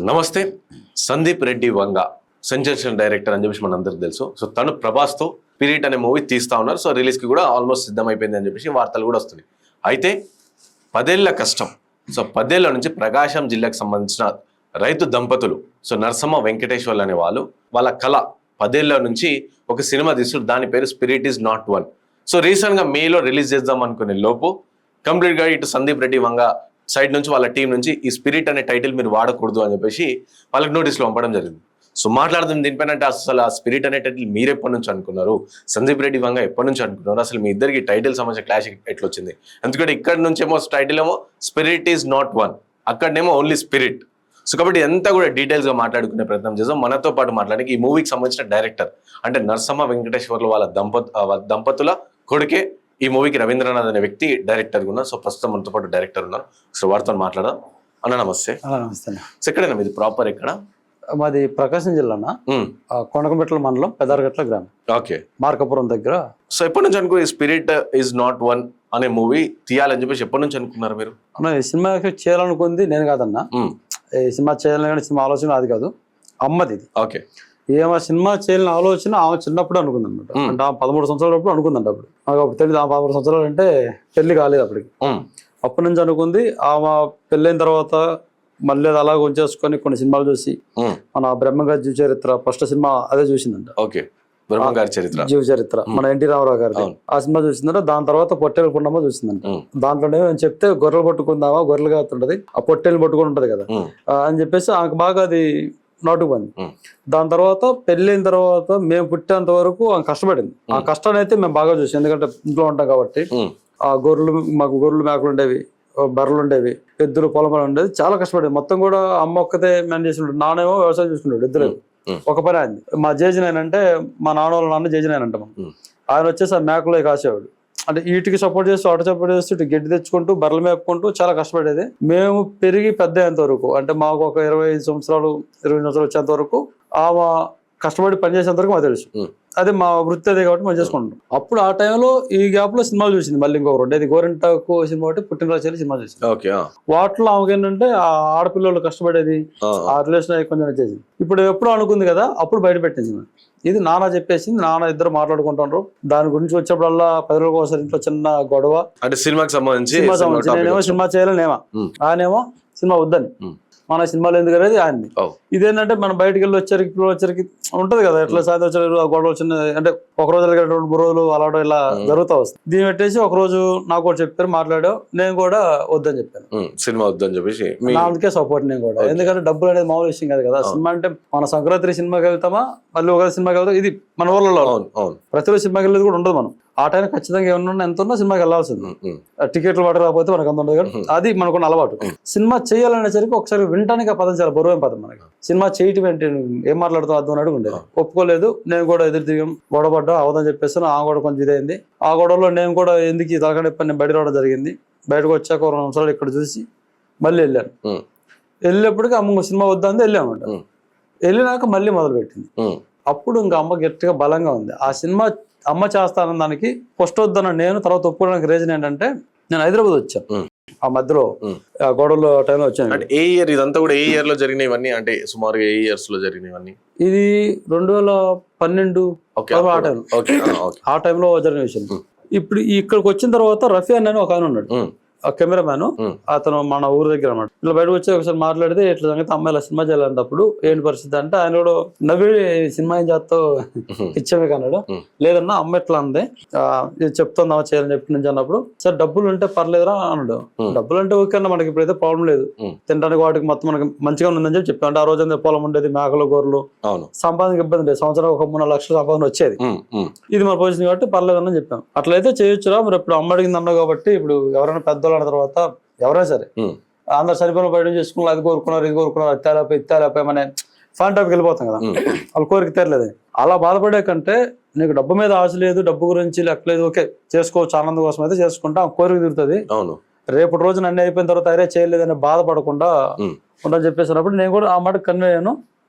నమస్తే. సందీప్ రెడ్డి వంగ sensational director అని చెప్పేసి మనందరికి తెలుసు. సో తను ప్రభాస్తో స్పిరిట్ అనే మూవీ తీస్తా ఉన్నారు. సో రిలీజ్కి కూడా ఆల్మోస్ట్ సిద్ధమైపోయింది అని చెప్పేసి వార్తలు కూడా వస్తున్నాయి. అయితే 10 ఏళ్ల కష్టం. సో 10 ఏళ్ల నుంచి ప్రకాశం జిల్లాకు సంబంధించిన రైతు దంపతులు సో నరసమ్మ వెంకటేశ్వర్లు అనే వాళ్ళ కళ 10 ఏళ్ల నుంచి ఒక సినిమా తీసుకుని దాని పేరు spirit is not one. So రీసెంట్గా మేలో రిలీజ్ చేద్దాం అనుకునే లోపు కంప్లీట్గా ఇటు సందీప్ రెడ్డి వంగ సైడ్ నుంచి వాళ్ళ టీం నుంచి ఈ స్పిరిట్ అనే టైటిల్ మీరు వాడకూడదు అని చెప్పేసి వాళ్ళకి నోటీసులు పంపడం జరిగింది. సో మాట్లాడుతుంది దీనిపైన అంటే అసలు ఆ స్పిరిట్ అనే టైటిల్ మీరు ఎప్పటి నుంచి అనుకున్నారు, సందీప్ రెడ్డి వంగ ఎప్పటి నుంచి అనుకున్నారు, అసలు మీ ఇద్దరికి టైటిల్ సంబంధించిన క్లాష్ ఎట్లా వచ్చింది? ఎందుకంటే ఇక్కడ నుంచి ఏమో టైటిల్ ఏమో స్పిరిట్ ఈజ్ నాట్ వన్, అక్కడనేమో ఓన్లీ స్పిరిట్. సో కాబట్టి ఎంత కూడా డీటెయిల్స్గా మాట్లాడుకునే ప్రయత్నం చేద్దాం. మనతో పాటు మాట్లాడడానికి ఈ మూవీకి సంబంధించిన డైరెక్టర్ అంటే నరసమ్మ వెంకటేశ్వర్లు వాళ్ళ దంపతుల కొడుకే ఈ మూవీకి రవీంద్రనాథ్ అనే వ్యక్తి డైరెక్టర్ ఉన్నారు. సో ప్రస్తుతం మనతో పాటు డైరెక్టర్ ఉన్నారు. సో వారితో మాట్లాడదాం. అన్న నమస్తే. నమస్తే. సో ఎక్కడైనా మీది ప్రాపర్ ఎక్కడ? మాది ప్రకాశం జిల్లా కొనకమెట్ల మండలం పెదారగట్ల గ్రామం. ఓకే. మార్కాపురం దగ్గర. సో ఎప్పటి నుంచి అనుకో ఈ స్పిరిట్ ఈజ్ నాట్ వన్ అనే మూవీ తీయాలని చెప్పేసి ఎప్పటి నుంచి అనుకున్నారు మీరు? అన్న ఈ సినిమా చేయాలనుకుంది నేను కాదన్నా. ఈ సినిమా చేయాలని కానీ సినిమా ఆలోచన అది కాదు, అమ్మది ఇది. ఓకే. ఏమో సినిమా చేయాలని ఆలోచన ఆమె చిన్నప్పుడు అనుకుంది అనమాట. అంటే ఆ 13 సంవత్సరాలప్పుడు అనుకుందంట. అప్పుడు నాకు అప్పుడు తెలియదు. ఆ 13 సంవత్సరాలు అంటే పెళ్లి కాలేదు అప్పటికి. అప్పటి నుంచి అనుకుంది. ఆమె పెళ్ళైన తర్వాత మళ్ళీ అది అలాగ ఉంచేసుకొని కొన్ని సినిమాలు చూసి మన బ్రహ్మంగారి జీవ చరిత్ర ఫస్ట్ సినిమా అదే చూసిందంట. ఓకే. బ్రహ్మంగారి చరిత్ర, జీవ చరిత్ర మన ఎన్టీ రామారావు గారి ఆ సినిమా చూసిందంట. దాని తర్వాత పొట్టేలు పున్నమ్మ చూసిందంట. దాంట్లోనే నేను చెప్తే గొర్రెలు పట్టుకుందామా, గొర్రెలుగా ఉంటది ఆ పొట్టేలు పట్టుకుని ఉంటది కదా అని చెప్పేసి ఆమెకు బాగా అది నాటుకుంది. దాని తర్వాత పెళ్ళైన తర్వాత మేము పుట్టేంత వరకు ఆమె కష్టపడింది. ఆ కష్టాన్ని అయితే మేము బాగా చూసాం. ఎందుకంటే ఇంట్లో ఉంటాం కాబట్టి ఆ మాకు గొర్రెలు మేకలు ఉండేవి, బర్రెలు ఉండేవి, ఎద్దులు పొలం ఉండేది. చాలా కష్టపడేది. మొత్తం కూడా అమ్మ ఒక్కతే మేనేజ్ చేసినాడు. నానేమో వ్యవసాయం చూసుకున్నాడు. ఇద్దరు ఒక పని అయింది. మా జేజనైన్ అంటే మా నాన్న వాళ్ళ నాన్న జేజనైన్ అంటాం. ఆయన వచ్చేసి ఆ మేకలు కాసేవాడు. అంటే వీటికి సపోర్ట్ చేస్తూ అటు సపోర్ట్ చేస్తూ ఇటు గడ్డి తెచ్చుకుంటూ బర్రెలు మేపుకుంటూ చాలా కష్టపడేది. మేము పెరిగి పెద్ద అయ్యేంత వరకు అంటే మాకు ఒక 25 సంవత్సరాలు వచ్చేంత వరకు ఆమె కష్టపడి పనిచేసేంత వరకు మాకు తెలుసు. అదే మా వృత్తి అదే కాబట్టి మనం చేసుకుంటాం. అప్పుడు ఆ టైంలో ఈ గ్యాప్ లో సినిమాలు చూసింది. మళ్ళీ ఇంకొక రెండు అది గోరింటాకు సినిమా ఒకటి, పుట్టినరోజు సినిమా చూసింది. వాటిలో ఆమెకి ఏంటంటే ఆ ఆడపిల్లలు కష్టపడేది, ఆ రిలేషన్ కొంచెం వచ్చేసింది. ఇప్పుడు ఎప్పుడు అనుకుంది కదా అప్పుడు బయట పెట్టింది. ఇది నాన్న చెప్పేసింది. నాన్న ఇద్దరు మాట్లాడుకుంటున్నారు. దాని గురించి వచ్చేప్పుడల్లా 10 రోజుల కోసం ఇంట్లో చిన్న గొడవ. అంటే సినిమాకి సంబంధించి నేనేమో సినిమా చేయాలనేమా, ఆయనేమో సినిమా వద్దని. మన సినిమాలు ఎందుకు అనేది ఆయనది. ఇదేంటంటే మనం బయటకు వెళ్ళి వచ్చరికి ఉంటది కదా ఎట్లా సాయంత్రం వచ్చారు గొడవ చిన్న అంటే ఒక రోజు 2-3 రోజులు అలా ఇలా జరుగుతూ వస్తుంది. దీన్ని పెట్టేసి ఒక రోజు నాకు కూడా చెప్పారు, మాట్లాడావు. నేను కూడా వద్దని చెప్పాను, సినిమా వద్దని చెప్పేసి. అందుకే సపోర్ట్ నేను కూడా. ఎందుకంటే డబ్బులు అనేది మామూలు విషయం కాదు కదా. సినిమా అంటే మన సంక్రాంతి సినిమాకి వెళ్తామా, మళ్ళీ ఒక సినిమాకి వెళ్తాం. ఇది మన ఊళ్ళలో ప్రతిరోజు సినిమాకి వెళ్ళేది కూడా ఉండదు. మనం ఆ టైం ఖచ్చితంగా ఏమన్నా ఎంత ఉన్నా సినిమాకి వెళ్ళాల్సింది. టికెట్లు వాటర్ రాకపోతే మనకు అంత ఉండదు కదా. అది మనకున్న అలవాటు. సినిమా చేయాలనేసరికి ఒకసారి వినటానికి ఆ పదం చాలా బరువైన పదం మనకి. సినిమా చేయటం ఏంటి, ఏం మాట్లాడుతావు అర్థం అన్నట్టు ఉండేది. ఒప్పుకోలేదు. నేను కూడా ఎదురు తిరిగాం, గొడవపడ్డా అవదని చెప్పేస్తాను. ఆ గొడవ కొంచెం ఇదైంది. ఆ గొడవలో నేను కూడా ఎందుకు ఈ తలకాయ నేను బయట రావడం జరిగింది. బయటకు వచ్చాక 2 నిమిషాలు ఇక్కడ చూసి మళ్ళీ వెళ్ళాను. వెళ్ళేప్పటికీ అమ్మ సినిమా వద్దంది వెళ్ళామంట. వెళ్ళినాక మళ్ళీ మొదలు పెట్టింది. అప్పుడు ఇంకా అమ్మ గట్టిగా బలంగా ఉంది. ఆ సినిమా అమ్మ చేస్తానన్న దానికి ఫస్ట్ వద్దన్న నేను, తర్వాత ఒప్పుకోవడానికి రీజన్ ఏంటంటే నేను హైదరాబాద్ వచ్చాను. ఆ మధ్యలో ఆ గొడవలో టైంలో వచ్చాను. అంటే ఏ ఇయర్ ఇదంతా కూడా? ఏ ఇయర్ లో జరిగినవన్నీ? అంటే సుమారుగా ఏ ఇయర్స్ లో జరిగినవన్నీ? ఇది 2012 ఆ టైంలో జరిగిన విషయం. ఇప్పుడు ఇక్కడికి వచ్చిన తర్వాత రఫీ అన్న ఒక ఆయన ఉన్నాడు, ఆ కెమెరామ్యాన్. అతను మన ఊరు దగ్గర అన్నమాట. ఇలా బయటకు వచ్చి ఒకసారి మాట్లాడితే ఇట్లా సంగతి అమ్మాయిల సినిమా చేయాలన్నప్పుడు ఏంటి పరిస్థితి అంటే ఆయన కూడా నవ్వి సినిమా ఏం చేస్తావు ఇచ్చామే కన్నాడు. లేదన్నా అమ్మ ఎట్లా అంది, చెప్తుందా చేయాలని చెప్పి నుంచి అన్నప్పుడు సార్ డబ్బులు ఉంటే పర్లేదురా అన్నాడు. డబ్బులు అంటే ఓకే అన్న, మనకి ఇప్పుడైతే ప్రాబ్లం లేదు, తినడానికి వాటికి మొత్తం మనకి మంచిగా ఉందని చెప్పి చెప్పాను. అంటే ఆ రోజు పొలం ఉండేది, మేకలు గొర్రెలు, సంపాదనకి ఇబ్బంది లేదు. సంవత్సరం ఒక 3-4 లక్షల సంపాదన వచ్చేది. ఇది మన పొజిషన్ కాబట్టి పర్లేదని చెప్పాం. అట్లయితే చేయొచ్చురా, మరి ఇప్పుడు అమ్మ అడిగింది అన్నావు కాబట్టి ఇప్పుడు ఎవరైనా పెద్దోళ్ళు తర్వాత ఎవరైనా సరే అందరు సరిపోయిన బయట చేసుకున్నారు, అది కోరుకున్నారు, ఇది కోరుకున్నారు, ఇత్తాలేపై మన ఫాన్ టాపిక్ వెళ్ళిపోతాం కదా. వాళ్ళు కోరిక తీరలేదు. అలా బాధపడే కంటే నీకు డబ్బు మీద ఆశ లేదు, డబ్బు గురించి లెక్కలేదు, ఓకే చేసుకోవచ్చు, ఆనందం కోసం అయితే చేసుకుంటా, కోరిక తీరుతుంది. రేపటి రోజు నన్ను అయిపోయిన తర్వాత అరే చేయలేదని బాధపడకుండా ఉండని చెప్పేసినప్పుడు నేను కూడా ఆ మాట కన్వే అయ్యాను.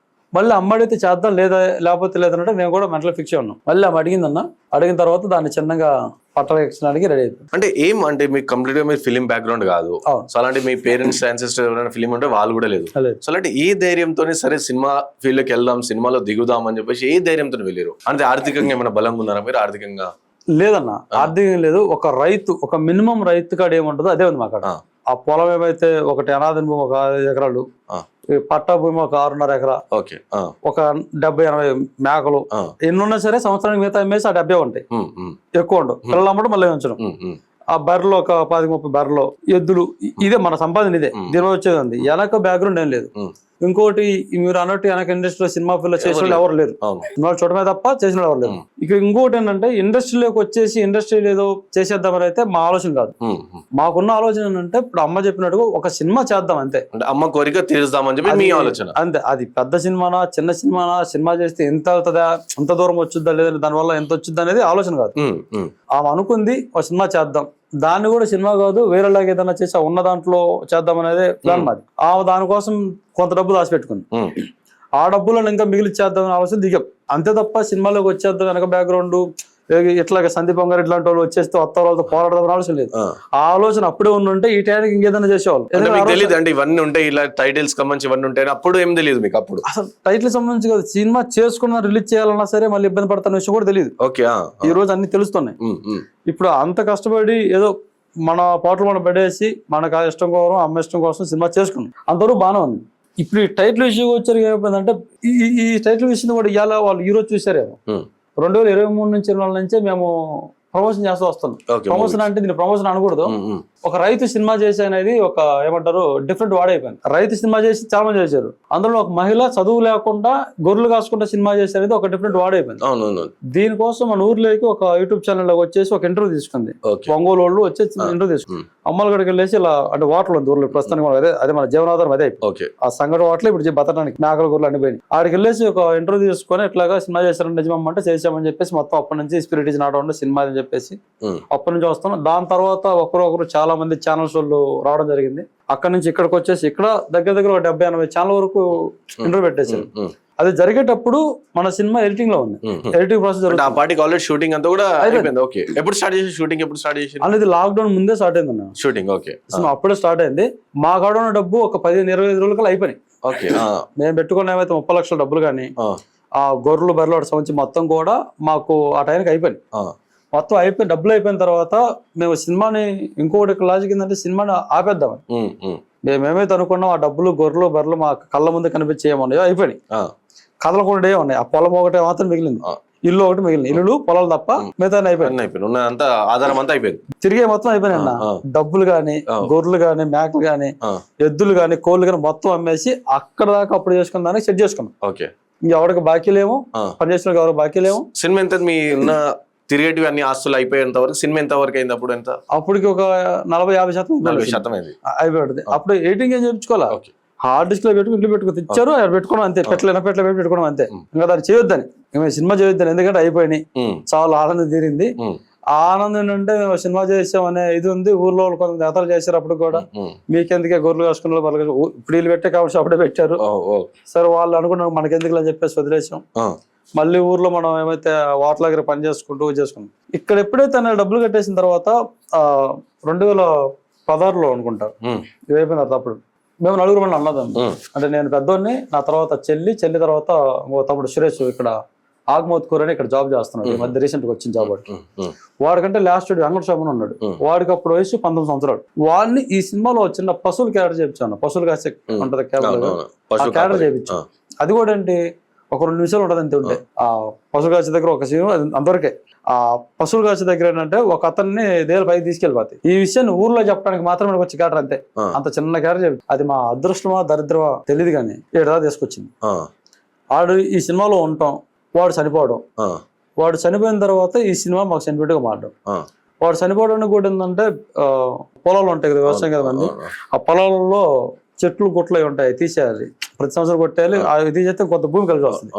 మళ్ళీ అమ్మ అడిగితే చేద్దాం లేదా లేకపోతే లేదన్నట్టు నేను కూడా మెంటల్ ఫిక్స్ ఉన్నాను. మళ్ళీ అమ్మ అడిగిందన్న, అడిగిన తర్వాత దాన్ని చిన్నగా పట్టడానికి రెడీ అయిపోయింది. అంటే ఏం అంటే మీకు కంప్లీట్ గా మీరు ఫిలిం బ్యాక్గ్రౌండ్ కాదు, అవును. సో అలాంటి మీ పేరెంట్స్ యాన్సెస్టర్ ఎవరైనా ఫిలిం ఉంటే వాళ్ళు కూడా లేదు. లేదు. సో అలాంటి ఏ ధైర్యంతోనే సరే సినిమా ఫీల్డ్ లోకి వెళ్దాం, సినిమాలో దిగుదాం అని చెప్పేసి ఏ ధైర్యంతో వెళ్ళారు? అంటే ఆర్థికంగా ఏమైనా బలంగా ఉన్నారా మీరు? ఆర్థికంగా లేదన్న, ఆర్థికం లేదు. ఒక రైతు, ఒక మినిమం రైతు కాడ ఏముంటుందో అదే ఉంది మాకాడ. ఆ పొలం ఏమైతే ఒకటి అనాథ భూమి ఒక 5 ఎకరాలు, పట్టా భూమి ఒక 6.5 ఎకరా, ఒక 70-80 మేకలు, ఎన్ని ఉన్నా సరే సంవత్సరానికి మిగతా అమ్మేసి ఆ 70 ఉంటాయి, ఎక్కువ ఉండవు. పిల్లలు అమ్మడం మళ్ళీ ఉంచడం. ఆ బర్రెలు ఒక 10-30 బర్రెలు, ఎద్దులు, ఇదే మన సంపాదన. ఇదే దీని వచ్చేది ఉంది. వెనక బ్యాక్గ్రౌండ్ ఏం లేదు. ఇంకోటి మీరు అన్నట్టు వెనక ఇండస్ట్రీలో సినిమా ఫీల్డ్ చేసిన వాళ్ళు ఎవరు లేరు, వాళ్ళు చూడమే తప్ప చేసిన వాళ్ళు ఎవరు లేరు. ఇక ఇంకోటి ఏంటంటే ఇండస్ట్రీలోకి వచ్చేసి ఇండస్ట్రీలో ఏదో చేసేద్దామని అయితే మా ఆలోచన కాదు. మాకున్న ఆలోచన ఏంటంటే ఇప్పుడు అమ్మ చెప్పినట్టుగా ఒక సినిమా చేద్దాం అంతే. అమ్మ కోరిక తీరుద్దామని చెప్పి మీ ఆలోచన అంతే. అది పెద్ద సినిమానా చిన్న సినిమానా, సినిమా చేస్తే ఎంత అవుతుందా, ఎంత దూరం వచ్చుద్దా లేదా, దానివల్ల ఎంత వచ్చుద్దా అనేది ఆలోచన కాదు. ఆమె అనుకుంది ఒక సినిమా చేద్దాం, దాన్ని కూడా సినిమా కాదు వేరేలాగా ఏదైనా చేసి ఉన్న దాంట్లో చేద్దాం అనేది ప్లాన్ మాది. ఆ దానికోసం కొంత డబ్బు దాచిపెట్టుకుంది. ఆ డబ్బులను ఇంకా మిగిలి చేద్దామని ఆలోచన దిగాం అంతే తప్ప సినిమాలోకి వచ్చేద్దాం వెనక బ్యాక్గ్రౌండ్ ఇట్లాగే సందీప్ వంగారు ఇట్లాంటి వాళ్ళు వచ్చేస్తే వస్తా వాళ్ళతో పోరాడదాం ఆలోచన లేదు. ఆ ఆలోచన అప్పుడే ఉంటే ఈ టైంకి ఇంకేదైనా చేసేవాళ్ళు. తెలియదు అంటే ఇవన్నీ ఉంటాయి, ఇలా టైటిల్స్ సంబంధించి ఇవన్నీ ఉంటాయి అప్పుడు ఏం తెలియదు మీకు? అప్పుడు అసలు టైటిల్ సంబంధించి కాదు, సినిమా చేసుకున్నా రిలీజ్ చేయాలన్నా సరే మళ్ళీ ఇబ్బంది పడుతున్న విషయం కూడా తెలియదు. ఈ రోజు అన్ని తెలుస్తున్నాయి. ఇప్పుడు అంత కష్టపడి ఏదో మన పాటలు మనం పెట్టేసి మనకు ఇష్టం కోసం అమ్మ ఇష్టం కోసం సినిమా చేసుకున్నాం, అంతవరకు బాగానే ఉంది. ఇప్పుడు ఈ టైటిల్ విషయం వచ్చారు ఏమైపోయిందంటే ఈ టైటిల్ విషయం కూడా ఇవాళ వాళ్ళు ఈ రోజు చూసారేమో 2023 నుంచి 2024 నుంచే మేము ప్రమోషన్ చేస్తూ వస్తున్నాం. ప్రమోషన్ అంటే దీన్ని ప్రమోషన్ అనకూడదు. ఒక రైతు సినిమా చేసి అనేది ఒక ఏమంటారు డిఫరెంట్ వార్డ్ అయిపోయింది. రైతు సినిమా చేసి చాలా మంది చేశారు, అందులో ఒక మహిళ చదువు లేకుండా గొర్రెలు కాసుకుంటా సినిమా చేసి అనేది ఒక డిఫరెంట్ వార్డ్ అయిపోయింది. దీనికోసం మన ఊర్లోకి ఒక యూట్యూబ్ ఛానల్ లో వచ్చేసి ఒక ఇంటర్వ్యూ తీసుకుంది. ఒంగోలు వాళ్ళు వచ్చేసి ఇంటర్వ్యూ తీసుకుంది. అమ్మలగడికి వెళ్ళేసి ఇలా అంటే వాటర్ ఉంది ఊర్లో ప్రస్తుతానికి, అదే మన జీవనాధారం అదే. ఆ సంగటి వాటర్ ఇప్పుడు బతడానికి మేకల గొర్రెలు అన్ని పోయినాయి. ఆడికి వెళ్ళేసి ఒక ఇంటర్వ్యూ తీసుకొని ఇట్లాగా సినిమా చేశారని నిజమమ్మంటే చేసామని చెప్పేసి మొత్తం అప్పటి నుంచి spirit is not only cinema అని చెప్పేసి అప్పటి నుంచి వస్తున్నాం. దాని తర్వాత ఒకరు చాలా మంది ఛానల్స్ వాళ్ళు రావడం జరిగింది. అక్కడ నుంచి ఇక్కడికి వచ్చేసి ఇక్కడ దగ్గర 70-80 ఛానల్ వరకు ఇంటర్వ్యూ పెట్టేసారు. అది జరిగేటప్పుడు మన సినిమా ఎడిటింగ్ లో ఉంది. ఎడిటింగ్ ప్రాసెస్ ఆల్రెడీ షూటింగ్ అంతా కూడా అయిపోయింది. ఓకే, ఎప్పుడు స్టార్ట్ చేసి షూటింగ్ ఎప్పుడు స్టార్ట్ చేసి? అనేది లాక్డౌన్ ముందే స్టార్ట్ అయింది అన్న షూటింగ్. ఓకే, అప్పుడే స్టార్ట్ అయింది. మా కాడ ఉన్న డబ్బు ఒక 15-25 రోజులకల్లా అయిపోయినాయి. ఓకే, మేము పెట్టుకున్న ఏమైతే 30 లక్షల డబ్బులు కానీ ఆ గొర్రెలు బర్రెలు సంబంధించి మొత్తం కూడా మాకు ఆ టైంకి అయిపోయింది. మొత్తం అయిపోయి డబ్బులు అయిపోయిన తర్వాత మేము సినిమాని ఇంకొకటి లాజిక్ ఏంటంటే సినిమాని ఆపేద్దామని మేమేమైతే అనుకున్నాం. ఆ డబ్బులు గొర్రెలు బర్రెలు మా కళ్ళ ముందు కనిపించేయమన్నాయో అయిపోయినాయి, కదలకుండా ఉన్నాయి. ఆ పొలం ఒకటే మాత్రం మిగిలింది, ఇల్లు ఒకటి మిగిలింది. ఇల్లు పొలాలు తప్ప మిగతా అయిపోయింది. ఆధారం అంతా అయిపోయింది, తిరిగే మొత్తం అయిపోయినాయి అన్న. డబ్బులు గాని గొర్రెలు గాని మేకలు గాని ఎద్దులు గాని కోళ్ళు గాని మొత్తం అమ్మేసి అక్కడ దాకా అప్పుడు చేసుకున్న దానికి సెట్ చేసుకున్నాం. ఇంకెవరికి బాకీ లేము, పని చేసిన ఎవరికి బాకీ లేము. సినిమా ఎంత మీ ఉన్న తిరిగేటివి అన్ని ఆస్తులు అయిపోయేంత వరకు సినిమా ఎంత వరకు అయింది? అప్పుడు ఎంత? అప్పటికి ఒక 40-50% అయింది అయిపోయింది. అప్పుడు ఎడిటింగ్ ఏం చేయించుకోవాలా, హార్డ్ డిస్క్ లో పెట్టుకుని ఇంట్లో పెట్టుకుని ఇచ్చారు, పెట్టుకోవడం అంతే. పెట్టలేన పెట్టుకోవడం అంతే. ఇంకా దాన్ని చేయొద్దని, సినిమా చేయొద్దని, ఎందుకంటే అయిపోయినాయి. చాలా ఆనందం తీరింది. ఆనందం ఏంటంటే మేము సినిమా చేసామనే ఇది ఉంది. ఊర్లో కొంత నేతలు చేశారు అప్పుడు కూడా, మీకెందుకే గొర్రెలు కాసుకున్న వాళ్ళు ఇప్పుడు వీళ్ళు పెట్టే కాబట్టి అప్పుడే పెట్టారు. సరే వాళ్ళు అనుకున్నాం మనకెందుకు అని చెప్పేసి వదిలేసాం. మళ్ళీ ఊర్లో మనం ఏమైతే వాటర్ దగ్గర పని చేసుకుంటూ చేసుకున్నాం. ఇక్కడ ఎప్పుడైతే డబ్బులు కట్టేసిన తర్వాత 2016లో అనుకుంటా ఇది అయిపోయిన తర్వాత అప్పుడు మేము 4 మంది అన్నదాం. అంటే నేను పెద్దోడిని, నా తర్వాత చెల్లి తర్వాత తమ్ముడు సురేష్ ఇక్కడ ఆగ్మోత్కూర్ అని ఇక్కడ జాబ్ చేస్తున్నాడు. ఈ మధ్య రీసెంట్ గా వచ్చిన జాబ్. వాడికంటే లాస్ట్ వెంకట స్వామి ఉన్నాడు, వాడికి అప్పుడు వయసు 19 సంవత్సరాలు. వాడిని ఈ సినిమాలో చిన్న పశువులు క్యారెక్టర్ చేయించాను. పశువులు కాసే ఉంటది క్యారెక్టర్ చేయించాను. అది కూడా ఏంటి ఒక 2 నిమిషాలు ఉంటది అంతే. ఉంటే ఆ పశువులు కాసే దగ్గర ఒక సీన్ అంతవరకే. ఆ పశువులు కాసే దగ్గర ఏంటంటే ఒక అతన్ని దేని పైకి తీసుకెళ్ళిపోతాయి. ఈ విషయాన్ని ఊర్లో చెప్పడానికి మాత్రమే వచ్చి క్యారెక్టర్ అంతే. అంత చిన్న క్యారెక్టర్ చెప్పి అది మా అదృష్టమా దరిద్రమా తెలియదు కానీ ఏడా తీసుకొచ్చింది. వాడు ఈ సినిమాలో ఉంటాం, వాడు చనిపోవడం, వాడు చనిపోయిన తర్వాత ఈ సినిమా మాకు సెంటిమెంట్ గా మారడం. వాడు చనిపోవడానికి కూడా ఏంటంటే పొలాలు ఉంటాయి కదా, వ్యవసాయం కదండి. ఆ పొలాలలో చెట్లు గుట్లు ఉంటాయి, తీసేయాలి. ప్రతి సంవత్సరం కొట్టేయాలి. అవి తీసేస్తే కొంత భూమి కలిసి వస్తుంది.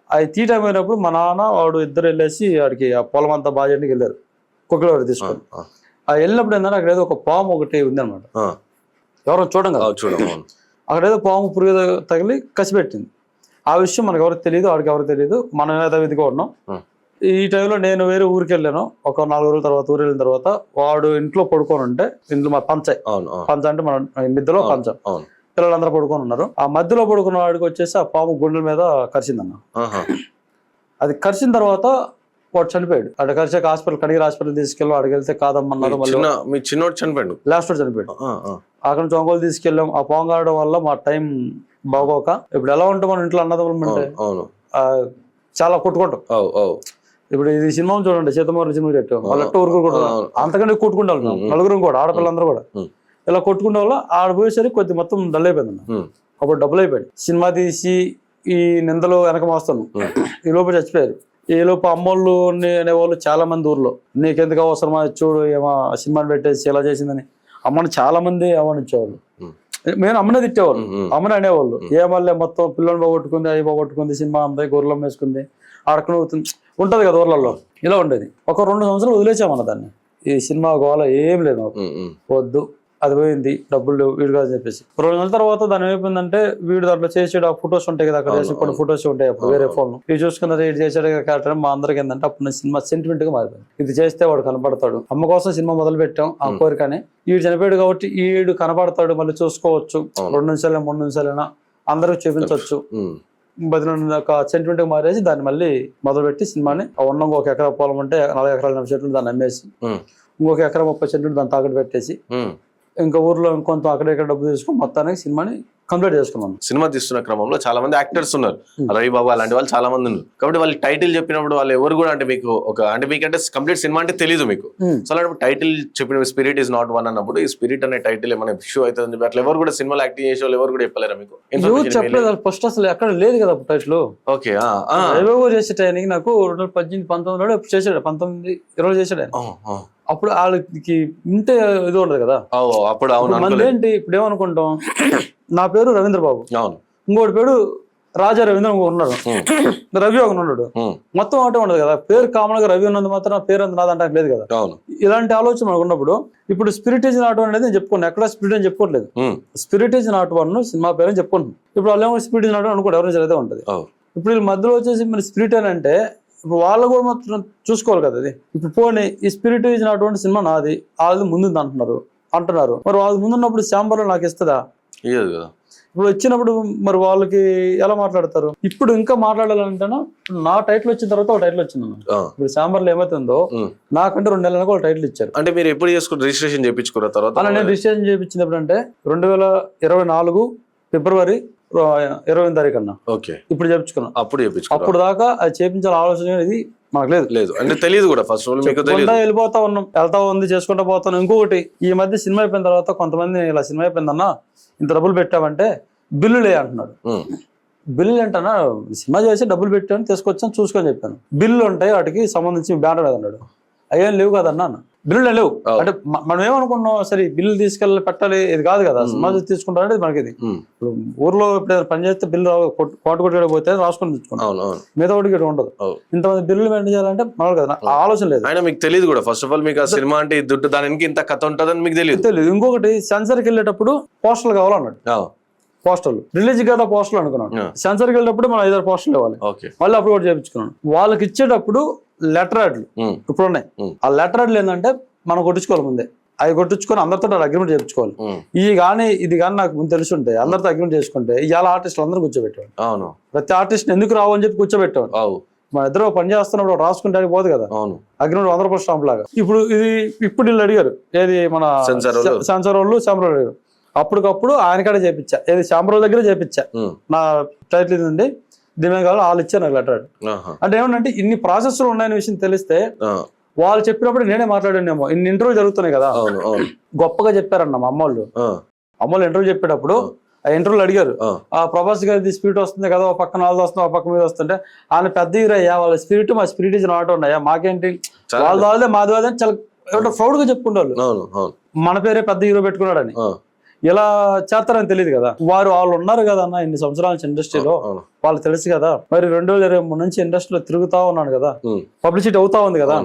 అవి తీయటం అయినప్పుడు మా నాన్న వాడు ఇద్దరు వెళ్ళేసి వాడికి ఆ పొలం అంతా బాగా చేయడానికి వెళ్ళారు, కుక్కలవాడు తీసుకొని. ఆ వెళ్ళినప్పుడు ఏంటంటే అక్కడ ఏదో ఒక పాము ఒకటి ఉంది అనమాట. ఎవరో చూడం కదా, అక్కడ ఏదో పాము పురుగు తగిలి కసిపెట్టింది. ఆ విషయం మనకు ఎవరికి తెలియదు, వాడికి ఎవరికి తెలియదు. మనం యథావిధిగా ఉన్నాం. ఈ టైంలో నేను వేరే ఊరికి వెళ్ళాను. ఒక 4 రోజుల తర్వాత ఊరు వెళ్ళిన తర్వాత వాడు ఇంట్లో పడుకొని ఉంటే, ఇంట్లో మా పంచ అంటే మన మిద్దెలో పంచం, పిల్లలందరూ పడుకొని ఉన్నారు. ఆ మధ్యలో పడుకున్న వాడికి వచ్చేసి ఆ పాము గుండెల మీద కరిచిందన్న. అది కరిచిన తర్వాత వాడు చనిపోయాడు. అక్కడ కరిచాక కడిగి హాస్పిటల్ తీసుకెళ్ళి అక్కడికి వెళ్తే కాదమ్మన్నారు. మీ చిన్నోడు చనిపోయాడు, లాస్ట్ వాడు చనిపోయాడు. అక్కడ నుంచి ఒంగోలు తీసుకెళ్ళాం. ఆ పాము కారడం వల్ల మా టైం బాగోక, ఇప్పుడు ఎలా ఉంటాం మన ఇంట్లో అన్నదమ్ములు అంటే చాలా కొట్టుకుంటాం. ఇప్పుడు ఇది సినిమా చూడండి, సీతమ్మవారి సినిమా పెట్టాం, వాళ్ళ ఊరుకుంటాం, అంతకంటే కొట్టుకుంటాం నలుగురు కూడా, ఆడపిల్లందరూ కూడా ఇలా కొట్టుకుంటే వల్ల ఆడ పోయేసరికి కొద్ది మొత్తం డల్ అయిపోయింది. అప్పుడు డబ్బులు అయిపోయాడు. సినిమా తీసి ఈ నిందలు వెనక మోస్తాను, ఈ లోపు చచ్చిపోయారు. ఈ లోపు అమ్మోళ్ళు అనేవాళ్ళు చాలా మంది ఊర్లో, నీకెందుకు అవసరమా చూడు ఏమో సినిమాని పెట్టేసి ఇలా చేసిందని అమ్మని చాలా మంది అవమానించేవాళ్ళు. మేము అమ్మనే తిట్టేవాళ్ళు, అమ్మని అనేవాళ్ళు, ఏమల్లే మొత్తం పిల్లల్ని పోగొట్టుకుంది, అవి పోగొట్టుకుంది, సినిమా అంతా గొర్రెలు వేసుకుంది, అడకను ఉంటది కదా ఊర్లలో, ఇలా ఉండేది. ఒక 2 సంవత్సరాలు వదిలేసామన్న దాన్ని. ఈ సినిమా గోళ ఏం లేదు, వద్దు అది పోయింది, డబ్బులు లేవు వీడు కాదని చెప్పేసి. 2 నెలల తర్వాత దాని ఏమైపోయిందంటే, వీడు దాంట్లో చేసాడు ఆ ఫొటోస్ ఉంటాయి కదా, అక్కడ చేసి కొన్ని ఫొటోస్ ఉంటాయి అప్పుడు వేరే ఫోన్, ఇవి చూసుకున్నది ఇది చేసాడు క్యారెక్టర్. మా అందరికి ఏంటంటే అప్పుడు సినిమా సెంటిమెంట్ గా మారిపోయింది. ఇది చేస్తే వాడు కనపడతాడు, అమ్మ కోసం సినిమా మొదలు పెట్టాం ఆ కోరికని, వీడు చనిపోయాడు కాబట్టి వీడు కనపడతాడు, మళ్ళీ చూసుకోవచ్చు, 2 నిమిషాలు 3 నిమిషాలైనా అందరికి చూపించవచ్చు, ఒక సెంటిమెంట్ గా మారేసి దాన్ని మళ్ళీ మొదలుపెట్టి సినిమాని ఉన్న 1 ఎకరా పొలం ఉంటే 4 ఎకరాల 40 సెంట్లు దాన్ని అమ్మేసి, ఇంకొక ఎకరా 30 సెంట్లు దాన్ని తాకట్టు పెట్టేసి, ఇంకా ఊర్లో ఇంకొంత అక్కడెక్కడ డబ్బు తీసుకుని మొత్తానికి సినిమాని కంప్లీట్ చేసుకున్నాను. సినిమా తీస్తున్న క్రమంలో చాలా మంది యాక్టర్స్ ఉన్నారు, రవి బాబు అలాంటి వాళ్ళు చాలా మంది ఉన్నారు. కాబట్టి వాళ్ళు టైటిల్ చెప్పినప్పుడు వాళ్ళు ఎవరు కూడా అంటే మీకు అంటే మీకంటే కంప్లీట్ సినిమా అంటే తెలియదు మీకు, సో అలాంటి టైటిల్ చెప్పిన స్పిరిట్ ఈస్ నాట్ వన్ అన్నప్పుడు ఈ స్పిరిట్ అనే టైటిల్ ఏమైనా ఇష్యూ అవుతుందని చెప్పి అట్లా ఎవరు కూడా సినిమాలో యాక్టింగ్ చేసే వాళ్ళు ఎవరు కూడా చెప్పలేరా మీకు? చెప్పలేదు, ఫస్ట్ అసలు ఎక్కడ లేదు కదా టైటిల్. ఓకే, చేసే టైంకి నాకు 2018, 19 చేసాడు, 19, 20 చేసాడు ఆయన. అప్పుడు వాళ్ళకి ఇంటే ఇది ఉండదు కదా అప్పుడు. మంది ఏంటి ఇప్పుడు ఏమనుకుంటాం, నా పేరు రవీంద్ర బాబు, ఇంకోటి పేరు రాజా రవీంద్ర ఉన్నాడు, రవి ఒక ఉన్నాడు, మొత్తం ఒకటే ఉండదు కదా. పేరు కామన్ గా రవి ఉన్నది మాత్రం పేరు అంత నాదంటే లేదు కదా. ఇలాంటి ఆలోచన మనకు ఉన్నప్పుడు ఇప్పుడు స్పిరిట్ ఈజ్ నాట్ వన్ అనేది నేను చెప్పుకోండి, ఎక్కడ స్పిరిట్ అని చెప్పుకోవట్లేదు, స్పిరిట్ ఈజ్ నాట్ వన్ సినిమా పేరు అని చెప్పుకుంటున్నాను. ఇప్పుడు వాళ్ళు ఏమో స్పిరిట్ ఈజ్ నాట్ వన్ అనుకోండి, ఎవరైనా చదివే ఉంటది. ఇప్పుడు వీళ్ళ మధ్యలో వచ్చేసి మరి స్పిరిట్ అని అంటే ఇప్పుడు వాళ్ళు కూడా మాత్రం చూసుకోవాలి కదా. అది ఇప్పుడు పోనీ ఈ spirit is not one cinema నాది, వాళ్ళది ముందుంది అంటున్నారు, మరి వాళ్ళది ముందున్నప్పుడు శాంబర్లో నాకు ఇస్తుందా? ఇప్పుడు వచ్చినప్పుడు మరి వాళ్ళకి ఎలా మాట్లాడతారు? ఇప్పుడు ఇంకా మాట్లాడాలంటేనా నా టైటిల్ వచ్చిన తర్వాత ఒక టైటిల్ వచ్చింది. ఇప్పుడు శాంబర్లో ఏమైతుందో నాకంటే 2 నెలలకు ఒక టైటిల్ ఇచ్చారు. అంటే మీరు ఎప్పుడు చేసుకుని రిజిస్ట్రేషన్ చేయించుకున్న తర్వాత? అలా నేను రిజిస్ట్రేషన్ చేయించినప్పుడు అంటే 2024 ఫిబ్రవరి 20వ తారీఖు అన్న. ఓకే, ఇప్పుడు చేయించుకున్నాం. అప్పుడు దాకా అది చేయించాల ఆలోచన ఇది మనకు లేదు అంటే తెలియదు కూడా. ఫస్ట్ వెళ్ళిపోతా ఉన్నాం, వెళ్తా ఉంది, చేసుకుంటా పోతాను. ఇంకొకటి ఈ మధ్య సినిమా అయిపోయిన తర్వాత కొంతమంది ఇలా సినిమా అయిపోయిందన్న ఇంత డబ్బులు పెట్టామంటే బిల్లులే అంటున్నాడు. బిల్లులు ఏంటన్నా, సినిమా చేసి డబ్బులు పెట్టాను తీసుకొచ్చాను చూసుకొని చెప్పాను, బిల్లులు ఉంటాయి వాటికి సంబంధించి బ్యానర్ అన్నాడు. అయ్యేం లేవు కదన్నా, బిల్లులు లేవు అంటే మనం ఏమనుకున్నాం, సరే బిల్లు తీసుకెళ్ళి పెట్టాలి ఇది కాదు కదా, సినిమా తీసుకుంటారంటే మనకి ఇది. ఇప్పుడు ఊర్లో ఇప్పుడు పని చేస్తే బిల్లు కోట కొట్టకపోతే రాసుకొని తెచ్చుకుంటాం, మిగతా వాడికి ఉండదు. ఇంతమంది బిల్లులు మెయింటైన్ చేయాలంటే మనకు కదా ఆలోచన లేదు. అయినా మీకు తెలియదు కూడా ఫస్ట్ ఆఫ్ ఆల్, మీకు ఆ సినిమా అంటే దుడ్డు దానికి ఇంత కథ ఉంటుందని మీకు తెలియదు. ఇంకొకటి సెన్సర్కి వెళ్ళేటప్పుడు పోస్టర్లు కావాలన్నాడు, పోస్టర్లు రిలీజ్ కదా పోస్టర్లు అనుకున్నాను. సెన్సర్కి వెళ్ళేటప్పుడు మనం 5-6 పోస్టర్లు ఇవ్వాలి, మళ్ళీ అప్పుడు కూడా చేయించుకున్నాను. వాళ్ళకి ఇచ్చేటప్పుడు లెటర్ యాడ్లు ఇప్పుడు ఉన్నాయి. ఆ లెటర్ యాడ్లు ఏంటంటే మనం కొట్టించుకోవాలి ముందే, అవి కొట్టించుకొని అందరితో అగ్రిమెంట్ చేయించుకోవాలి. ఇది కానీ నాకు ముందు తెలిసి ఉంటే అందరితో అగ్రిమెంట్ చేసుకుంటే ఇవాళ ఆర్టిస్టులు అందరూ కూర్చోబెట్టాడు. ప్రతి ఆర్టిస్ట్ ఎందుకు రావు అని చెప్పి కూర్చోబెట్టాడు. మన ఇద్దరు పని చేస్తున్నప్పుడు రాసుకుంటే పోదు కదా అగ్రిమెంట్ 100% స్టాంప్ లాగా. ఇప్పుడు వీళ్ళు అడిగారు ఏది మన సెన్సార్ వాళ్ళు శాంబర్ అడిగారు. అప్పటికప్పుడు ఆయన కాడే చేపించా, ఏది శాంబర్ దగ్గర చేపించా. నా టైటిల్ ఇది దీని మీద కావాలి వాళ్ళు ఇచ్చారు నాకు లెటర్. అంటే ఏమంటే ఇన్ని ప్రాసెస్లు ఉన్నాయనే విషయం తెలిస్తే వాళ్ళు చెప్పినప్పుడు నేనే మాట్లాడానేమో. ఇన్ని ఇంటర్వ్యూ జరుగుతున్నాయి కదా, గొప్పగా చెప్పారన్న మా అమ్మోళ్ళు ఇంటర్వ్యూ చెప్పేటప్పుడు ఆ ఇంటర్వ్యూలు అడిగారు, ఆ ప్రభాస్ గారి స్పిరిట్ వస్తుంది కదా, ఒక పక్కన వాళ్ళది వస్తుంది, ఒక పక్క మీద వస్తుంటే ఆయన పెద్ద హీరో అయ్యా, వాళ్ళ స్పిరిట్ మా స్పిరిట్ ఇస్ నాట్ ఉన్నాయా, మాకేంటి వాళ్ళదే మాది అని చాలా ప్రౌడ్ గా చెప్పుకుంటారు. మన పేరే పెద్ద హీరో పెట్టుకున్నాడని ఇలా చేస్తారని తెలియదు కదా. వాళ్ళు ఉన్నారు కదా అన్న ఇన్ని సంవత్సరాల నుంచి ఇండస్ట్రీలో, వాళ్ళు తెలుసు కదా. మరి 2023 నుంచి ఇండస్ట్రీలో తిరుగుతా ఉన్నాను కదా, పబ్లిసిటీ అవుతా ఉంది కదా.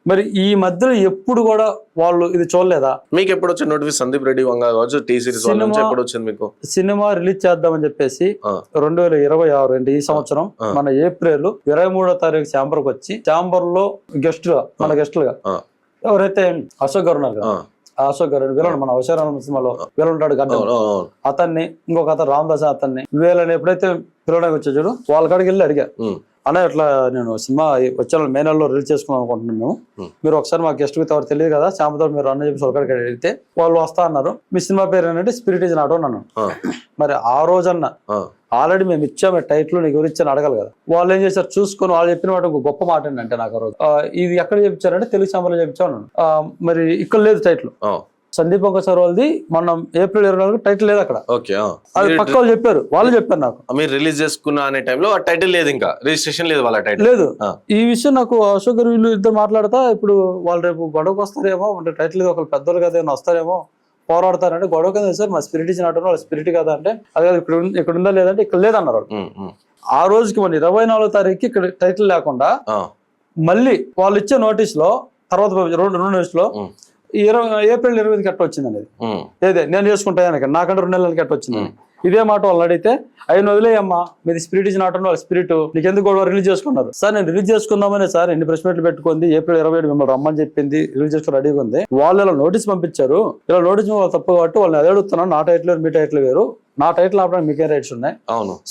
మరి ఈ మధ్యలో ఎప్పుడు కూడా వాళ్ళు ఇది చూడలేదా? మీకు ఎప్పుడు వచ్చింది నోటిఫికేషన్? సందీప్ రెడ్డి వంగ కావచ్చు, టీ సిరీస్ వాళ్ళ నుంచి ఎప్పుడు వచ్చింది మీకు? సినిమా రిలీజ్ చేద్దామని చెప్పేసి 2026 అండి, ఈ సంవత్సరం మన ఏప్రిల్ 23వ తారీఖు ఛాంబర్కి వచ్చి, ఛాంబర్ లో మన గెస్టులుగా ఎవరైతే అశోక్ గారు ఉన్నారు కదా, అశోక్ గారు వీళ్ళని మన అవసరం సినిమాలో వీళ్ళు ఉంటాడు గడ్డ, అతన్ని ఇంకొక అతను రామదాస్, అతన్ని వీళ్ళని ఎప్పుడైతే పిలవడానికి వచ్చా చూడు, వాళ్ళ కాడికి వెళ్ళి అడిగా, అన్న ఇట్లా నేను సినిమా వచ్చే మే నెలలో రిలీజ్ చేసుకున్నాం అనుకుంటున్నాను మేము, మీరు ఒకసారి మా గెస్ట్ ఎవరు తెలియదు కదా, శ్యామతో మీరు అన్న చెప్పి వాళ్ళ కాడికి అడిగితే వాళ్ళు వస్తా అన్నారు. మీ సినిమా పేరు ఏంటంటే స్పిరిట్ ఇస్ నాట్ అన్నాను. మరి ఆ రోజన్న ఆల్రెడీ మేము ఇచ్చాము టైటిల్, నీకు ఎవరు ఇచ్చాను అడగాలి కదా. వాళ్ళు ఏం చేశారు చూసుకొని, వాళ్ళు చెప్పిన మాట ఒక గొప్ప మాట ఏంటంటే, నాకు ఆ రోజు ఇది ఎక్కడ చెప్పించారంటే తెలుగు ఛాంబర్లో చెప్పించాను. మరి ఇక్కడ లేదు టైటిల్, సందీప్ వంగ సార్ వాళ్ళది మనం ఏప్రిల్ 24 టైటిల్ లేదు అక్కడ. అది పక్క వాళ్ళు చెప్పారు, వాళ్ళు చెప్పారు నాకు. మీరు రిలీజ్ చేసుకున్న అనే టైంలో ఆ టైటిల్ లేదు, ఇంకా రిజిస్ట్రేషన్ లేదు వాళ్ళ టైటిల్ లేదు. ఈ విషయం నాకు అశోక్ గారు వీళ్ళు ఇద్దరు మాట్లాడతా, ఇప్పుడు వాళ్ళు రేపు గొడవకు వస్తారేమో, అంటే టైటిల్ ఒకళ్ళు పెద్దలు కదా ఏమైనా వస్తారేమో, పోరాడతారంటే గొడవ కదా సార్, మా స్పిరిట్ ఇచ్చిన వాళ్ళ స్పిరిట్ కదా అంటే, అదే ఇక్కడ ఉందా లేదంటే ఇక్కడ లేదన్నారు వాళ్ళు. ఆ రోజుకి మన 24వ తారీఖుకి ఇక్కడ టైటిల్ లేకుండా మళ్ళీ వాళ్ళు ఇచ్చే నోటీస్ లో తర్వాత 2 నోటీస్ లో ఏప్రిల్ 25 కట్ట వచ్చిందండి. ఏదే నేను చేసుకుంటాను, నాకంటే 2 నెలలకి కట్ట వచ్చిందని ఇదే మాట వాళ్ళని అడిగితే, అయిన వదిలేయమ్మా, మీది స్పిరిట్ ఇస్ నాట్ వాళ్ళ స్పిరిట్, నీకు ఎందుకు కూడా రిలీజ్ చేసుకున్నారు సార్? నేను రిలీజ్ చేసుకుందామనే సార్ ఎన్ని ప్రెస్ మీట్లు పెట్టుకుంది, ఏప్రిల్ 27 మిమ్మల్ని రమ్మని చెప్పింది, రిలీజ్ చేసుకుని రెడీగా ఉంది. వాళ్ళు ఇలా నోటీస్ పంపించారు, ఇలా నోటీస్ వాళ్ళు తప్పు కాబట్టి వాళ్ళని అదే అడుగుతున్నాను, నా టైటిల్ వేరు మీ టైటిల్ వేరు, నా టైటిల్ ఆపడానికి మీకే రైట్స్ ఉన్నాయి,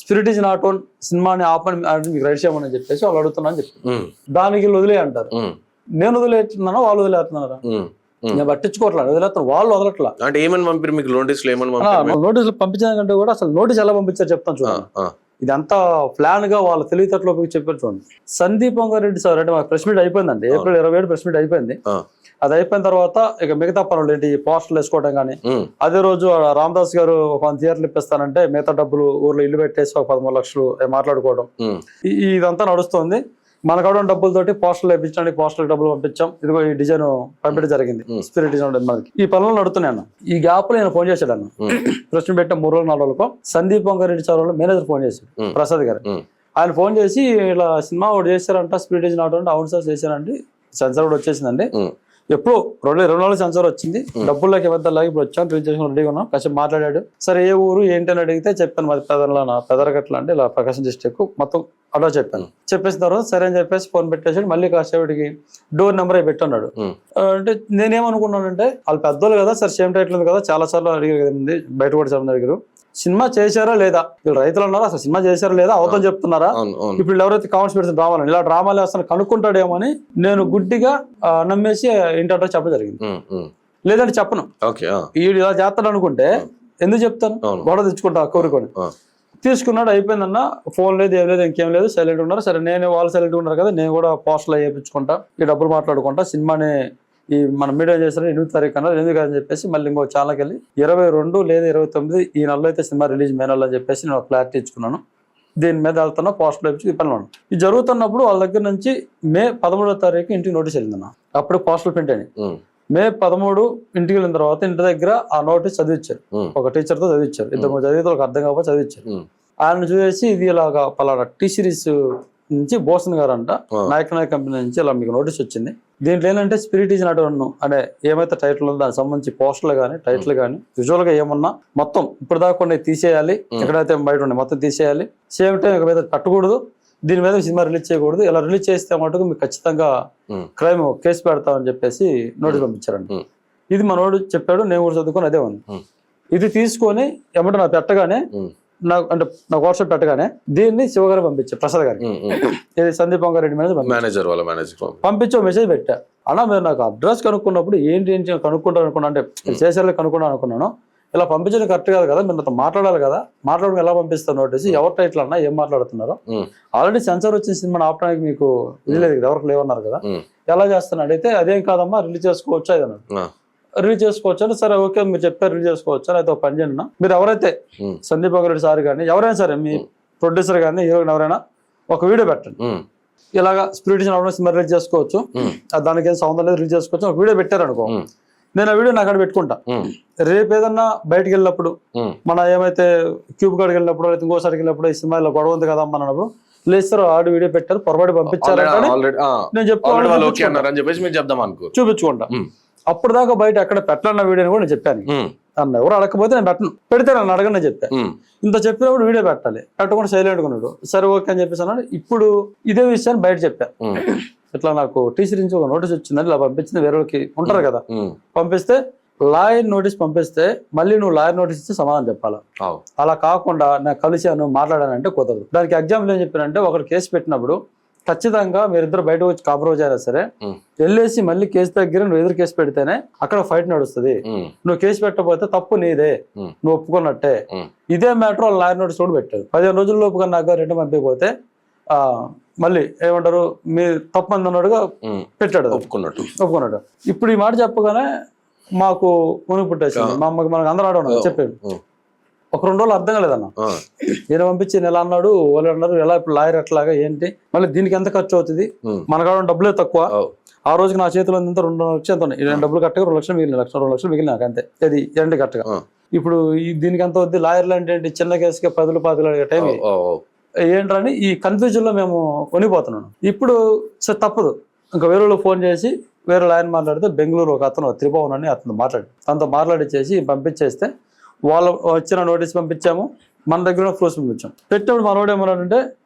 స్పిరిట్ ఇస్ నాట్ ఓన్ సినిమాని ఆపని మీకు రైట్స్ ఏమని చెప్పేసి వాళ్ళు అడుగుతున్నా అని చెప్పి, దానికి వీళ్ళు వదిలే అంటారు. నేను వదిలేస్తున్నానా వాళ్ళు వదిలేస్తున్నారా? నేను పట్టించుకోవట్లేదు, వదిలేస్తాను, వాళ్ళు వదలట్లా. అంటే ఏమని పంపారు మీకు నోటీసులు? నోటీసులు పంపించిన కంటే కూడా అసలు నోటీస్ ఎలా పంపించారు చెప్తాను చూడండి. ఇదంతా ప్లాన్ గా వాళ్ళ తెలివితేటలో చెప్పారు చూడండి. సందీప్ వంగారెడ్డి సార్ అంటే మాకు ప్రెస్ మీట్ అయిపోయిందండి, ఏప్రిల్ 27 ప్రెస్ మీట్ అయిపోయింది. అది అయిపోయిన తర్వాత ఇక మిగతా పనులు ఏంటి, పోస్టర్లు వేసుకోవడం కానీ, అదే రోజు రామదాస్ గారు ఒక 1 థియేటర్లు ఇప్పిస్తానంటే మిగతా డబ్బులు ఊర్లో ఇల్లు పెట్టేసి ఒక 13 లక్షలు మాట్లాడుకోవడం, ఇదంతా నడుస్తుంది. మన కాడ డబ్బులతోటి పోస్టర్లు వేయించడానికి పోస్టర్లకు డబ్బులు పంపించాం, ఇదిగో ఈ డిజైన్ పంపించడం జరిగింది, స్పిరిట్ డిజైన్ మనకి. ఈ పనులు నడుతున్నాయి అన్న. ఈ గ్యాప్ లో నేను ఫోన్ చేశాడు అన్న, ప్రశ్న పెట్టిన 3 రోజులు 4 రోజులకు సందీప్ వంగారెడ్డి సార్ వాళ్ళు మేనేజర్ ఫోన్ చేశాడు, ప్రసాద్ గారు. ఆయన ఫోన్ చేసి ఇలా సినిమా ఒకటి చేశారంట, స్పిరిట్ డిజైన్ నాట్ అంటే, అవును సార్ చేశారండి, సెన్సార్ కూడా వచ్చేసిందండి, ఎప్పుడు 2024 సెన్సార్ వచ్చింది, డబ్బుల్లోకి ఇవ్వద్దలాగా ఇప్పుడు వచ్చాం, రిలీజ్ చేసుకుని రెడీగా ఉన్నాం. కాసేపు మాట్లాడాడు. సరే ఏ ఊరు ఏంటి అని అడిగితే చెప్పాను, మాది పెదరగట్ల అంటే ఇలా ప్రకాశం డిస్ట్రిక్ట్ మొత్తం అలా చెప్పాను. చెప్పేసిన తర్వాత సరే అని చెప్పేసి ఫోన్ పెట్టేసాడు. మళ్ళీ కాసేపటికి డోర్ నెంబర్ అయి పెట్టున్నాడు. అంటే నేనేమనుకున్నానంటే వాళ్ళు పెద్దోళ్ళు కదా సార్, సేమ్ టైటిల్ ఉంది కదా, చాలా సార్లు అడిగారు కదండి, బయట కూడా చాలా అడిగారు, సినిమా చేశారా లేదా, వీళ్ళు రైతులు అన్నారా, అసలు సినిమా చేశారా లేదా, అవతం చెప్తున్నారా, ఇప్పుడు ఎవరైతే కామెంట్స్ పెడుతున్న డ్రామాలు ఇలా డ్రామాలు వేస్తాను కనుక్కుంటాడేమో అని నేను గుడ్డిగా నమ్మేసి ఇంటర్వ్యూ చెప్పడం జరిగింది. లేదంటే చెప్పను, వీడు ఇలా చేస్తాడు అనుకుంటే ఎందుకు చెప్తాను, గొడవ తెచ్చుకుంటా కోరుకొని. తీసుకున్నాడు, అయిపోయిందన్న, ఫోన్ లేదు ఏం లేదు ఇంకేం లేదు, సైలెంట్ ఉన్నారు. సరే నేను వాళ్ళు సైలెంట్ ఉన్నారు కదా, నేను కూడా పోస్టర్లు వేయించుకుంటా, ఈ డబ్బులు మాట్లాడుకుంటా, సినిమాని ఈ మనం మీడియా చేసిన 8వ తారీఖు అన్నారు, ఎందుకు అని చెప్పేసి మళ్ళీ ఇంకో ఛానల్కి వెళ్ళి 22 లేదా 29 ఈ నెలలో అయితే సినిమా రిలీజ్ మే నెలలో అని చెప్పేసి నేను క్లారిటీ ఇచ్చుకున్నాను. దీని మీద వెళ్తున్నా, పోస్టర్లు వేయించి పనులు ఉన్నాను. ఇది జరుగుతున్నప్పుడు వాళ్ళ దగ్గర నుంచి మే 13వ తారీఖు ఇంటికి నోటీస్ వెళ్ళిందన్న, అప్పుడు పోస్టర్లు ప్రింట్ అని. మే 13 ఇంటికి వెళ్ళిన తర్వాత ఇంటి దగ్గర ఆ నోటీస్ చదివించారు, ఒక టీచర్ తో చదివించారు, 2-3 చదివితే వాళ్ళకి అర్థం కాకపోతే చదివించారు. ఆయన చూసేసి ఇది ఇలాగా పలానా టీ సిరీస్ నుంచి బోసన్ గారు అంట, నాయక్ కంపెనీ నుంచి ఇలా మీకు నోటీస్ వచ్చింది, దీంట్లో ఏంటంటే స్పిరిట్ ఇస్ నాట్ అనే ఏమైతే టైటిల్ ఉందో దానికి సంబంధించి పోస్టర్లు కానీ టైటిల్ కానీ విజువల్ గా ఏమన్నా మొత్తం ఇప్పుడు దాకా కొన్ని తీసేయాలి, ఎక్కడైతే బయట ఉన్నాయి మొత్తం తీసేయాలి, సేమ్ టైం ఇక మీద కట్టకూడదు, దీని మీద సినిమా రిలీజ్ చేయకూడదు, ఇలా రిలీజ్ చేస్తే మటుకు మీకు ఖచ్చితంగా క్రైమ్ కేసు పెడతామని చెప్పేసి నోటీస్ పంపించారండి. ఇది మనోడు చెప్పాడు, నేను కూడా చదువుకొని అదే ఉంది. ఇది తీసుకొని ఏమంటే నాకు పెట్టగానే నాకు వాట్సాప్ పెట్టగానే దీన్ని శివగారు పంపించారు, ప్రసాద్ గారికి, ఇది సందీప్ వంగారెడ్డి మేనేజర్ పంపించే మెసేజ్ పెట్టా. అలా మీరు నాకు అడ్రస్ కనుక్కున్నప్పుడు ఏంటి కనుక్కుంటాను అనుకున్నా, అంటే చేసేలా కనుక్కున్నాను అనుకున్నాను, ఇలా పంపించడం కరెక్ట్ కాదు కదా, మీరు నాతో మాట్లాడాలి కదా, మాట్లాడడం ఎలా పంపిస్తారు నోటీస్, ఎవరి టైటిల్ అన్నా ఏం మాట్లాడుతున్నారో, ఆల్రెడీ సెన్సార్ వచ్చిన సినిమాని ఆపడానికి మీకు ఇది లేదు కదా, ఎవరికి లేవన్నారు కదా, ఎలా చేస్తున్నాడు అయితే అదేం కాదమ్మా రిలీజ్ చేసుకోవచ్చు అది అన్నాడు. రిలీజ్ చేసుకోవచ్చు అని, సరే ఓకే మీరు చెప్పారు రిలీజ్ చేసుకోవచ్చు అని, అయితే ఒక పని చేయండి, మీరు ఎవరైతే సందీప్ వంగారెడ్డి సార్ కానీ ఎవరైనా సరే మీ ప్రొడ్యూసర్ కానీ హీరోయిన్ ఎవరైనా ఒక వీడియో పెట్టండి, ఇలాగా స్పిరిట్ సినిమా రిలీజ్ చేసుకోవచ్చు, దానికి ఏం సంబంధం లేదు రిలీజ్ చేసుకోవచ్చు, ఒక వీడియో పెట్టారు అనుకో, నేను ఆ వీడియో నాకు అక్కడ పెట్టుకుంటా, రేపు ఏదన్నా బయటకు వెళ్ళినప్పుడు మన ఏమైతే క్యూబ్ కాడికి వెళ్ళినప్పుడు లేకపోతే ఇంకోసారికి వెళ్ళినప్పుడు ఈ సినిమాలో గొడవ ఉంది కదా అన్నప్పుడు లేదు సార్ ఆడియో వీడియో పెట్టారు పొరపాటు పంపించారంటే ఆల్రెడీ నేను వాళ్ళు ఓకే అన్నారు అని చెప్పేసి మీరు చెప్దాం అనుకో చూపించుకుంటా. అప్పుడు దాకా బయట ఎక్కడ పెట్టాలన్న వీడియోని కూడా నేను చెప్పాను. నన్ను ఎవరు అడగకపోతే నేను పెట్టను, పెడితే నన్ను అడగని చెప్పాను. ఇంత చెప్పినప్పుడు వీడియో పెట్టాలి, పెట్టకుండా సైలెంట్ ఉన్నాడు. సరే ఓకే అని చెప్పేసి అన్నాడు. ఇప్పుడు ఇదే విషయాన్ని బయట చెప్పా, ఇట్లా నాకు టీసీ నుంచి ఒక నోటీస్ వచ్చిందని ఇలా పంపించింది, వేరే వాళ్ళకి ఉంటారు కదా, పంపిస్తే లాయర్ నోటీస్ పంపిస్తే మళ్ళీ నువ్వు లాయర్ నోటీస్ ఇస్తే సమాధానం చెప్పాలా. అలా కాకుండా నాకు కలిసాను మాట్లాడానంటే కుదరదు. దానికి ఎగ్జాంపుల్ ఏం చెప్పానంటే, ఒకరు కేసు పెట్టినప్పుడు ఖచ్చితంగా మీరిద్దరు బయట వచ్చి కాంప్రమైజ్ అయినా సరే వెళ్ళేసి మళ్ళీ కేసు దగ్గర నువ్వు ఎదురు కేసు పెడితేనే అక్కడ ఫైట్ నడుస్తుంది. నువ్వు కేసు పెట్టకపోతే తప్పు నీదే, నువ్వు ఒప్పుకున్నట్టే. ఇదే మ్యాటర్ వాళ్ళు లాయర్ నోటీస్ కూడా పెట్టారు. 15 రోజుల లోపు కన్నా రిటర్న్ పంపించకపోతే మళ్ళీ ఏమంటారు, మీరు తప్పు మంది అన్నాడుగా పెట్టాడు, ఒప్పుకున్నాడు. ఇప్పుడు ఈ మాట చెప్పగానే మాకు మునిగి పుట్టేసింది. మా అమ్మకి మనకు అందరూ ఆడ చెప్పాడు. ఒక 2 రోజులు అర్థం కాలేదన్న. ఈయన పంపించి ఎలా అన్నాడు, వాళ్ళు అన్నారు ఎలా, ఇప్పుడు లాయర్ అట్లాగా ఏంటి, మళ్ళీ దీనికి ఎంత ఖర్చు అవుతుంది, మనకు డబ్బులే తక్కువ. ఆ రోజుకి నా చేతిలో 2 లక్షలు ఎంత ఉన్నాయి, నేను డబ్బులు కట్టగా 2 లక్షలు మిగిలిన, 2 లక్షలు మిగిలిన నాకు అంతే. అది ఎండి కట్టగా. ఇప్పుడు దీనికి ఎంత అవుద్ది, లాయర్లు అంటే ఏంటి, చిన్న కేసుకి 10 అడిగే టైం ఏంటని ఈ కన్ఫ్యూజన్ లో మేము కొనిపోతున్నాను. ఇప్పుడు సరే తప్పదు, ఇంకా వేరే వాళ్ళు ఫోన్ చేసి వేరే లాయర్ మాట్లాడితే బెంగళూరు ఒక అతను త్రిభువన్ అని అతను తనతో మాట్లాడిచ్చేసి పంపించేస్తే వాళ్ళు వచ్చిన నోటీస్ పంపించాము, మన దగ్గర ప్రూఫ్స్ పంపించాం. పెట్టినప్పుడు మనోడు ఏమన్నాడంటే,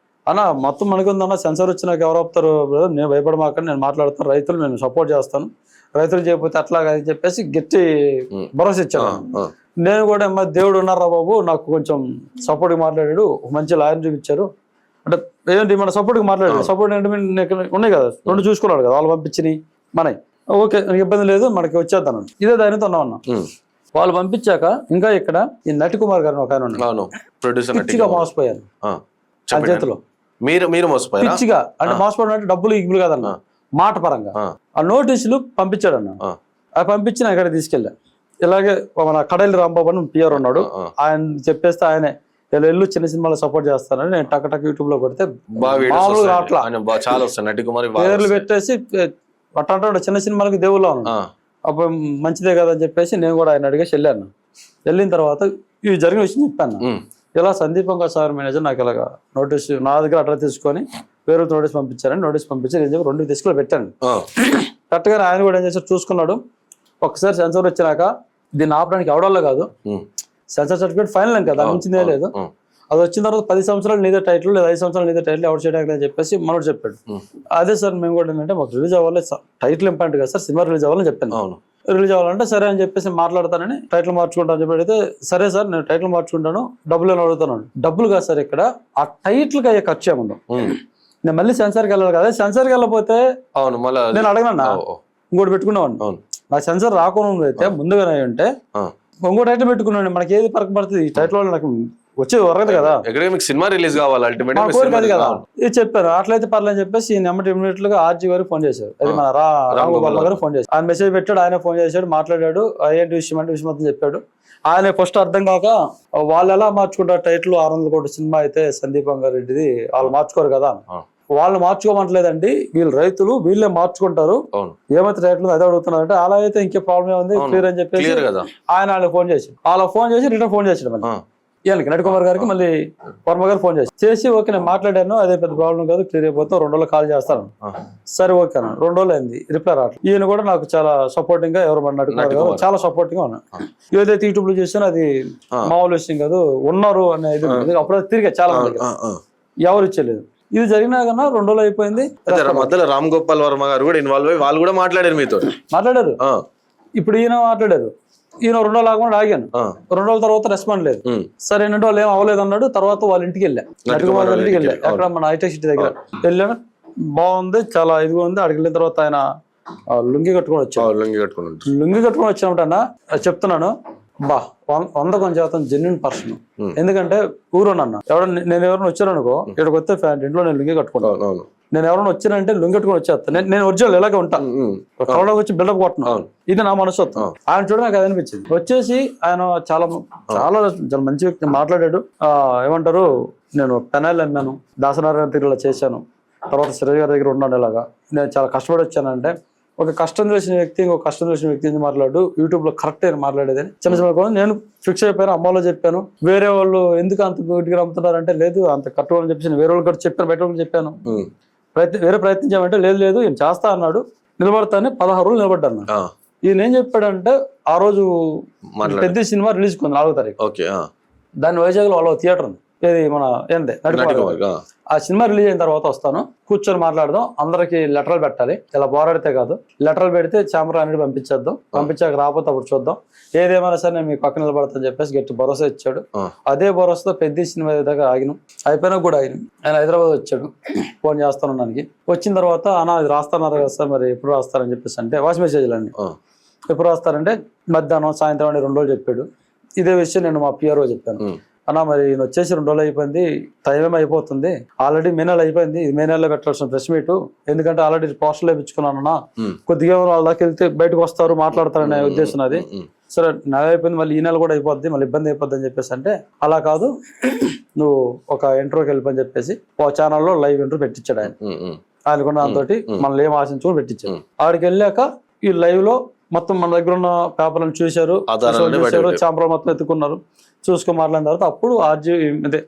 అన్న మొత్తం మనకుందన్న సెన్సర్ వచ్చి నాకు ఎవరు ఆపుతారు, నేను భయపడమాకని నేను మాట్లాడుతాను, రైతులు నేను సపోర్ట్ చేస్తాను, రైతులు చేయకపోతే అట్లాగా అని చెప్పేసి గట్టి భరోసా ఇచ్చాను. నేను కూడా దేవుడు ఉన్నారా బాబు, నాకు కొంచెం సపోర్ట్గా మాట్లాడాడు, మంచి లాయర్ చూపించారు అంటే ఏంటి మన సపోర్ట్గా మాట్లాడాడు. సపోర్ట్ ఏంటి ఉన్నాయి కదా, 2 చూసుకున్నాడు కదా, వాళ్ళు పంపించినాయి మనకి ఓకే, ఇబ్బంది లేదు, మనకి వచ్చేద్దాను. ఇదే ధైర్యంతో ఉన్నామన్నా. వాళ్ళు పంపించాక ఇంకా ఇక్కడ ఈ నటి కుమార్ గారిని ఒక ఆయన పిచ్చిగా మోసపోయాను ఆ చేతిలో. మీరు మోసపోయారు పిచ్చిగా అంటే మోసపోవడం అంటే డబ్బులు ఇగులు కాదన్న, మాట పరంగా ఆ నోటీసులు పంపించాడు అన్న. అవి పంపించి నా ఇక్కడ తీసుకెళ్ళా. ఇలాగే మన కడలి రాంబాబు అని పిఆర్ ఉన్నాడు, ఆయన చెప్పేస్తే ఆయనే వెళ్ళు చిన్న సినిమాలో సపోర్ట్ చేస్తానని నేను టక్ యూట్యూబ్ లో కొడితే పేర్లు పెట్టేసి అట్లా చిన్న సినిమాలకి దేవుళ్ళ ఉన్నాడు. అప్పుడు మంచిదే కదా అని చెప్పేసి నేను కూడా ఆయన అడిగేసి వెళ్ళాను. వెళ్ళిన తర్వాత ఇవి జరిగిన విషయం చెప్పాను. ఇలా సందీపంగా సార్ మేనేజర్ నాకు ఇలాగా నోటీస్ నా దగ్గర అడ్రస్ తీసుకొని వేరే నోటీస్ పంపించారని నోటీస్ పంపించి నేను 2 తీసుకుని పెట్టాను. కరెక్ట్గా ఆయన కూడా ఏం చేశారు చూసుకున్నాడు. ఒకసారి సెన్సర్ వచ్చినాక దీన్ని ఆపడానికి ఎవడల్లో కాదు, సెన్సర్ సర్టిఫికేట్ ఫైనల్ ఇంకా దాని మించిందే లేదు. అది వచ్చిన తర్వాత 10 సంవత్సరాలు నీదే టైటిల్ లేదా 5 సంవత్సరాలు నీదే టైటిల్ ఎవరు చేయడానికి అని చెప్పేసి మనోడు చెప్పాడు. అదే సార్ మేము కూడా ఏంటంటే మాకు రిలీజ్ అవ్వాలి, టైటిల్ ఇంపార్టెంట్ కదా సార్, సినిమా రిలీజ్ అవ్వాలని చెప్పాను. రిలీజ్ అవ్వాలంటే సరే అని చెప్పేసి మాట్లాడతానని టైటిల్ మార్చుకుంటాను చెప్పి అడిగితే సరే సార్ నేను టైటిల్ మార్చుకుంటాను, డబ్బులు అడుగుతున్నాను. డబ్బులు కాదు సార్, ఇక్కడ ఆ టైటిల్ కి అయ్యే ఖర్చు ఏముందో. నేను మళ్ళీ సెన్సార్కి వెళ్ళాలి కదా, సెన్సార్కి వెళ్ళకపోతే నేను అడగనన్నా ఇంకోటి పెట్టుకున్నాను. నాకు సెన్సార్ రాకుండా అయితే ముందుగానే ఉంటే ఇంకో టైటిల్ పెట్టుకున్నాను, మనకి ఏది పరకు పడుతుంది, ఈ టైటిల్ వల్ల నాకు వచ్చేది వరకదు కదా, సినిమా రిలీజ్ కావాలి అల్టిమేట్ కదా. ఇది చెప్పారు అట్లయితే పర్లేదు చెప్పేసి ఇమీడియట్ గా ఆర్జీ గారికి ఫోన్ చేశారు. అది మన రామగోపాల్ గారు ఫోన్ చేశారు. ఆయన మెసేజ్ పెట్టాడు, ఆయన ఫోన్ చేశాడు, మాట్లాడాడు, ఏంటి విషయం అంటే విషయం మొత్తం చెప్పాడు. ఆయన ఫస్ట్ అర్థం కాక వాళ్ళు ఎలా మార్చుకుంటారు టైటిల్ 600 కోట్ల సినిమా అయితే సందీప్ రెడ్డిది వాళ్ళు మార్చుకోరు కదా, వాళ్ళు మార్చుకోమంటలేదండి, వీళ్ళు రైతులు వీళ్ళే మార్చుకుంటారు, ఏమైతే టైటిల్ అదే అడుగుతున్నారంటే అలా అయితే ఇంకే ప్రాబ్లం ఉంది క్లియర్ అని చెప్పేసి ఆయన వాళ్ళకి ఫోన్ చేసి రిటర్న్ ఫోన్ చేసాడు మళ్ళీ ఈయనకి నటి కుమార్ గారికి. మళ్ళీ వర్మ గారు ఫోన్ చేసి ఓకే నేను మాట్లాడాను, అదే పెద్ద ప్రాబ్లం కాదు, క్లియర్ అయిపోతాం, 2 రోజులు కాల్ చేస్తాను. సరే ఓకే అన్న, 2 రోజులు అయింది, రిప్లై రావట్లేదు. ఈయన కూడా నాకు చాలా సపోర్టింగ్ గా ఎవరు నటి కుమార్ గారు చాలా సపోర్టింగ్ గా ఉన్నారు. ఏదైతే యూట్యూబ్ లో చేసానో అది మామూలు విషయం కాదు, ఉన్నారు అనేది అప్పుడు తిరిగా చాలా మంది ఎవరు ఇచ్చలేదు. ఇది జరిగినా కన్నా 2 రోజులు అయిపోయింది. మధ్యలో రామ్ గోపాల్ వర్మ గారు కూడా ఇన్వాల్వ్ అయ్యి వాళ్ళు కూడా మాట్లాడారు మీతో. మాట్లాడారు, ఇప్పుడు ఈయన మాట్లాడారు. ఈయన 2 రోజులు ఆగకుండా ఆగాను, 2 రోజుల తర్వాత రెస్పాండ్ లేదు. సరే 2 రోజులు ఏం అవ్వలేదు అన్నాడు. తర్వాత వాళ్ళ ఇంటికి వెళ్ళా, ఇంటికి వెళ్ళా, అక్కడ మన హైటెక్ సిటీ దగ్గర వెళ్ళాను. బాగుంది, చాలా ఇదిగా ఉంది. అక్కడికి వెళ్ళిన తర్వాత ఆయన లుంగి కట్టుకొని వచ్చాడు. లుంగి కట్టుకొని వచ్చినట్టన్నా చెప్తున్నాను, బా 100% జెన్యున్ పర్సన్. ఎందుకంటే ఊరునన్నా నేను ఎవరైనా వచ్చాననుకో, ఇక్కడికి వస్తే ఫ్యాంట్ ఇంట్లో నేను లుంగి కట్టుకుంటాను. నేను ఎవరైనా వచ్చానంటే లుంగి కట్టుకుని వచ్చేస్తాను. నేను ఒరిజినల్ ఇలాగే ఉంటాను, కరోనా వచ్చి బిల్డప్ కొట్టున్నాను, ఇది నా మనస్తత్వం. ఆయన చూడ నాకు అది అనిపించింది. వచ్చేసి ఆయన చాలా చాలా చాలా మంచి వ్యక్తి మాట్లాడాడు. ఏమంటారు, నేను పెనాయిల్ అమ్మాను, దాసనారాయణ దగ్గర చేశాను, తర్వాత సిరజ్ గారి దగ్గర ఉన్నాను, ఇలాగా నేను చాలా కష్టపడి వచ్చానంటే ఒక కష్టం తెలిసిన వ్యక్తి ఇంకొక కష్టం తెలిసిన వ్యక్తి నుంచి మాట్లాడు యూట్యూబ్ లో కరెక్ట్ అయిన మాట్లాడేదని చిన్న చిన్న కూడా నేను ఫిక్స్ అయిపోయాను. అమ్మలో చెప్పాను, వేరే వాళ్ళు ఎందుకు అంత గుడ్డిగా నమ్ముతున్నారంటే లేదు అంత కట్టుకోవాలని చెప్పేసి వేరే వాళ్ళు కూడా చెప్పాను, బయట వాళ్ళు చెప్పాను. వేరే ప్రయత్నించామంటే లేదు నేను చేస్తా అన్నాడు, నిలబడతానే 16 రోజులు నిలబడ్డాను. ఈయన ఏం చెప్పాడంటే ఆ రోజు పెద్ద సినిమా రిలీజ్ కొంది 4వ తారీఖు. దాని వైజాగ్ లో వాళ్ళ థియేటర్ ఉంది, ఏది మన ఏందే ఆ సినిమా రిలీజ్ అయిన తర్వాత వస్తాను, కూర్చొని మాట్లాడదాం, అందరికి లెటర్లు పెట్టాలి, ఇలా పోరాడితే కాదు లెటర్లు పెడితే ఛాంబర్ అనేది పంపించేద్దాం, పంపించాక రాకపోతే అప్పుడు చూద్దాం, ఏదేమైనా సరే నేను మీ పక్కన నిలబడతాను చెప్పేసి గట్టి భరోసా ఇచ్చాడు. అదే భరోసాతో పెద్ద సినిమా దగ్గర ఆగినాం, అయిపోయినా కూడా ఆగినాం. ఆయన హైదరాబాద్ వచ్చాడు, ఫోన్ చేస్తాను దానికి. వచ్చిన తర్వాత అన్న ఇది రాస్తున్నారు కదా సార్, మరి ఎప్పుడు రాస్తారని చెప్పేసి అంటే వాయిస్ మెసేజ్లు అన్ని ఎప్పుడు రాస్తారంటే మధ్యాహ్నం సాయంత్రం అని 2 రోజులు చెప్పాడు. ఇదే విషయం నేను మా పిఆర్ఓ చెప్పాను, అన్న మరి ఈయన వచ్చేసి 2 రోజులు అయిపోయింది, టైం ఏమి అయిపోతుంది, ఆల్రెడీ మే నెల అయిపోయింది, ఇది మే నెలలో పెట్టాల్సిన ప్రెస్ మీట్, ఎందుకంటే ఆల్రెడీ పోస్టర్లు వేయించుకున్నానన్నా, కొద్దిగా వాళ్ళ దాకా వెళ్తే బయటకు వస్తారు మాట్లాడతారనే ఉద్దేశం అది. సరే నెల అయిపోయింది, మళ్ళీ ఈ నెల కూడా అయిపోద్ది, మళ్ళీ ఇబ్బంది అయిపోద్ది అని చెప్పేసి అంటే అలా కాదు నువ్వు ఒక ఇంటర్వ్యూకి వెళ్ళిపోని చెప్పేసి ఓ ఛానల్లో లైవ్ ఇంటర్వ్యూ పెట్టించాడు ఆయన. ఆయనకున్న దాంతో మనల్ని ఏం ఆశించుకుని పెట్టించాడు. ఆడికి వెళ్ళాక ఈ లైవ్ లో మొత్తం మన దగ్గర ఉన్న పేపర్లను చూశారు, ఛాంబర్ మొత్తం ఎత్తుకున్నారు, చూసుకొని మాట్లాడిన తర్వాత అప్పుడు అదే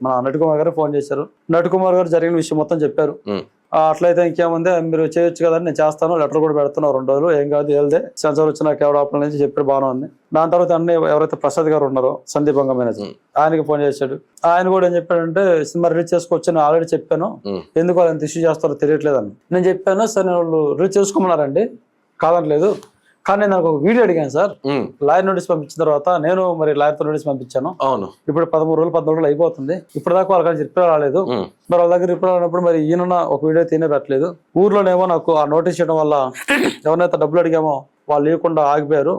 మన నటికుమార్ గారు ఫోన్ చేశారు. నటికుమార్ గారు జరిగిన విషయం మొత్తం చెప్పారు. అట్లయితే ఇంకేముంది మీరు చేయొచ్చు కదండి, నేను చేస్తాను, లెటర్ కూడా పెడుతున్నాను 2 రోజులు, ఏం కాదు వెళ్తే సెన్సార్ వచ్చిన కేవడాపల నుంచి చెప్పారు, బాగానే ఉంది. దాని తర్వాత అన్నీ ఎవరైతే ప్రసాద్ గారు ఉన్నారో సందీప్ వంగ మేనేజర్, ఆయనకి ఫోన్ చేశాడు. ఆయన కూడా ఏం చెప్పాడంటే సినిమా రిలీజ్ చేసుకోవచ్చు నేను ఆల్రెడీ చెప్పాను, ఎందుకు వాళ్ళు ఎంత ఇష్యూ చేస్తారో తెలియట్లేదని నేను చెప్పాను. సరే వాళ్ళు రిలీజ్ చేసుకోమన్నారండి, కాదనలేదు, కానీ నాకు ఒక వీడియో అడిగాను సార్, లాయర్ నోటీస్ పంపించిన తర్వాత నేను మరి లాయర్ తో నోటీస్ పంపించాను, ఇప్పుడు 13 రోజులు 14 రోజులు అయిపోతుంది, ఇప్పుడు దాకా వాళ్ళ రిప్లై రాలేదు, మరి వాళ్ళ దగ్గర రిప్లై రానప్పుడు మరి ఈయన ఒక వీడియో తినే పెట్టలేదు, ఊర్లోనేమో నాకు ఆ నోటీస్ చేయడం వల్ల ఎవరినైతే డబ్బులు అడిగామో వాళ్ళు లేకుండా ఆగిపోయారు,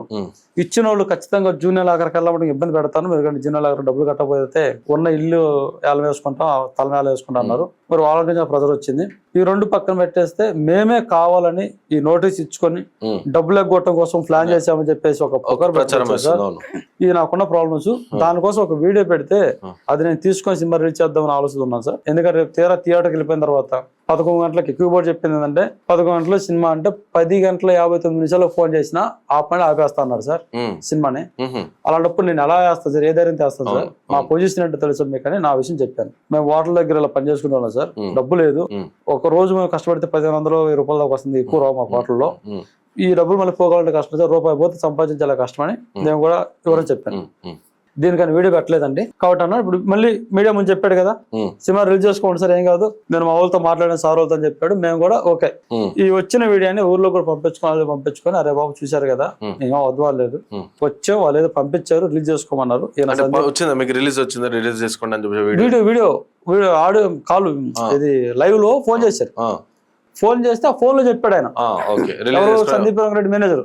ఇచ్చిన వాళ్ళు ఖచ్చితంగా జూనియర్ ఆఖరికి వెళ్ళడం ఇబ్బంది పెడతాను, మీరు జూనియర్ ఆఖరి డబ్బులు కట్టకపోతే ఉన్న ఇల్లు ఏళ్ళ వేసుకుంటాం, తల మేళ వేసుకుంటా అన్నారు. మరి వాళ్ళకి ప్రెజర్ వచ్చింది. ఈ 2 పక్కన పెట్టేస్తే మేమే కావాలని ఈ నోటీస్ ఇచ్చుకొని డబ్బులు ఎగ్గొట్టడం కోసం ప్లాన్ చేసామని చెప్పేసి ఒక ఇది నాకున్న ప్రాబ్లమ్స్, దానికోసం ఒక వీడియో పెడితే అది నేను తీసుకొని సినిమా రిలీజ్ చేద్దామని ఆలోచిస్తున్నాను సార్. ఎందుకంటే రేపు థియేటర్కి వెళ్ళిపోయిన తర్వాత 11 గంటలకు ఎక్కువ బోర్డు చెప్పింది ఏంటంటే 11 గంటల సినిమా అంటే 10:59 ఫోన్ చేసినా ఆ పని ఆపేస్తా అన్నారు సార్ సినిమాని. అలాంటప్పుడు నేను ఎలా వేస్తాను సార్, ఏ ధైర్యం చేస్తాను సార్, మా పొజిషన్ ఏంటో తెలుసు మీకు అని నా విషయం చెప్పాను. మేము హోటల్ దగ్గర ఇలా పని చేసుకునే వాళ్ళం సార్, డబ్బు లేదు, ఒక రోజు మేము కష్టపడితే 1500-1000 రూపాయల దాకా వస్తుంది, ఎక్కువ రావు మా హోటల్లో, ఈ డబ్బులు మళ్ళీ పోవాలంటే కష్టం సార్, రూపాయి పోతే సంపాదించాలి కష్టమని నేను కూడా వివరం చెప్పాను. దీనికని వీడియో పెట్టలేదండి కాబట్టి అన్నా. ఇప్పుడు మళ్ళీ మీడియా ముందు చెప్పాడు కదా సినిమా రిలీజ్ చేసుకోండి సార్, ఏం కాదు, నేను మా వాళ్ళతో మాట్లాడిన సార్ వాళ్ళతో చెప్పాడు, మేము కూడా ఓకే ఈ వచ్చిన వీడియోని ఊర్లో కూడా పంపించుకొని అరే బాబు చూశారు కదా ఏం వద్దు వచ్చాం, వాళ్ళు ఏదో పంపించారు రిలీజ్ చేసుకోమన్నారు, వీడియో ఆడియో కాల్ ఇది లైవ్ లో ఫోన్ చేశారు. ఫోన్ చేస్తే ఆ ఫోన్ లో చెప్పాడు ఆయన, సందీప్ రెడ్డి మేనేజర్,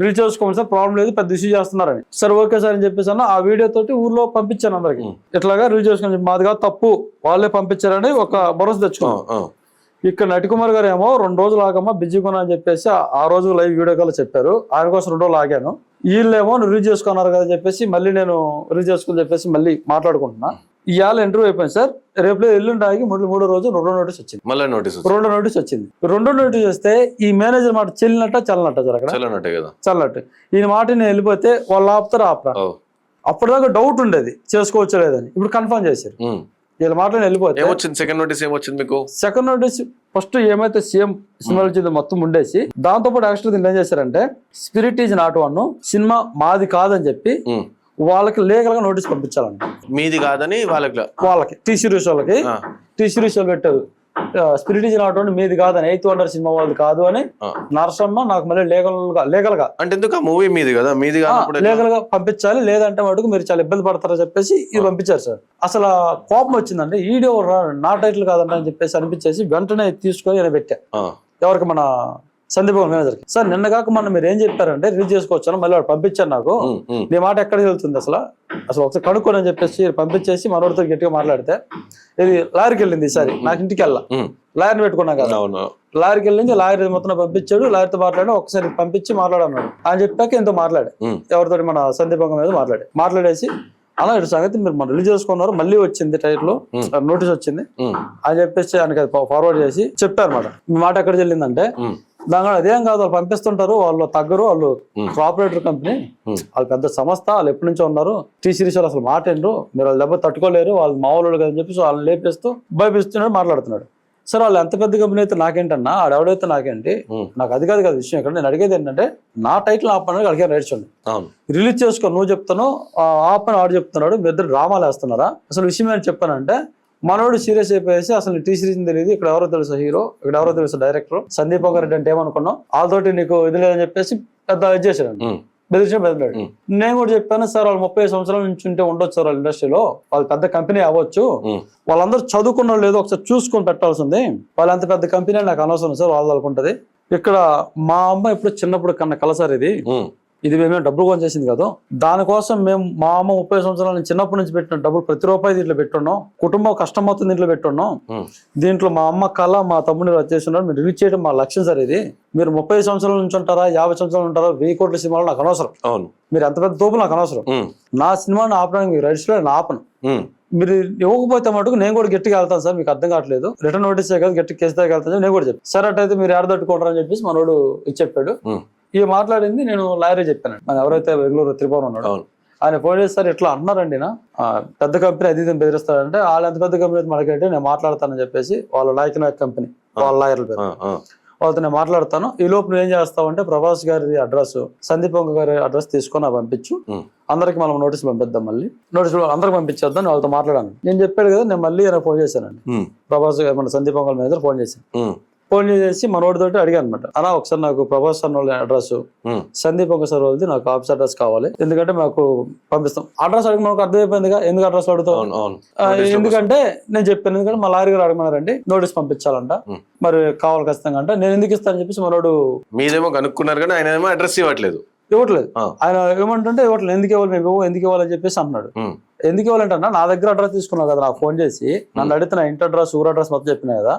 రిలీజ్ చేసుకోమని సార్, ప్రాబ్లం లేదు, పెద్ద ఇష్యూ చేస్తున్నారని. సరే ఓకే సార్ అని చెప్పేసి ఆ వీడియో తోటి ఊర్లో పంపించాను అందరికి, ఇట్లాగా రిలీజ్ చేసుకుని మాది కాదు తప్పు, వాళ్ళే పంపించారని ఒక భరోసా తెచ్చుకున్నాం. ఇక్కడ నటికుమార్ గారు ఏమో 2 రోజులు ఆగమ్మా బిజీగా ఉన్నా అని చెప్పేసి ఆ రోజు లైవ్ వీడియో కాల్ చెప్పారు, ఆయన కోసం 2 రోజులు ఆగాను. వీళ్ళేమో రిలీజ్ చేసుకున్నారు కదా చెప్పేసి మళ్ళీ నేను రిలీజ్ చేసుకుని చెప్పేసి మళ్ళీ మాట్లాడుకుంటున్నా. ఇవాళ ఇంటర్వ్యూ అయిపోయింది సార్, రేపు ఎల్లుండి ఆగి 3వ రోజు 2వ నోటీస్ వచ్చింది, 2వ నోటీస్ వచ్చింది. 2వ నోటీస్ వస్తే ఈ మేనేజర్ మాట చెల్లినట్ట చల్లనట్ట సార్, అక్కడ చల్లనట్టు ఈయన మాట నేను వెళ్ళిపోతే వాళ్ళు ఆపరా, అప్పటిదాకా డౌట్ ఉండేది చేసుకోవచ్చు లేదని, ఇప్పుడు కన్ఫర్మ్ చేశారు. వీళ్ళ మాటలు వెళ్ళిపోతే సెకండ్ నోటీస్ ఫస్ట్ ఏమైతే సీఎం సినిమా మొత్తం ఉండేసి దాంతో పాటు యాక్చువల్ ఏం చేశారంటే spirit is not one cinema మాది కాదని చెప్పి వాళ్ళకి లీగల్ గా నోటీస్ పంపించాలంట, మీది కాదని వాళ్ళకి టీ సిరీస్ వాళ్ళు పెట్టారు, స్పిరిట్ ఈజ్ నాట్ వన్ మీది కాదని, 8th వండర్ సినిమా వాళ్ళది కాదు అని నరసమ్మ నాకు మళ్ళీ లీగల్ గా అంటే ఎందుకు మూవీ మీది కదా, మీది లీగల్ గా పంపించాలి, లేదంటే మటుకు మీరు చాలా ఇబ్బంది పడతారని చెప్పేసి ఇది పంపించారు సార్. అసలు కోపం వచ్చిందంటే ఈడియో నా టైటిల్ కాదంట అని చెప్పేసి అనిపించేసి వెంటనే తీసుకొని నేను పెట్టా, ఎవరికి మన సందీప్ మేనేజర్ కి. సార్ నిన్న కాక మొన్న మీరు ఏం చెప్పారంటే రిలీజ్ చేసుకోవచ్చు, మళ్ళీ వాడు పంపించారు నాకు, నీ మాట ఎక్కడికి వెళ్తుంది అసలు ఒకసారి కనుక్కోని అని చెప్పేసి పంపించేసి మనోడితో గట్టిగా మాట్లాడితే ఇది లాయర్కి వెళ్ళింది. ఈసారి నాకు ఇంటికి వెళ్ళా, లాయర్ని పెట్టుకున్నా కదా, లాయర్కి వెళ్ళింది, లాయర్ మొత్తం పంపించాడు, లాయర్తో మాట్లాడి ఒకసారి పంపించి మాట్లాడన్నాడు అని చెప్పాక ఎంతో మాట్లాడే ఎవరితో మన సందీప్ మీద మాట్లాడేసి అలా ఇటు సంగతి మీరు మన రిలీజ్ చేసుకున్నారు, మళ్ళీ వచ్చింది టైటిల్ నోటీస్ వచ్చింది అని చెప్పేసి ఆయనకి ఫార్వర్డ్ చేసి చెప్పారు అనమాట. మీ మాట ఎక్కడ చెల్లిందంటే దాని అదేం కాదు, వాళ్ళు పంపిస్తుంటారు, వాళ్ళు తగ్గరు, వాళ్ళు కోఆపరేటర్ కంపెనీ, వాళ్ళు పెద్ద సంస్థ, వాళ్ళు ఎప్పటి నుంచో ఉన్నారు, టీ సిరీస్ వాళ్ళు అసలు మాట్లాడరు, మీరు వాళ్ళ దెబ్బ తట్టుకోలేరు, వాళ్ళు మామూలు కదని చెప్పేసి వాళ్ళని లేపేస్తూ భయపిస్తున్నాడు, మాట్లాడుతున్నాడు. సరే వాళ్ళు ఎంత పెద్ద కంపెనీ అయితే నాకేంటన్నా, ఆడెవడైతే నాకేంటి, నాకు అది కాదు కదా విషయం. ఇక్కడ నేను అడిగేది ఏంటంటే నా టైటిల్ ఆపడానికి అడిగే రైట్స్ ఉంది, రిలీజ్ చేసుకో, నువ్వు చెప్తాను ఆపని ఆడు చెప్తున్నాడు, మీ ఇద్దరు డ్రామాలు వేస్తున్నారా, అసలు విషయం ఏంటి చెప్పానంటే మనోడు సీరియస్ అయిపోయేసి అసలు టీ సిరీస్ తెలియదు, ఇక్కడ ఎవరో తెలుసు హీరో, ఇక్కడ ఎవరో తెలుసు డైరెక్టర్, సందీప్ రెడ్డి అంటే ఏమనుకున్నావు, వాళ్ళతోటి నీకు ఇది లేదని చెప్పేసి పెద్ద ఇది చేశాడు, బెదిరాడు. నేను కూడా చెప్పాను సార్, వాళ్ళు 30 సంవత్సరాల నుంచి ఉంటే ఉండొచ్చు సార్ వాళ్ళ ఇండస్ట్రీలో, వాళ్ళు పెద్ద కంపెనీ అవ్వచ్చు, వాళ్ళందరూ చదువుకున్న లేదో ఒకసారి చూసుకొని పెట్టాల్సింది, వాళ్ళు ఎంత పెద్ద కంపెనీ నాకు అనవసరం సార్, వాళ్ళకు ఉంటది. ఇక్కడ మా అమ్మ ఎప్పుడు చిన్నప్పుడు కన్నా కల సార్ ఇది మేమే డబ్బులు కొని చేసింది కదా, దానికోసం మేము మా అమ్మ 30 సంవత్సరాల నుంచి చిన్నప్పటి నుంచి పెట్టిన డబ్బులు ప్రతి రూపాయి దీంట్లో పెట్టున్నాం, కుటుంబం కష్టం మొత్తం దీంట్లో పెట్టున్నాం, దీంట్లో మా అమ్మ కళ మా తమ్ముడిని వచ్చేస్తున్నారు, మీరు రిలీజ్ చేయడం మా లక్ష్యం సార్ ఇది, మీరు 30 సంవత్సరాల నుంచి ఉంటారా, 50 సంవత్సరాలు ఉంటారా, 1000 కోట్ల సినిమాలు నాకు అనవసరం, మీరు ఎంత పెద్ద తోపులు నాకు అనవసరం, నా సినిమాని ఆపడానికి మీకు రైట్స్ లో నేను ఆపను, మీరు ఇవ్వకపోతే మటుకు నేను కూడా గట్టిగా వెళ్తాను సార్, మీకు అర్థం కావట్లేదు, రిటర్న్ నోటీసే కదా గట్టి కేసు దగ్గర వెళ్తాను నేను కూడా చెప్పాను. సరే అట్టయితే మీరు ఏడదట్టుకుంటారని చెప్పేసి మనోడు ఇది చెప్పాడు. ఇక మాట్లాడింది నేను లాయరే చెప్పాను, మన ఎవరైతే బెంగళూరు త్రిభువన్ ఉన్నాడు ఆయన ఫోన్ చేస్తారు, ఇట్లా అంటున్నారండి నా పెద్ద కంపెనీ అది ఇది బెదిరిస్తారంటే, వాళ్ళు ఎంత పెద్ద కంపెనీ మనకంటే నేను మాట్లాడతానని చెప్పేసి వాళ్ళ నాయక్ కంపెనీ వాళ్ళ లాయర్ల పేరు, వాళ్ళతో నేను మాట్లాడతాను, ఈ లోపు నువ్వు ఏం చేస్తావు అంటే ప్రభాస్ గారి అడ్రస్, సందీప్ గారి అడ్రస్ తీసుకొని పంపించు, అందరికి మనం నోటీస్ పంపిద్దాం, మళ్ళీ నోటీస్ అందరికి పంపించేద్దాం, వాళ్ళతో మాట్లాడాను. నేను చెప్పాడు కదా, నేను మళ్ళీ ఫోన్ చేశానండి, ప్రభాస్ మన సందీప్ మేనేజర్ ఫోన్ చేశాను, ఫోన్ చేసి మనోడితోటి అడిగాను అనమాట, అలా ఒకసారి నాకు ప్రభాస్ సార్ వాళ్ళ అడ్రస్, సందీప్ సార్ వాళ్ళది నాకు ఆఫీస్ అడ్రస్ కావాలి, ఎందుకంటే మాకు పంపిస్తాం. అడ్రస్ అడిగి మనకు అర్థమైపోయిందిగా ఎందుకు అడ్రస్ అడుగుతాం, ఎందుకంటే నేను చెప్పాను, ఎందుకంటే మా లాయర్ గారు అడగమన్నారండి నోటీస్ పంపించాలంట, మరి కావాలి ఖచ్చితంగా అంటే నేను ఎందుకు ఇస్తానని చెప్పేసి మనోడు, మీరేమో కనుక్కున్నారు కానీ ఆయన ఏమో అడ్రస్ ఇవ్వట్లేదు, ఆయన ఏమంటుంటే ఇవ్వట్లేదు, ఎందుకు ఇవ్వాలి మేము ఎందుకు ఇవ్వాలని చెప్పేసి అన్నాడు. ఎందుకు ఇవ్వాలంటే నా దగ్గర అడ్రస్ తీసుకున్నావు కదా, నాకు ఫోన్ చేసి నన్ను అడిగితే నా ఇంటి అడ్రస్ ఊరు అడ్రస్ మొత్తం చెప్పినా కదా,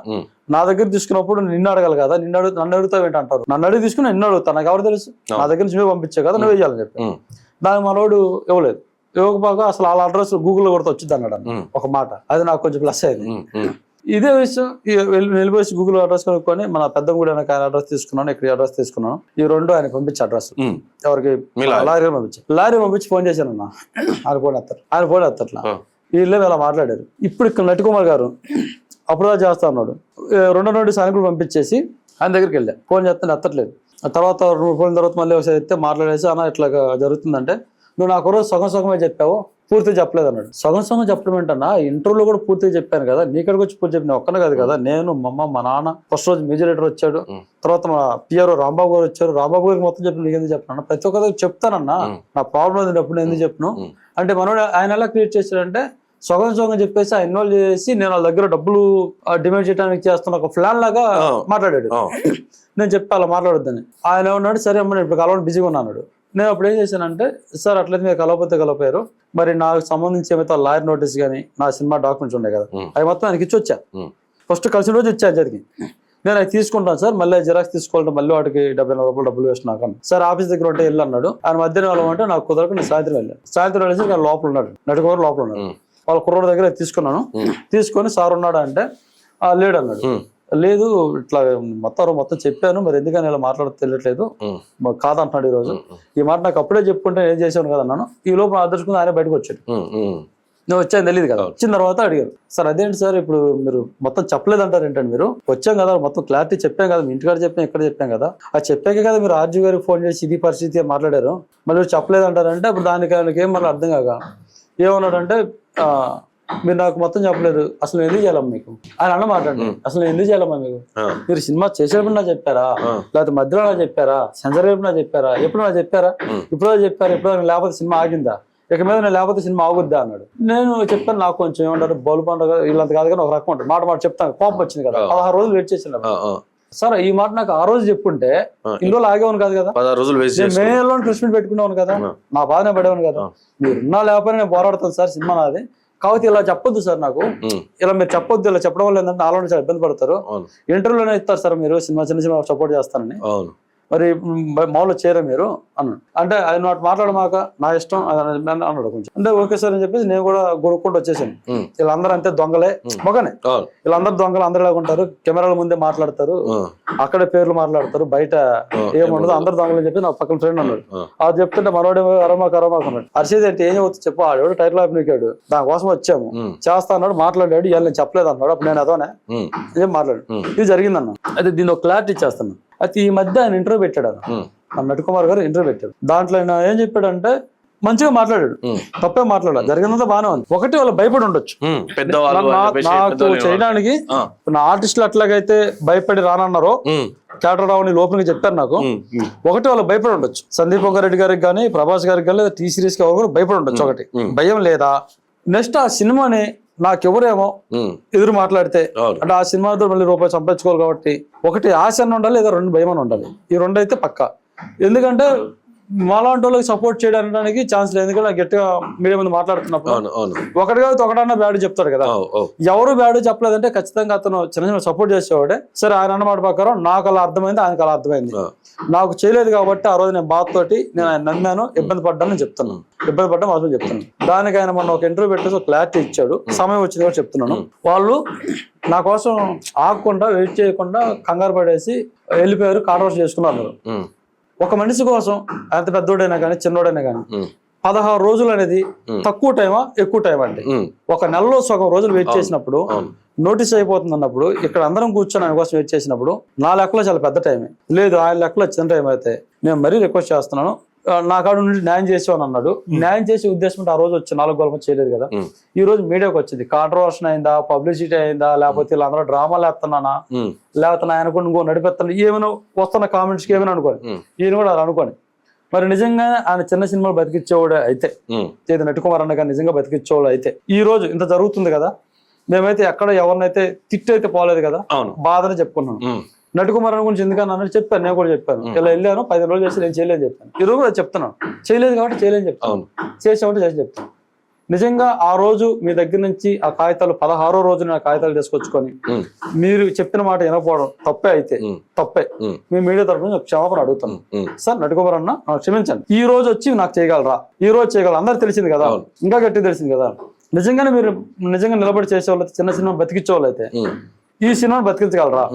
నా దగ్గర తీసుకున్నప్పుడు నిన్ను అడగాలి కదా, నన్ను అడుగుతావు ఏంటి అంటారు, నన్ను అడిగి తీసుకుని నిన్ను అడుగుతాను, నాకు ఎవరు తెలుసు, నా దగ్గర నుంచి నువ్వు పంపించావు కదా, నువ్వు వేయాలని చెప్పి దానికి మనోడు ఇవ్వలేదు. ఇవ్వకపోగా అసలు వాళ్ళ అడ్రస్ గూగుల్లో కొడితే వచ్చింది అన్నాడు ఒక మాట, అది నాకు కొంచెం ప్లస్ అయింది. ఇదే విషయం వెళ్ళిపోయి గూగుల్ అడ్రస్ కనుక్కొని మన పెద్దగూడ ఆయన అడ్రస్ తీసుకున్నాను, ఇక్కడ అడ్రస్ తీసుకున్నాను, ఈ రెండు ఆయన పంపించి అడ్రస్ ఎవరికి లారీ పంపించి ఫోన్ చేశాను అన్న, ఆయన ఫోన్ ఎత్తట్లా, వీళ్ళే ఇలా మాట్లాడారు. ఇప్పుడు ఇక్కడ నటికుమార్ గారు అప్పుడు చేస్తా ఉన్నాడు, 2వ నోటీస్ ఆయన కూడా పంపించేసి ఆయన దగ్గరికి వెళ్ళా, ఫోన్ చేస్తాను ఎత్తట్లేదు. తర్వాత 2 రోజుల తర్వాత మళ్ళీ ఒకసారి ఎత్తే మాట్లాడేసి అన్న ఇట్లా జరుగుతుందంటే, నువ్వు నాకు రోజు సగమే చెప్పావు, పూర్తిగా చెప్పలేదు అన్నాడు. సగం చెప్పడం ఏంటన్నా, ఇంటర్వ్యూలో కూడా పూర్తిగా చెప్పాను కదా, నీకడికి వచ్చి పూర్తి చెప్పిన ఒక్కనే కాదు కదా, నేను మా నాన్న ఫస్ట్ రోజు మ్యూజియేటర్ వచ్చాడు, తర్వాత మా పిఆర్ఓ రాంబాబు గారు వచ్చారు, రాంబాబు గారికి మొత్తం చెప్పి నీకు ఎందుకు చెప్పినా, ప్రతి ఒక్కరికి చెప్తానన్నా, నా ప్రాబ్లం ఏంటప్పుడు ఎందుకు చెప్పను అంటే, మనోడు ఆయన ఎలా క్రియేట్ చేశాడంటే సగం చెప్పేసి ఆ ఇన్వాల్వ్ చేసి నేను వాళ్ళ దగ్గర డబ్బులు డిమాండ్ చేయడానికి చేస్తున్న ఒక ప్లాన్ లాగా మాట్లాడాడు. నేను చెప్పి అలా మాట్లాడొద్దని ఆయన ఏమన్నాడు, సరే అమ్మ నేను ఇప్పుడు కలవడం బిజీగా ఉన్నాడు. నేను అప్పుడు ఏం చేశానంటే, సార్ అట్లయితే మీరు కలవపోయారు, మరి నాకు సంబంధించి ఏమైతే లాయర్ నోటీస్ కానీ నా సినిమా డాక్యుమెంట్స్ ఉన్నాయి కదా, అవి మొత్తం ఆయనకి ఇచ్చి వచ్చా, ఫస్ట్ కలిసిన రోజు ఇచ్చాను జరిగి, నేను అవి తీసుకుంటాను సార్, మళ్ళీ జిరాక్స్ తీసుకోవాలంటే మళ్ళీ వాటికి 70,000 రూపాయలు డబ్బులు వేస్ట్ నాకు సార్, ఆఫీస్ దగ్గర ఉంటే వెళ్ళి అన్నాడు. ఆయన మధ్యాహ్నం వెళ్ళమంటే నాకు కుదరకు నేను సాయంత్రం వెళ్ళేసి ఆయన లోపల ఉన్నాడు, నటుకోరు లోపల ఉన్నాడు, వాళ్ళ కుర్రోడు దగ్గర తీసుకొని సార్ ఉన్నాడా అంటే లేడు అన్నాడు. లేదు ఇట్లా మొత్తం చెప్పాను, మరి ఎందుకని ఇలా మాట్లాడితే తెలియట్లేదు కాదంటున్నాడు ఈ రోజు, ఈ మాట నాకు అప్పుడే చెప్పుకుంటే ఏం చేసాను కదా అన్నాను. ఈ లోపు అదర్శకుని ఆయన బయటకు వచ్చాడు, నేను వచ్చాను తెలియదు కదా. వచ్చిన తర్వాత అడిగారు, సార్ అదేంటి సార్ ఇప్పుడు మీరు మొత్తం చెప్పలేదు అంటారు ఏంటంటే, మీరు వచ్చాం కదా మొత్తం క్లారిటీ చెప్పాం కదా, మీ ఇంటికాడ చెప్పాం ఇక్కడ చెప్పాం కదా, అది చెప్పాక కదా మీరు ఆర్జీ గారికి ఫోన్ చేసి ఇది పరిస్థితి మాట్లాడారు, మళ్ళీ మీరు చెప్పలేదు అంటారంటే, అప్పుడు దానికి ఆయనకి ఏం మళ్ళీ అర్థం కాక ఏమన్నాడంటే, మీరు నాకు మొత్తం చెప్పలేదు, అసలు ఎందుకు చేయాలమ్మా మీకు ఆయన అన్న మాట్లాడండి, అసలు ఎందుకు చేయాలమ్మా మీకు, మీరు సినిమా చేసేటప్పుడు నాకు చెప్పారా, లేకపోతే మధ్యలో నాకు చెప్పారా, సెన్సర్ వైపు నాకు చెప్పారా, ఎప్పుడు నాకు చెప్పారా, ఇప్పుడు చెప్పారా, ఎప్పుడు లేకపోతే సినిమా ఆగిందా, ఇక మీద నేను లేకపోతే సినిమా ఆగుద్దా అన్నాడు. నేను చెప్పాను, నాకు కొంచెం ఏమంటారు బౌలు పండుగ వీళ్ళంత కాదు కానీ ఒక రకం ఉంటుంది, మాట చెప్తాను, కోపం వచ్చింది కదా, 16 రోజులు వెయిట్ చేసిన సార్, ఈ మాట నాకు ఆ రోజు చెప్పుంటే ఇన్ని రోజులు ఆగేవాను కాదు కదా, మేలో ప్రెస్ మీట్ పెట్టుకునేవాను కదా, నా బాధనే పడేవాను కదా, మీరు ఉన్నా లేకపోయినా నేను పోరాడతాను సార్, సినిమా నాది, కాబట్టి ఇలా చెప్పొద్దు సార్, నాకు ఇలా మీరు చెప్పొద్దు, ఇలా చెప్పడం వల్ల ఏంటంటే నాలో చాలా ఇబ్బంది పడతారు, ఇంటర్వ్యూలోనే ఇస్తారు సార్ మీరు సినిమా చిన్న సపోర్ట్ చేస్తానని, మరి మామూలు చేయరా మీరు అన్నాడు. అంటే ఆయన మాట మాట్లాడమాక నా ఇష్టం అన్నాడు కొంచెం. అంటే ఓకే సార్ అని చెప్పేసి నేను కూడా గొనుక్కుంటూ వచ్చేసాను. వీళ్ళందరూ అంతే దొంగలే మొగనే, వీళ్ళందరూ దొంగలు అందరిలాగా ఉంటారు, కెమెరాల ముందే మాట్లాడతారు, అక్కడే పేర్లు మాట్లాడతారు, బయట ఏముండదు, అందరు దొంగలు అని చెప్పి నా పక్కన ఫ్రెండ్ అన్నాడు. అది చెప్తుంటే మనోడే అరమాక అన్నాడు. అరిసేది అంటే ఏం చెప్తే చెప్పు, ఆడేవాడు టైటిల్ ఆపినాడు, దానికోసం వచ్చాము చేస్తా అన్నాడు, మాట్లాడాడు, ఇవాళ నేను చెప్పలేదు అన్నాడు. అప్పుడు నేను అదోనే ఏం మాట్లాడు, ఇది జరిగిందన్న. అయితే దీని ఒక క్లారిటీ ఇచ్చేస్తాను. అయితే ఈ మధ్య ఆయన ఇంటర్వ్యూ పెట్టాడు, నటకుమార్ గారు ఇంటర్వ్యూ పెట్టాడు. దాంట్లో ఆయన ఏం చెప్పాడంటే మంచిగా మాట్లాడాడు, తప్పే మాట్లాడాడు, జరిగినంత బాగానే ఉంది. ఒకటి వాళ్ళు భయపడి ఉండొచ్చు, నాకు చేయడానికి నా ఆర్టిస్టులు అట్లాగైతే భయపడి రానన్నారో క్యాటర్ రావుని లోపలికి చెప్పారు నాకు. ఒకటి వాళ్ళు భయపడి ఉండొచ్చు, సందీప్ రెడ్డి గారికి కానీ ప్రభాస్ గారికి కానీ లేదా టీ సిరీస్ కి ఎవరు భయపడి ఉండొచ్చు. ఒకటి భయం లేదా, నెక్స్ట్ ఆ సినిమాని నాకెవరేమో ఎదురు మాట్లాడితే అంటే ఆ సినిమాతో మళ్ళీ రూపాయలు సంపాదించుకోవాలి కాబట్టి ఒకటి ఆశ అని ఉండాలి, లేదా రెండు భయం అని ఉండాలి. ఈ రెండు అయితే పక్కా. ఎందుకంటే మాలాంటి వాళ్ళకి సపోర్ట్ చేయడానికి ఛాన్స్ లేదు. ఎందుకంటే గట్టిగా మీడియా ముందు మాట్లాడుతున్నప్పుడు ఒకటి కాబట్టి ఒకటన్నా బ్యాడ్ చెప్తాడు కదా. ఎవరు బ్యాడ్ చెప్పలేదంటే ఖచ్చితంగా అతను చిన్న చిన్న సపోర్ట్ చేసేవాడే. సరే ఆయన అన్నమాట ప్రకారం నాకు అలా అర్థమైంది, ఆయనకు అలా అర్థమైంది. నాకు చేయలేదు కాబట్టి ఆ రోజు నేను బాధతోటి నేను ఆయన నమ్మాను, ఇబ్బంది పడ్డానని చెప్తున్నాను, ఇబ్బంది పడ్డా మాత్రం చెప్తున్నాను. దానికి ఆయన మొన్న ఒక ఇంటర్వ్యూ పెట్టేసి ఒక క్లారిటీ ఇచ్చాడు, సమయం వచ్చింది కూడా చెప్తున్నాను. వాళ్ళు నా కోసం ఆగకుండా వెయిట్ చేయకుండా కంగారు పడేసి వెళ్ళిపోయారు, కాంట్రవర్సీ చేసుకున్నారు. ఒక మనిషి కోసం ఎంత పెద్దోడైనా కానీ చిన్నోడైనా కానీ 16 రోజులు అనేది తక్కువ టైమా ఎక్కువ టైం అండి. ఒక నెలలో సగం రోజులు వెయిట్ చేసినప్పుడు నోటీస్ అయిపోతుంది అన్నప్పుడు ఇక్కడ అందరం కూర్చొని ఆయన కోసం వెయిట్ చేసినప్పుడు నా లెక్కలో చాలా పెద్ద టైమే. లేదు ఆయన లెక్కలో చిన్న టైం అయితే నేను మరీ రిక్వెస్ట్ చేస్తున్నాను, నా కాడ నుండి న్యాయం చేసామని అన్నాడు. న్యాయం చేసే ఉద్దేశం ఆ రోజు వచ్చి 4 గోళం చేయలేదు కదా. ఈ రోజు మీడియాకి వచ్చింది, కాంట్రవర్షన్ అయిందా, పబ్లిసిటీ అయిందా, లేకపోతే వీళ్ళందరూ డ్రామాలు వేస్తున్నానా, లేకపోతే ఆయన అనుకోండి ఇంకో నడిపెత్తాను ఏమైనా వస్తున్న కామెంట్స్ కి ఏమైనా అనుకోని ఈయన కూడా అలా అనుకోని. మరి నిజంగా ఆయన చిన్న సినిమాలు బతికిచ్చేవాడు అయితే, ఏది నటకుమార్ అన్న కానీ నిజంగా బతికిచ్చేవాడు అయితే ఈ రోజు ఇంత జరుగుతుంది కదా. మేమైతే ఎక్కడ ఎవరినైతే తిట్టయితే పోలేదు కదా, బాధని చెప్పుకున్నాను. నటకుమార్ గురించి ఎందుకన్నా అన్నట్టు చెప్పాను, నేను కూడా చెప్పాను. ఇలా వెళ్ళాను 15 రోజులు చేసి నేను చేయలేదు చెప్పాను. ఈ రోజు కూడా చెప్తున్నాను, చేయలేదు కాబట్టి చేయలేని చెప్తాను, చేసామంటే చేసి చెప్తాను. నిజంగా ఆ రోజు మీ దగ్గర నుంచి ఆ కాగితాలు 16వ రోజు ఆ కాగితాలు తీసుకొచ్చుకొని మీరు చెప్పిన మాట వినకపోవడం తప్పే అయితే తప్పే. మీ మీడియా తరఫున క్షమాపణ అడుగుతాను. సార్ నటకుమార్ అన్న క్షమించండి, ఈ రోజు వచ్చి నాకు చేయగలరా, ఈ రోజు చేయగలరా, అందరు తెలిసింది కదా, ఇంకా గట్టి తెలిసింది కదా. నిజంగానే మీరు నిజంగా నిలబడి చేసేవాళ్ళు, చిన్న సినిమా బతికించేవాళ్ళు అయితే ఈ సినిమాను బతికించగలరా?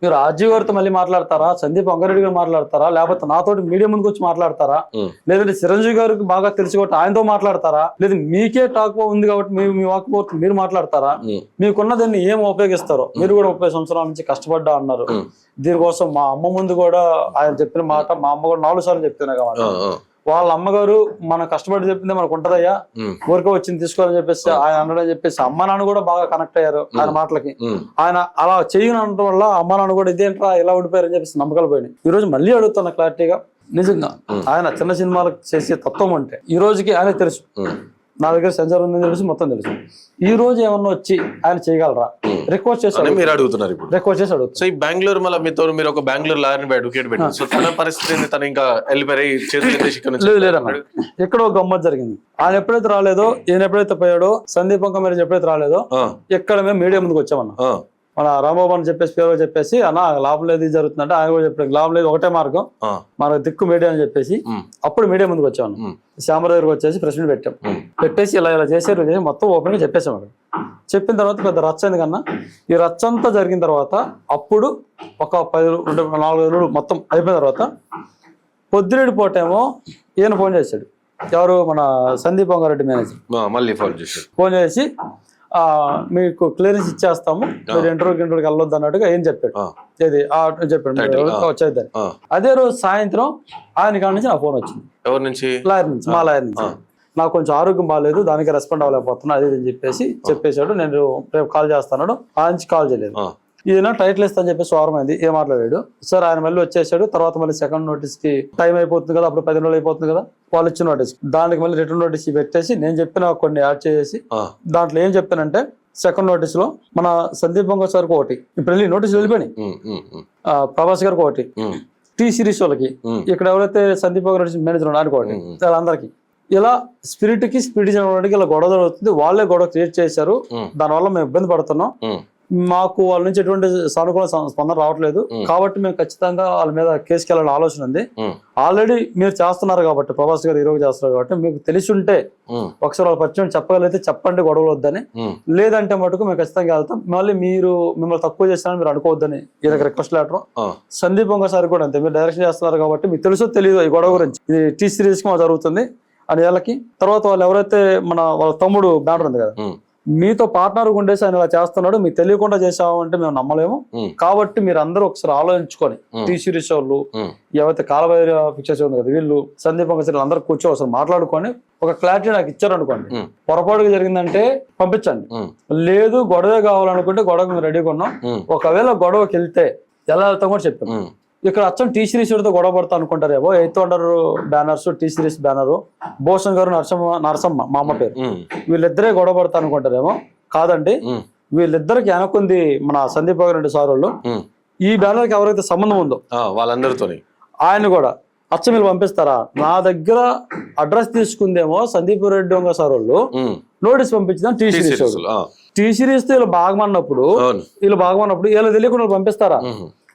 మీరు రాజీవ్ గారితో మళ్ళీ మాట్లాడతారా, సందీప్ రెడ్డి గారు మాట్లాడతారా, లేకపోతే నాతోటి మీడియా ముందుకు వచ్చి మాట్లాడతారా, లేదంటే చిరంజీవి గారికి బాగా తెలిసి కాబట్టి ఆయనతో మాట్లాడతారా, లేదా మీకే టాక్ ఉంది కాబట్టి మీ వాక్ మీరు మాట్లాడతారా? మీకున్నదాన్ని ఏం ఉపయోగిస్తారో. మీరు కూడా 30 సంవత్సరాల నుంచి కష్టపడ్డా అన్నారు. దీనికోసం మా అమ్మ ముందు కూడా ఆయన చెప్పిన మాట, మా అమ్మ కూడా 4 సార్లు చెప్తున్నా కాబట్టి వాళ్ళ అమ్మగారు మనం కష్టపడి చెప్పిందే మనకు ఉంటదయ్యా, ఊరికే వచ్చింది తీసుకోవాలని చెప్పేసి ఆయన అన్నాడని చెప్పేసి అమ్మ నాన్న కూడా బాగా కనెక్ట్ అయ్యారు ఆయన మాటలకి. ఆయన అలా చేయడం వల్ల అమ్మ నాన్న కూడా ఇదేంట్రా ఇలా ఉండిపోయారని చెప్పేసి నమ్మకాలు పోయినాయి. ఈ రోజు మళ్ళీ అడుగుతున్నా క్లారిటీగా, నిజంగా ఆయన చిన్న సినిమాలకు చేసే తత్వం అంటే ఈ రోజుకి ఆయన తెలుసు. నా దగ్గర సెన్సార్ ఉందని తెలుసు, మొత్తం తెలుసు. ఈ రోజు ఏమన్నా వచ్చి ఆయన చేయగలరా రిక్వెస్ట్ చేసి మీరు అడుగుతున్నారు. రిక్వెస్ట్ చేసి అడుగుతారు. సో ఈ బెంగళూరు మళ్ళీ మీతో మీరు ఒక బెంగళూరు లాయర్ని అడ్వకేట్ పెట్టారు. సో తన పరిస్థితిని తను ఇంకా వెళ్ళిపోయి లేదన్న ఎక్కడో గమ్మత్ జరిగింది. ఆయన ఎప్పుడైతే రాలేదో, ఈయన ఎప్పుడైతే పోయాడో, సందీప్ మ్యారేజ్ ఎప్పుడైతే రాలేదో ఎక్కడ మేము మీడియా ముందుకు వచ్చామన్నా. మన రాంబాబు అని చెప్పేసి పేరు చెప్పేసి అన్న లాభం లేదు ఇది జరుగుతుందంటే ఆయన కూడా చెప్పాడు లాభం లేదు ఒకటే మార్గం మనకు దిక్కు మీడియా అని చెప్పేసి అప్పుడు మీడియా ముందుకు వచ్చాము. శ్యామరావు దగ్గరకు వచ్చేసి ప్రెస్ మీట్ పెట్టాం. పెట్టేసి ఇలా ఇలా చేసారు మొత్తం ఓపెన్ గా చెప్పేసాం. అక్కడ చెప్పిన తర్వాత పెద్ద రచ్చ అయింది కన్నా. ఈ రచ్చ అంతా జరిగిన తర్వాత అప్పుడు ఒక 4 రోజులు మొత్తం అయిపోయిన తర్వాత పొద్దునేడు పూటేమో ఈయన ఫోన్ చేశాడు. ఎవరు మన సందీప్ రెడ్డి మేనేజర్ మళ్ళీ ఫోన్ చేసి మీకు క్లియరెన్స్ ఇచ్చేస్తాము, మీరు ఇంటర్వ్యూకి వెళ్ళొద్దు అన్నట్టుగా ఏం చెప్పాడు. ఇది చెప్పాడు వచ్చేది. అదే రోజు సాయంత్రం ఆయన కాడ నుంచి నా ఫోన్ వచ్చింది. ఎవరి నుంచి? లాయర్ నుంచి, మా లాయర్ నుంచి. నాకు కొంచెం ఆరోగ్యం బాగాలేదు, దానికి రెస్పాండ్ అవ్వలేకపోతున్నా అది అని చెప్పేసాడు. నేను రేపు కాల్ చేస్తాను. ఆ నుంచి కాల్ చేయలేదు. ఈయన టైటిల్ ఇస్తాను చెప్పేసి వారమైంది, ఏం మాట్లాడాడు. సార్ ఆయన మళ్ళీ వచ్చేసాడు. తర్వాత మళ్ళీ సెకండ్ నోటీస్ కి టైం అయిపోతుంది కదా, అప్పుడు 10 రోజులు అయిపోతుంది కదా, వాళ్ళు ఇచ్చిన నోటీస్ దానికి మళ్ళీ రిటర్న్ నోటీస్ పెట్టేసి నేను చెప్పిన కొన్ని యాడ్ చేసి దాంట్లో ఏం చెప్పానంటే సెకండ్ నోటీస్ లో మన సందీప్ సార్కి ఒకటి, ఇప్పుడు వెళ్ళి నోటీసులు వెళ్ళిపోయినాయి, ప్రభాస్ గారికి ఒకటి, టీ సిరీస్ వాళ్ళకి, ఇక్కడ ఎవరైతే సందీప్ మేనేజర్ ఉన్నాడు ఒకటి, వాళ్ళందరికీ ఇలా స్పిరిట్ చేయడానికి ఇలా గొడవ జరుగుతుంది. వాళ్ళే గొడవ క్రియేట్ చేశారు, దానివల్ల మేము ఇబ్బంది పడుతున్నాం, మాకు వాళ్ళ నుంచి ఎటువంటి సానుకూల స్పందన రావట్లేదు. కాబట్టి మేము ఖచ్చితంగా వాళ్ళ మీద కేసుకి వెళ్ళాలని ఆలోచన ఉంది. ఆల్రెడీ మీరు చేస్తున్నారు కాబట్టి, ప్రభాస్ గారు హీరోగా చేస్తున్నారు కాబట్టి, మీకు తెలిసి ఉంటే ఒకసారి వాళ్ళ పరిచయం చెప్పగలిగితే చెప్పండి, గొడవలు వద్దని. లేదంటే మటుకు మేము ఖచ్చితంగా వెళ్తాం. మళ్ళీ మీరు మిమ్మల్ని తక్కువ చేస్తానని మీరు అనుకోవద్దని ఇది రిక్వెస్ట్ లెటర్. సందీప్ వంగ సార్ కూడా అంతే, మీరు డైరెక్షన్ చేస్తున్నారు కాబట్టి మీకు తెలుసో తెలియదు ఈ గొడవ గురించి. ఇది టీ సిరీస్ కి జరుగుతుంది అని వాళ్ళకి. తర్వాత వాళ్ళు ఎవరైతే వాళ్ళ తమ్ముడు బ్యానర్ ఉంది కదా, మీతో పార్ట్నర్ ఉండేసి ఆయన ఇలా చేస్తున్నాడు, మీకు తెలియకుండా చేసామంటే మేము నమ్మలేము. కాబట్టి మీరు అందరూ ఒకసారి ఆలోచించుకొని టీ సిరీస్ వాళ్ళు ఎవరైతే కాలభైర పిక్చర్స్ ఉంది కదా, వీళ్ళు సందీప్ వంగ అందరూ కూర్చో ఒకసారి మాట్లాడుకొని ఒక క్లారిటీ నాకు ఇచ్చారు అనుకోండి. పొరపాటుగా జరిగిందంటే పంపించండి, లేదు గొడవే కావాలనుకుంటే గొడవకు మేము రెడీగా ఉన్నాం. ఒకవేళ గొడవకి వెళ్తే ఎలా వెళ్తాం కూడా చెప్పాము. ఇక్కడ అచ్చం టీ సిరీస్ తో గొడవ పడతా అనుకుంటారేమో. 8th wonder banners, T series banner, Bhushan garu Narasamma మా అమ్మ పేరు, వీళ్ళిద్దరే గొడవ పడతా అనుకుంటారేమో. కాదండి, వీళ్ళిద్దరికి వెనకుంది మన సందీప్ రెడ్డి సార్ వాళ్ళు. ఈ బ్యానర్ కి ఎవరైతే సంబంధం ఉందో వాళ్ళందరితో ఆయన కూడా అచ్చం వీళ్ళు పంపిస్తారా? నా దగ్గర అడ్రస్ తీసుకుందేమో సందీప్ రెడ్డి వంగ సార్ వాళ్ళు నోటీస్ పంపించిందా టీ సిరీస్. టీ సిరీస్ తో వీళ్ళు బాగమన్నప్పుడు వీళ్ళు తెలియకుండా పంపిస్తారా?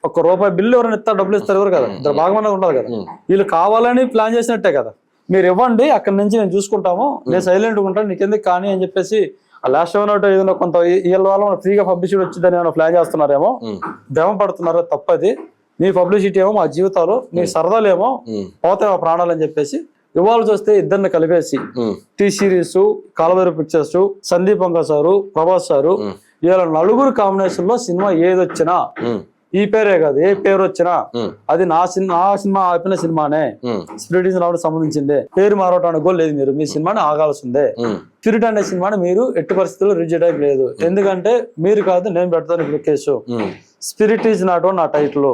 ₹1 బిల్లు ఎవరైనా ఇస్తారు, డబ్బులు ఇస్తారు ఎవరు కదా, ఇద్దరు భాగమన్నా ఉండాలి కదా. వీళ్ళు కావాలని ప్లాన్ చేసినట్టే కదా. మీరు ఇవ్వండి, అక్కడి నుంచి నేను చూసుకుంటాము, నేను సైలెంట్గా ఉంటాను, నీకెందుకు కానీ అని చెప్పేసి లాస్ట్ ఏదైనా కొంత వీళ్ళ వల్ల ఫ్రీగా పబ్లిసిటీ వచ్చిందని ఏమైనా ప్లాన్ చేస్తున్నారేమో, భ్రమ పడుతున్నారో. తప్పది. మీ పబ్లిసిటీ ఏమో మా జీవితాలు, మీ సరదాలేమో పోతాయి మా ప్రాణాలు అని చెప్పేసి ఇవ్వాల్సి వస్తే ఇద్దరిని కలిపేసి టీ సిరీస్, కాలవేరు పిక్చర్స్, సందీప్ వంగ సారు, ప్రభాస్ సారు, వీళ్ళ నలుగురు కాంబినేషన్ లో సినిమా ఏదొచ్చినా, ఈ పేరే కాదు ఏ పేరు వచ్చినా అది నా సినిమా ఆపిన సినిమానే, స్పిరిట్ సంబంధించిందే, పేరు మారవటానికి కూడా లేదు. మీరు మీ సినిమాని ఆగాల్సిందే. స్పిరిట్ అనే సినిమాని మీరు ఎట్టి పరిస్థితుల్లో రిలీజ్ చేయడానికి లేదు. ఎందుకంటే మీరు కాదు, నేను పెడతాను ఇప్పుడు కేసు. స్పిరిట్ ఈజ్ నాట్ నా టైటిల్,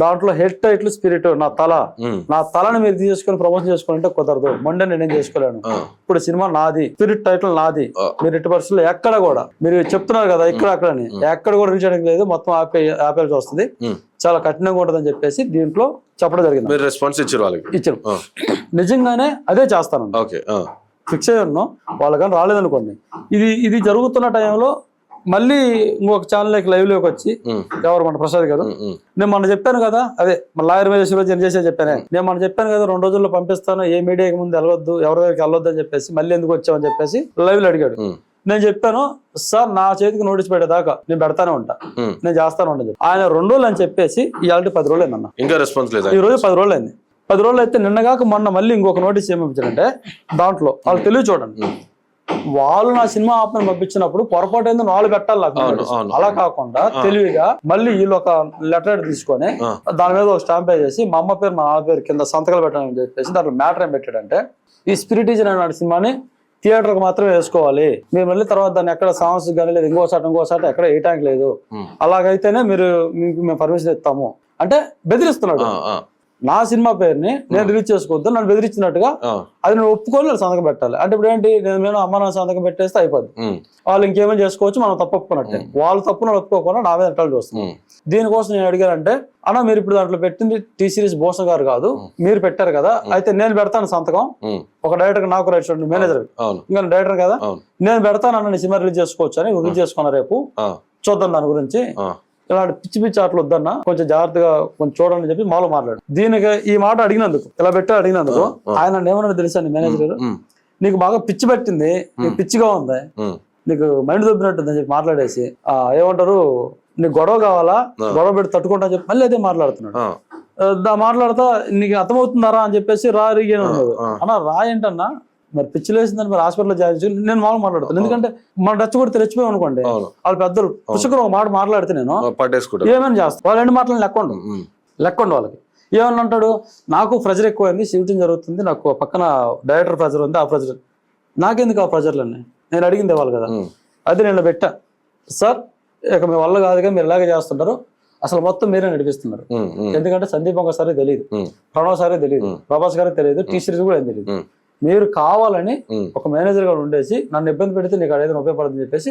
దాంట్లో హెడ్ టైటిల్ స్పిరిట్, నా తలని మీరు తీసుకొని ప్రమోషన్ చేసుకోవాలంటే కుదరదు. మొండే నేనేం చేసుకోలేను. ఇప్పుడు సినిమా నాది, స్పిరిట్ టైటిల్ నాది. మీరు ఎట్టి పరిస్థితుల్లో ఎక్కడ కూడా, మీరు చెప్తున్నారు కదా ఇక్కడ అక్కడని, ఎక్కడ కూడా రిలీజ్ చేయడానికి లేదు, మొత్తం ఆపేయాల్సి వస్తుంది, చాలా కఠినంగా ఉంటదని చెప్పేసి దీంట్లో చెప్పడం జరిగింది. రెస్పాన్స్ ఇచ్చారు. నిజంగానే అదే చేస్తాను, ఫిక్స్ అయ్యి ఉన్నాం. వాళ్ళకని రాలేదనుకోండి, ఇది జరుగుతున్న టైంలో మళ్ళీ ఇంకొక ఛానల్కి లైవ్ లోకి వచ్చి ఎవరు మన ప్రసాద్ గారు, నేను మొన్న చెప్పాను కదా, అదే మన లాయర్ మీద చేసే చెప్పాను, నేను మొన్న చెప్పాను కదా 2 రోజుల్లో పంపిస్తాను, ఏ మీడియాకి ముందు వెళ్ళొద్దు, ఎవరి దగ్గరికి వెళ్ళొద్దు అని చెప్పేసి, మళ్ళీ ఎందుకు వచ్చామని చెప్పేసి లైవ్ లో అడిగాడు. నేను చెప్పాను, సార్ నా చేతికి నోటీస్ పెట్టేదాకా నేను పెడతానే ఉంటా, నేను చేస్తాను ఉంటా. ఆయన 2 రోజులు అని చెప్పేసి ఇవాళ 10 రోజులు అయిందన్న, ఇంకా రెస్పాన్స్ లేదు. ఈ రోజు 10 రోజులు అయింది. 10 రోజులు అయితే నిన్నగాక మొన్న మళ్ళీ ఇంకొక నోటీస్ ఏమిచ్చారంటే, దాంట్లో వాళ్ళు తెలివి చూడండి, వాళ్ళు నా సినిమా ఆపని పంపించినప్పుడు పొరపాటు ఏందో 4 పెట్టాలి నాకు. అలా కాకుండా తెలివిగా మళ్ళీ వీళ్ళు ఒక లెటర్ తీసుకొని దాని మీద ఒక స్టాంప్ చేసి మా అమ్మ పేరు మా నాన్న పేరు కింద సంతకాలు పెట్టాలని చెప్పేసి దాంట్లో మ్యాటర్ ఏం పెట్టాడంటే, ఈ స్పిరిటిజన్ అనే సినిమాని థియేటర్కి మాత్రమే వేసుకోవాలి, మీరు మళ్ళీ తర్వాత దాన్ని ఎక్కడ సాంగ్స్ కానీ లేదు ఇంకోసారి ఎక్కడ వేయటానికి లేదు, అలాగైతేనే మీకు మేము పర్మిషన్ ఇస్తాము అంటే బెదిరిస్తున్నాడు. నా సినిమా పేరుని నేను రిలీజ్ చేసుకోవద్దు, నన్ను బెదిరించినట్టుగా అది నేను ఒప్పుకొని నేను సంతకం పెట్టాలి. అంటే ఇప్పుడు ఏంటి, నేను అమ్మ నా సంతకం పెట్టేస్తే అయిపోద్ది, వాళ్ళు ఇంకేమైనా చేసుకోవచ్చు, మనం తప్పు ఒప్పుకున్నట్టే. వాళ్ళు తప్పును ఒప్పుకోకుండా నా మీద ఎట్టాలు చూస్తున్నాం. దీనికోసం నేను అడిగానంటే, అన్న మీరు ఇప్పుడు దాంట్లో పెట్టింది టీ సిరీస్ భూషణ్ గారు కాదు, మీరు పెట్టారు కదా, అయితే నేను పెడతాను సంతకం. ఒక డైరెక్టర్ నాకు రైట్ చూడండి, మేనేజర్ ఇంకా డైరెక్టర్ కదా, నేను పెడతాను అన్న సినిమా రిలీజ్ చేసుకోవచ్చు అని రిలీజ్ చేసుకున్నా, రేపు చూద్దాం దాని గురించి, ఇలాంటి పిచ్చి ఆటలు వద్దన్నా, కొంచెం జాగ్రత్తగా కొంచెం చూడండి అని చెప్పి మాలో మాట్లాడు. దీనికి ఈ మాట అడిగినందుకు, ఇలా అడిగినందుకు ఆయన ఏమన్నా తెలుసా మేనేజర్ గారు, నీకు బాగా పిచ్చి పెట్టింది, నీకు పిచ్చిగా ఉంది, నీకు మైండ్ దొబ్బినట్టుంది అని చెప్పి మాట్లాడేసి, ఏమంటారు నీకు గొడవ కావాలా, గొడవ పెట్టి తట్టుకుంటా అని చెప్పి మళ్ళీ అదే మాట్లాడుతున్నాడు. మాట్లాడతా నీకు అర్థమవుతుందారా అని చెప్పేసి అన్నా రా ఏంటన్నా, మరి పిచ్చిలేసిందని మరి హాస్పిటల్లో జాయిన్ చేసి నేను మామూలు మాట్లాడుతాను. ఎందుకంటే మన టచ్ కూడా తెచ్చిపోయాం అనుకోండి, వాళ్ళు పెద్దలు పుస్తకం ఒక మాట మాట్లాడితే నేను ఏమైనా చేస్తాను, వాళ్ళు 2 మాటలు లెక్కండి వాళ్ళకి. ఏమన్నా అంటాడు, నాకు ప్రెజర్ ఎక్కువైంది, షూటింగ్ జరుగుతుంది, నాకు పక్కన డైరెక్టర్ ప్రెజర్ ఉంది, ఆ ప్రెజర్ నాకెందుకు, ఆ ప్రెజర్లన్నీ నేను అడిగింది వాళ్ళు కదా, అది నేను పెట్టా. సార్ ఇక మీ వల్ల కాదుగా, మీరు ఇలాగే చేస్తుంటారు, అసలు మొత్తం మీరే నడిపిస్తున్నారు. ఎందుకంటే సందీప్ వంగ సారే తెలియదు, ప్రణవ్ సారే తెలియదు, ప్రభాస్ గారే తెలియదు, టీ సిరీస్ కూడా ఏం తెలియదు. మీరు కావాలని ఒక మేనేజర్ గా ఉండేసి నన్ను ఇబ్బంది పెడితే నీకు అడేదని ఉపయోగపడుతుందని చెప్పేసి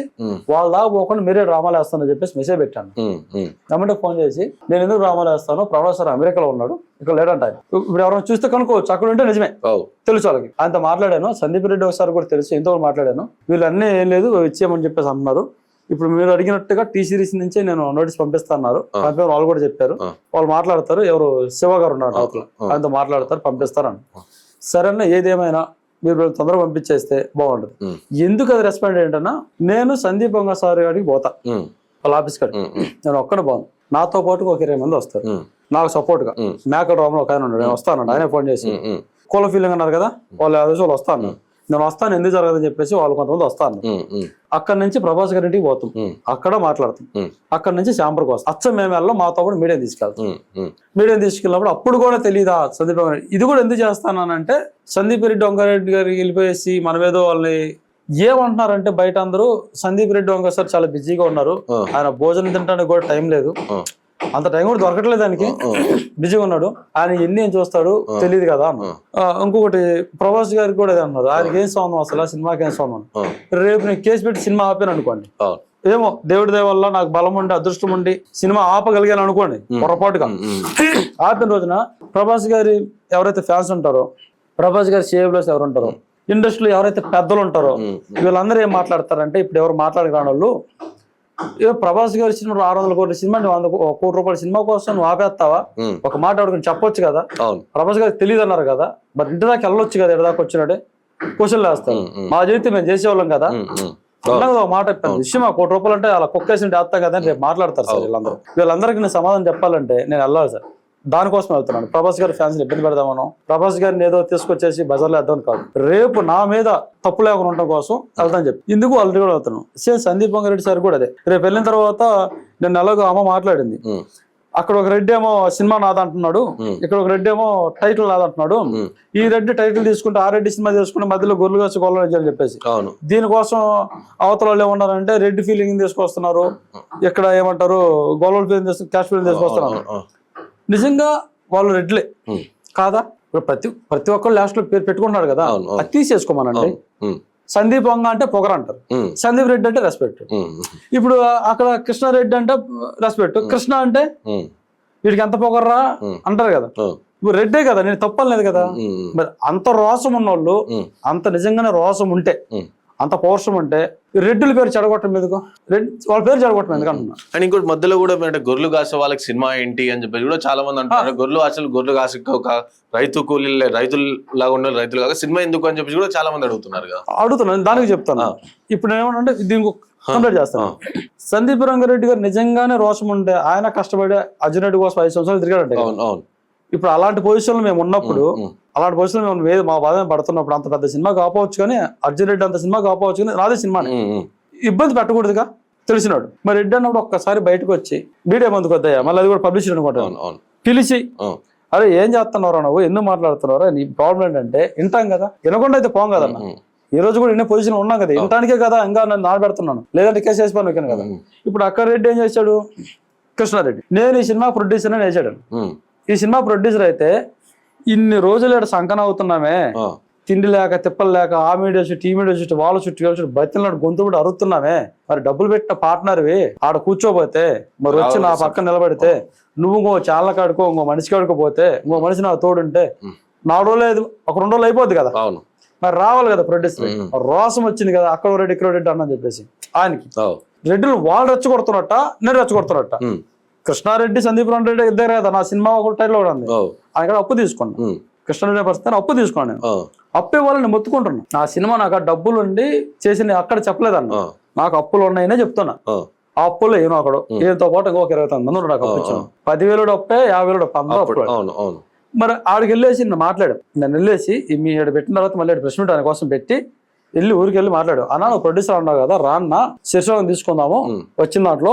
వాళ్ళ దాకా పోకుండా మీరే డ్రామాలు వేస్తానని చెప్పేసి మెసేజ్ పెట్టాను. ఏమంటే ఫోన్ చేసి, నేను ఎందుకు డ్రామాలు వేస్తాను, ప్రభాస్ సార్ అమెరికాలో ఉన్నాడు, ఇక్కడ లేడంట. ఇప్పుడు ఎవరైనా చూస్తే కనుకోవచ్చు, అక్కడ ఉంటే నిజమే తెలుసు వాళ్ళకి. ఆయనతో మాట్లాడాను, సందీప్ రెడ్డి ఒకసారి కూడా తెలుసు, ఎంతో మాట్లాడాను. వీళ్ళన్నీ ఏం లేదు ఇచ్చేయమని చెప్పేసి అన్నారు. ఇప్పుడు మీరు అడిగినట్టుగా టీ సిరీస్ నుంచే నేను నోటీస్ పంపిస్తున్నారు. పంపే వాళ్ళు కూడా చెప్పారు, వాళ్ళు మాట్లాడతారు. ఎవరు శివ గారు ఉన్నారు అవతల, ఆయనతో మాట్లాడతారు, పంపిస్తారు. సరేనా, ఏదేమైనా మీరు తొందరగా పంపించేస్తే బాగుంటది. ఎందుకు అది రెస్పాండ్ ఏంటన్నా, నేను సందీప్ వంగ సార్ గారికి పోతా వాళ్ళ ఆఫీస్ కాడికి, నేను ఒక్కనే బాగుంది, నాతో పాటు ఒక 20 మంది వస్తారు నాకు సపోర్ట్ గా. మేకల రామ్లో ఒక ఆయన ఉన్నాడు, నేను వస్తాను, ఆయనే ఫోన్ చేసి కూల ఫీలింగ్ అన్నారు కదా, వాళ్ళు వాళ్ళు వస్తాను, నేను వస్తాను, ఎందుకు జరగదని చెప్పేసి వాళ్ళు కొంతమంది వస్తాను. అక్కడ నుంచి ప్రభాస్ గారి ఇంటికి పోతాం, అక్కడ మాట్లాడతాం. అక్కడ నుంచి శాంపర్కి వస్తాం. అచ్చ మేము వెళ్ళాం, మాతో కూడా మీడియం తీసుకెళ్తాం. మీడియం తీసుకెళ్ళినప్పుడు అప్పుడు కూడా తెలియదా సందీప్ రెడ్డి. ఇది కూడా ఎందుకు చేస్తానంటే, సందీప్ రెడ్డి వంగారెడ్డి గారికి వెళ్ళిపోయేసి మనమేదో వాళ్ళని ఏమంటున్నారంటే బయట అందరూ, సందీప్ రెడ్డి వంగ సార్ చాలా బిజీగా ఉన్నారు, ఆయన భోజనం తినడానికి కూడా టైం లేదు, అంత టైం కూడా దొరకట్లేదు దానికి, బిజీగా ఉన్నాడు, ఆయన ఎన్ని ఏం చూస్తాడు తెలియదు కదా అన్న. ఇంకొకటి ప్రభాస్ గారికి కూడా అన్నారు, ఆయనకి ఏం సంబంధం అసలు, సినిమాకి ఏం సంబంధం, రేపు నేను కేసు పెట్టి సినిమా ఆపాను అనుకోండి, ఏమో దేవుడి దయ వల్ల నాకు బలం ఉండి అదృష్టం ఉండి సినిమా ఆపగలిగాను అనుకోండి, పొరపాటుగా ఆపిన రోజున ప్రభాస్ గారి ఎవరైతే ఫ్యాన్స్ ఉంటారో, ప్రభాస్ గారి సేవ్లర్స్ ఎవరు ఉంటారో, ఇండస్ట్రీలో ఎవరైతే పెద్దలు ఉంటారో, వీళ్ళందరూ ఏం మాట్లాడతారంటే, ఇప్పుడు ఎవరు మాట్లాడరాని వాళ్ళు, ప్రభాస్ గారి సినిమా 600 కోట్ల సినిమా, నువ్వు 100 కోట్ల రూపాయల సినిమా కోసం నువ్వు ఆపేస్తావా, ఒక మాట అడుగుని చెప్పొచ్చు కదా, ప్రభాస్ గారికి తెలియదు అన్నారు కదా, మరి ఇంటి దాకా వెళ్ళొచ్చు కదా, ఎడ దాకా వచ్చినాడే క్వశ్చన్లు వేస్తారు. మా జీవితం మేము చేసేవాళ్ళం కదా, ఒక మాట చెప్పాను, విషయం 1 కోటి రూపాయలు అంటే అలా కుక్కేసి వేస్తాం కదా అని రేపు మాట్లాడతారు సార్ వీళ్ళందరూ. వీళ్ళందరికీ నేను సమాధానం చెప్పాలంటే నేను వెళ్ళాలి సార్, దానికోసం వెళ్తున్నాను. ప్రభాస్ గారి ఫ్యాన్స్ ఇబ్బంది పెడదామను, ప్రభాస్ గారిని ఏదో తీసుకొచ్చేసి బజార్లో వేద్దామని కాదు, రేపు నా మీద తప్పు లేకుండా ఉండడం కోసం వెళ్తాను చెప్పి ఇందుకు ఆల్రెడీ కూడా వెళ్తున్నాను. సేమ్ సందీప్ వంగారెడ్డి సార్ కూడా అదే, రేపు వెళ్ళిన తర్వాత నేను ఎలాగో అమ్మ మాట్లాడింది, అక్కడ ఒక రెడ్డి ఏమో సినిమా నాదంటున్నాడు, ఇక్కడ ఒక రెడ్డి ఏమో టైటిల్ నాదంటున్నాడు, ఈ రెడ్డి టైటిల్ తీసుకుంటే ఆ రెడ్డి సినిమా తీసుకుంటే మధ్యలో గొర్రెలు వచ్చి గొల్లలు అని చెప్పేసి, దీనికోసం అవతల వాళ్ళు ఏమన్నారంటే రెడ్డి ఫీలింగ్ తీసుకొస్తున్నారు, ఇక్కడ ఏమంటారు గొల్లల ఫీలింగ్ క్యాష్ ఫీలింగ్ తీసుకొస్తున్నారు. నిజంగా వాళ్ళు రెడ్లే కాదా, ప్రతి ఒక్కరు లాస్ట్ లో పేరు పెట్టుకుంటున్నాడు కదా, అది తీసేసుకోమనండి. సందీప్ వంగ అంటే పొగర అంటారు, సందీప్ రెడ్డి అంటే రెస్పెక్ట్. ఇప్పుడు అక్కడ కృష్ణారెడ్డి అంటే రెస్పెక్ట్, కృష్ణ అంటే వీడికి ఎంత పొగర్రా అంటారు కదా, ఇప్పుడు రెడ్డే కదా, నేను తప్పలేదు కదా. మరి అంత రోసం ఉన్నోళ్ళు, అంత నిజంగానే రోసం ఉంటే, అంత పౌరుషం ఉంటే రెడ్డిల పేరు చెడగొట్టడం ఎందుకు, వాళ్ళ పేరు చెడగొట్టడం ఎందుకు అంటున్నా. అండ్ ఇంకోటి మధ్యలో కూడా అంటే గొర్రెలు కాసే వాళ్ళకి సినిమా ఏంటి అని చెప్పేసి కూడా చాలా మంది అంటారు, గొర్రెలు కాసి ఒక రైతు కూలీలు రైతులాగా ఉండే రైతులు కాక సినిమా ఎందుకు అని చెప్పేసి కూడా చాలా మంది అడుగుతున్నారు కదా. అడుగుతున్నాను, దానికి చెప్తాను. ఇప్పుడు ఏమంటే దీనికి కంప్లీట్ చేస్తాను. సందీప్ రంగారెడ్డి గారు నిజంగానే రోషం ఉంటే ఆయన కష్టపడి అర్జున్ రెడ్డి కోసం 5 సంవత్సరాలు తిరిగాడంటే, ఇప్పుడు అలాంటి పొజిషన్ లో మేము ఉన్నప్పుడు, అలాంటి పొజిషన్ లో మేము మా బాధ పడుతున్నప్పుడు, అంత పెద్ద సినిమా కాకపోవచ్చు కానీ, అర్జున్ రెడ్డి అంత సినిమా కాకపోవచ్చు కానీ నాదే సినిమా, ఇబ్బంది పెట్టకూడదుగా తెలిసినాడు. మరి రెడ్డి అన్నప్పుడు ఒక్కసారి బయటకు వచ్చి మీడియా ముందుకు వద్దాయా, మళ్ళీ అది కూడా పబ్లిష్ అనుకుంటాను, పిలిచి అరే ఏం చేస్తున్నారా నువ్వు, ఎందుకు మాట్లాడుతున్నారా, నీ ప్రాబ్లం ఏంటంటే వింటాం కదా, వినకుండా అయితే పోం కదన్న. ఈ రోజు కూడా ఇన్నే పొజిషన్ ఉన్నాం కదా, వినటానికే కదా ఇంకా నన్ను నాడబెడుతున్నాను, లేదంటే కేసు వేసిపోయాను కదా. ఇప్పుడు అక్కడ రెడ్డి ఏం చేశాడు, కృష్ణారెడ్డి నేను ఈ సినిమా ప్రొడ్యూసర్ అని వేసాడు. ఈ సినిమా ప్రొడ్యూసర్ అయితే ఇన్ని రోజులు ఇక్కడ సంకన అవుతున్నామే, తిండి లేక తిప్పలు లేక ఆ మీడియా చుట్టూ ఈ మీడియా చుట్టూ వాళ్ళ చుట్టూ బతినాడు గొంతు కూడా అరుతున్నామే, మరి డబ్బులు పెట్టిన పార్ట్నర్వి ఆడ కూర్చోపోతే, మరి వచ్చి నా పక్కన నిలబడితే, నువ్వు ఇంకో చాలా కాడుకో ఇంకో మనిషి కాడుకోపోతే, ఇంకో మనిషి నాకు తోడుంటే 4 రోజులు ఒక 2 రోజులు అయిపోద్ది కదా, మరి రావాలి కదా ప్రొడ్యూసర్. రోసం వచ్చింది కదా, అక్కడ రెడ్డి ఇక్కడ రెడ్డి అన్న చెప్పేసి ఆయనకి రెడ్డిలు వాళ్ళు రెచ్చగొడుతున్నట్ట, నేను రెచ్చగొడుతున్నట్ట. కృష్ణారెడ్డి సందీప్ రెడ్డి ఇద్దరు కదా, నా సినిమా ఒక టైటిల్ కూడా ఉంది, ఆయన అప్పు తీసుకున్నాను, కృష్ణారెడ్డి పరిస్థితి అప్పు తీసుకున్నాను, అప్పు ఇవ్వాలని మొత్తుకుంటున్నా. నా సినిమా నాకు ఆ డబ్బులు ఉండి చేసి అక్కడ చెప్పలేదన్న, నాకు అప్పులు ఉన్నాయనే చెప్తున్నా. ఆ అప్పులు ఏమో అక్కడ ఈయనతో పాటు ఇంకొక 29 మంది నాకు అప్పు ఇచ్చాను, 10,000 అప్పే 50,000 అప్పు అందరూ అప్పు. మరి ఆడికి వెళ్ళేసి నేను మాట్లాడాను, నేను వెళ్ళేసి మీ పెట్టిన తర్వాత మళ్ళీ ప్రెస్ మీట్ ఆయన కోసం పెట్టి వెళ్ళి ఊరికి వెళ్ళి మాట్లాడు, అన్నా నువ్వు ప్రొడ్యూసర్ అన్నావు కదా, రాన్నా శీర్షకం తీసుకుందాము, వచ్చిన దాంట్లో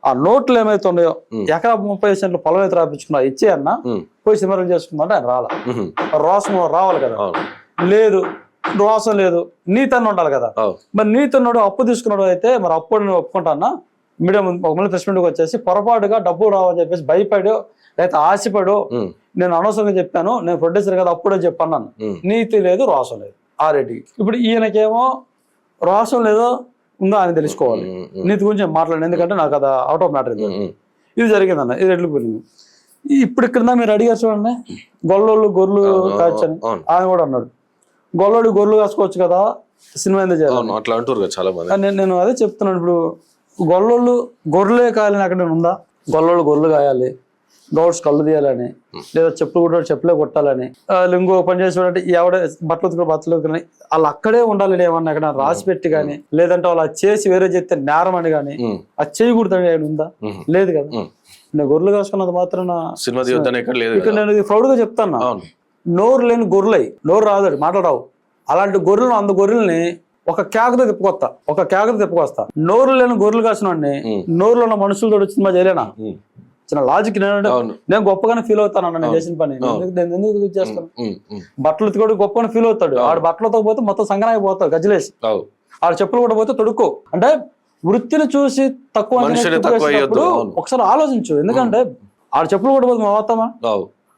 ఆ నోట్లు ఏమైతే ఉన్నాయో ఎకరా 30 సెంట్లు పొలం అయితే రాపించుకున్నా ఇచ్చే అన్న, పోయి సినిమా చేసుకుందా ఆయన రాలా, రోసం రావాలి కదా, లేదు రోసం లేదు, నీతన్న ఉండాలి కదా. మరి నీతన్నాడు అప్పు తీసుకున్నాడు అయితే, మరి అప్పుడు నేను ఒప్పుకుంటా అన్న, మీడియా మళ్ళీ ప్రెస్ మీట్కి వచ్చేసి పొరపాటుగా డబ్బులు రావని చెప్పేసి భయపడు లేకపోతే ఆశపడు, నేను అనవసరంగా చెప్పాను, నేను ప్రొడ్యూసర్ కదా అప్పుడే చెప్పన్నాను, నీతి లేదు రోసం లేదు ఆ రెడ్డికి. ఇప్పుడు ఈయనకేమో రోసం లేదో ఉందో ఆయన తెలుసుకోవాలి, నీతి గురించి మాట్లాడండి, ఎందుకంటే నాకు అది అవుట్ ఆఫ్ మ్యాటర్, ఇది జరిగిందన్న, ఇది రెడ్లు పోయింది. ఇప్పుడు ఇక్కడ మీరు అడిగారు చూడండి, గొల్లోళ్ళు గొర్రెలు కాచని ఆయన కూడా అన్నాడు, గొల్లోడు గొర్రెలు కాసుకోవచ్చు కదా, సినిమా ఎందుకు చేయాలి అట్లా అంటారు చాలా మంది. నేను అదే చెప్తున్నాను. ఇప్పుడు గొల్లోళ్ళు గొర్రెలే కాయాలని అక్కడ ఉందా? గొల్లోళ్ళు గొర్రెలు కాయాలి, గౌడ్స్ కళ్ళు తీయాలని, లేదా చెప్పులు కొట్టాడు చెప్పులే కొట్టాలని, ఇంకో పని చేసేవాడంటే ఎవడ బట్టలు ఉతుకుని వాళ్ళు అక్కడే ఉండాలని ఏమన్నా అక్కడ రాసి పెట్టి కానీ, లేదంటే వాళ్ళు అది చేసి వేరే చేస్తే నేరం అని కానీ అది చేయకూడదని ఏమైనా ఉందా? లేదు కదా. నేను గొర్రెలు కాసుకున్నది మాత్రం ఇక్కడ నేను ఇది ప్రౌడ్ గా చెప్తాను. నోరు లేని గొర్రెలై, నోరు రాదు మాట్లాడరావు, అలాంటి గొర్రెలను 100 గొర్రెల్ని ఒక కేకతో తిప్పుకొస్తా. నోరు లేని గొర్రెలు కాసిన నోరులో ఉన్న మనుషులతో సినిమా చేయలేనా? చిన్న లాజిక్ నేను గొప్పగానే ఫీల్ అవుతాను అన్న నేను చేసిన పని. నేను ఎందుకు చేస్తాను? బట్టలు ఉతికోడు గొప్పగానే ఫీల్ అవుతాడు. ఆడు బట్టలతో పోతే మొత్తం సంగన అయిపోతాడు గజ్జలేసి, ఆడు చెప్పులు కూడా పోతే తొడుక్కో. అంటే వృత్తిని చూసి తక్కువ ఒకసారి ఆలోచించు. ఎందుకంటే ఆడు చెప్పులు కూడా పోతే మొత్తమా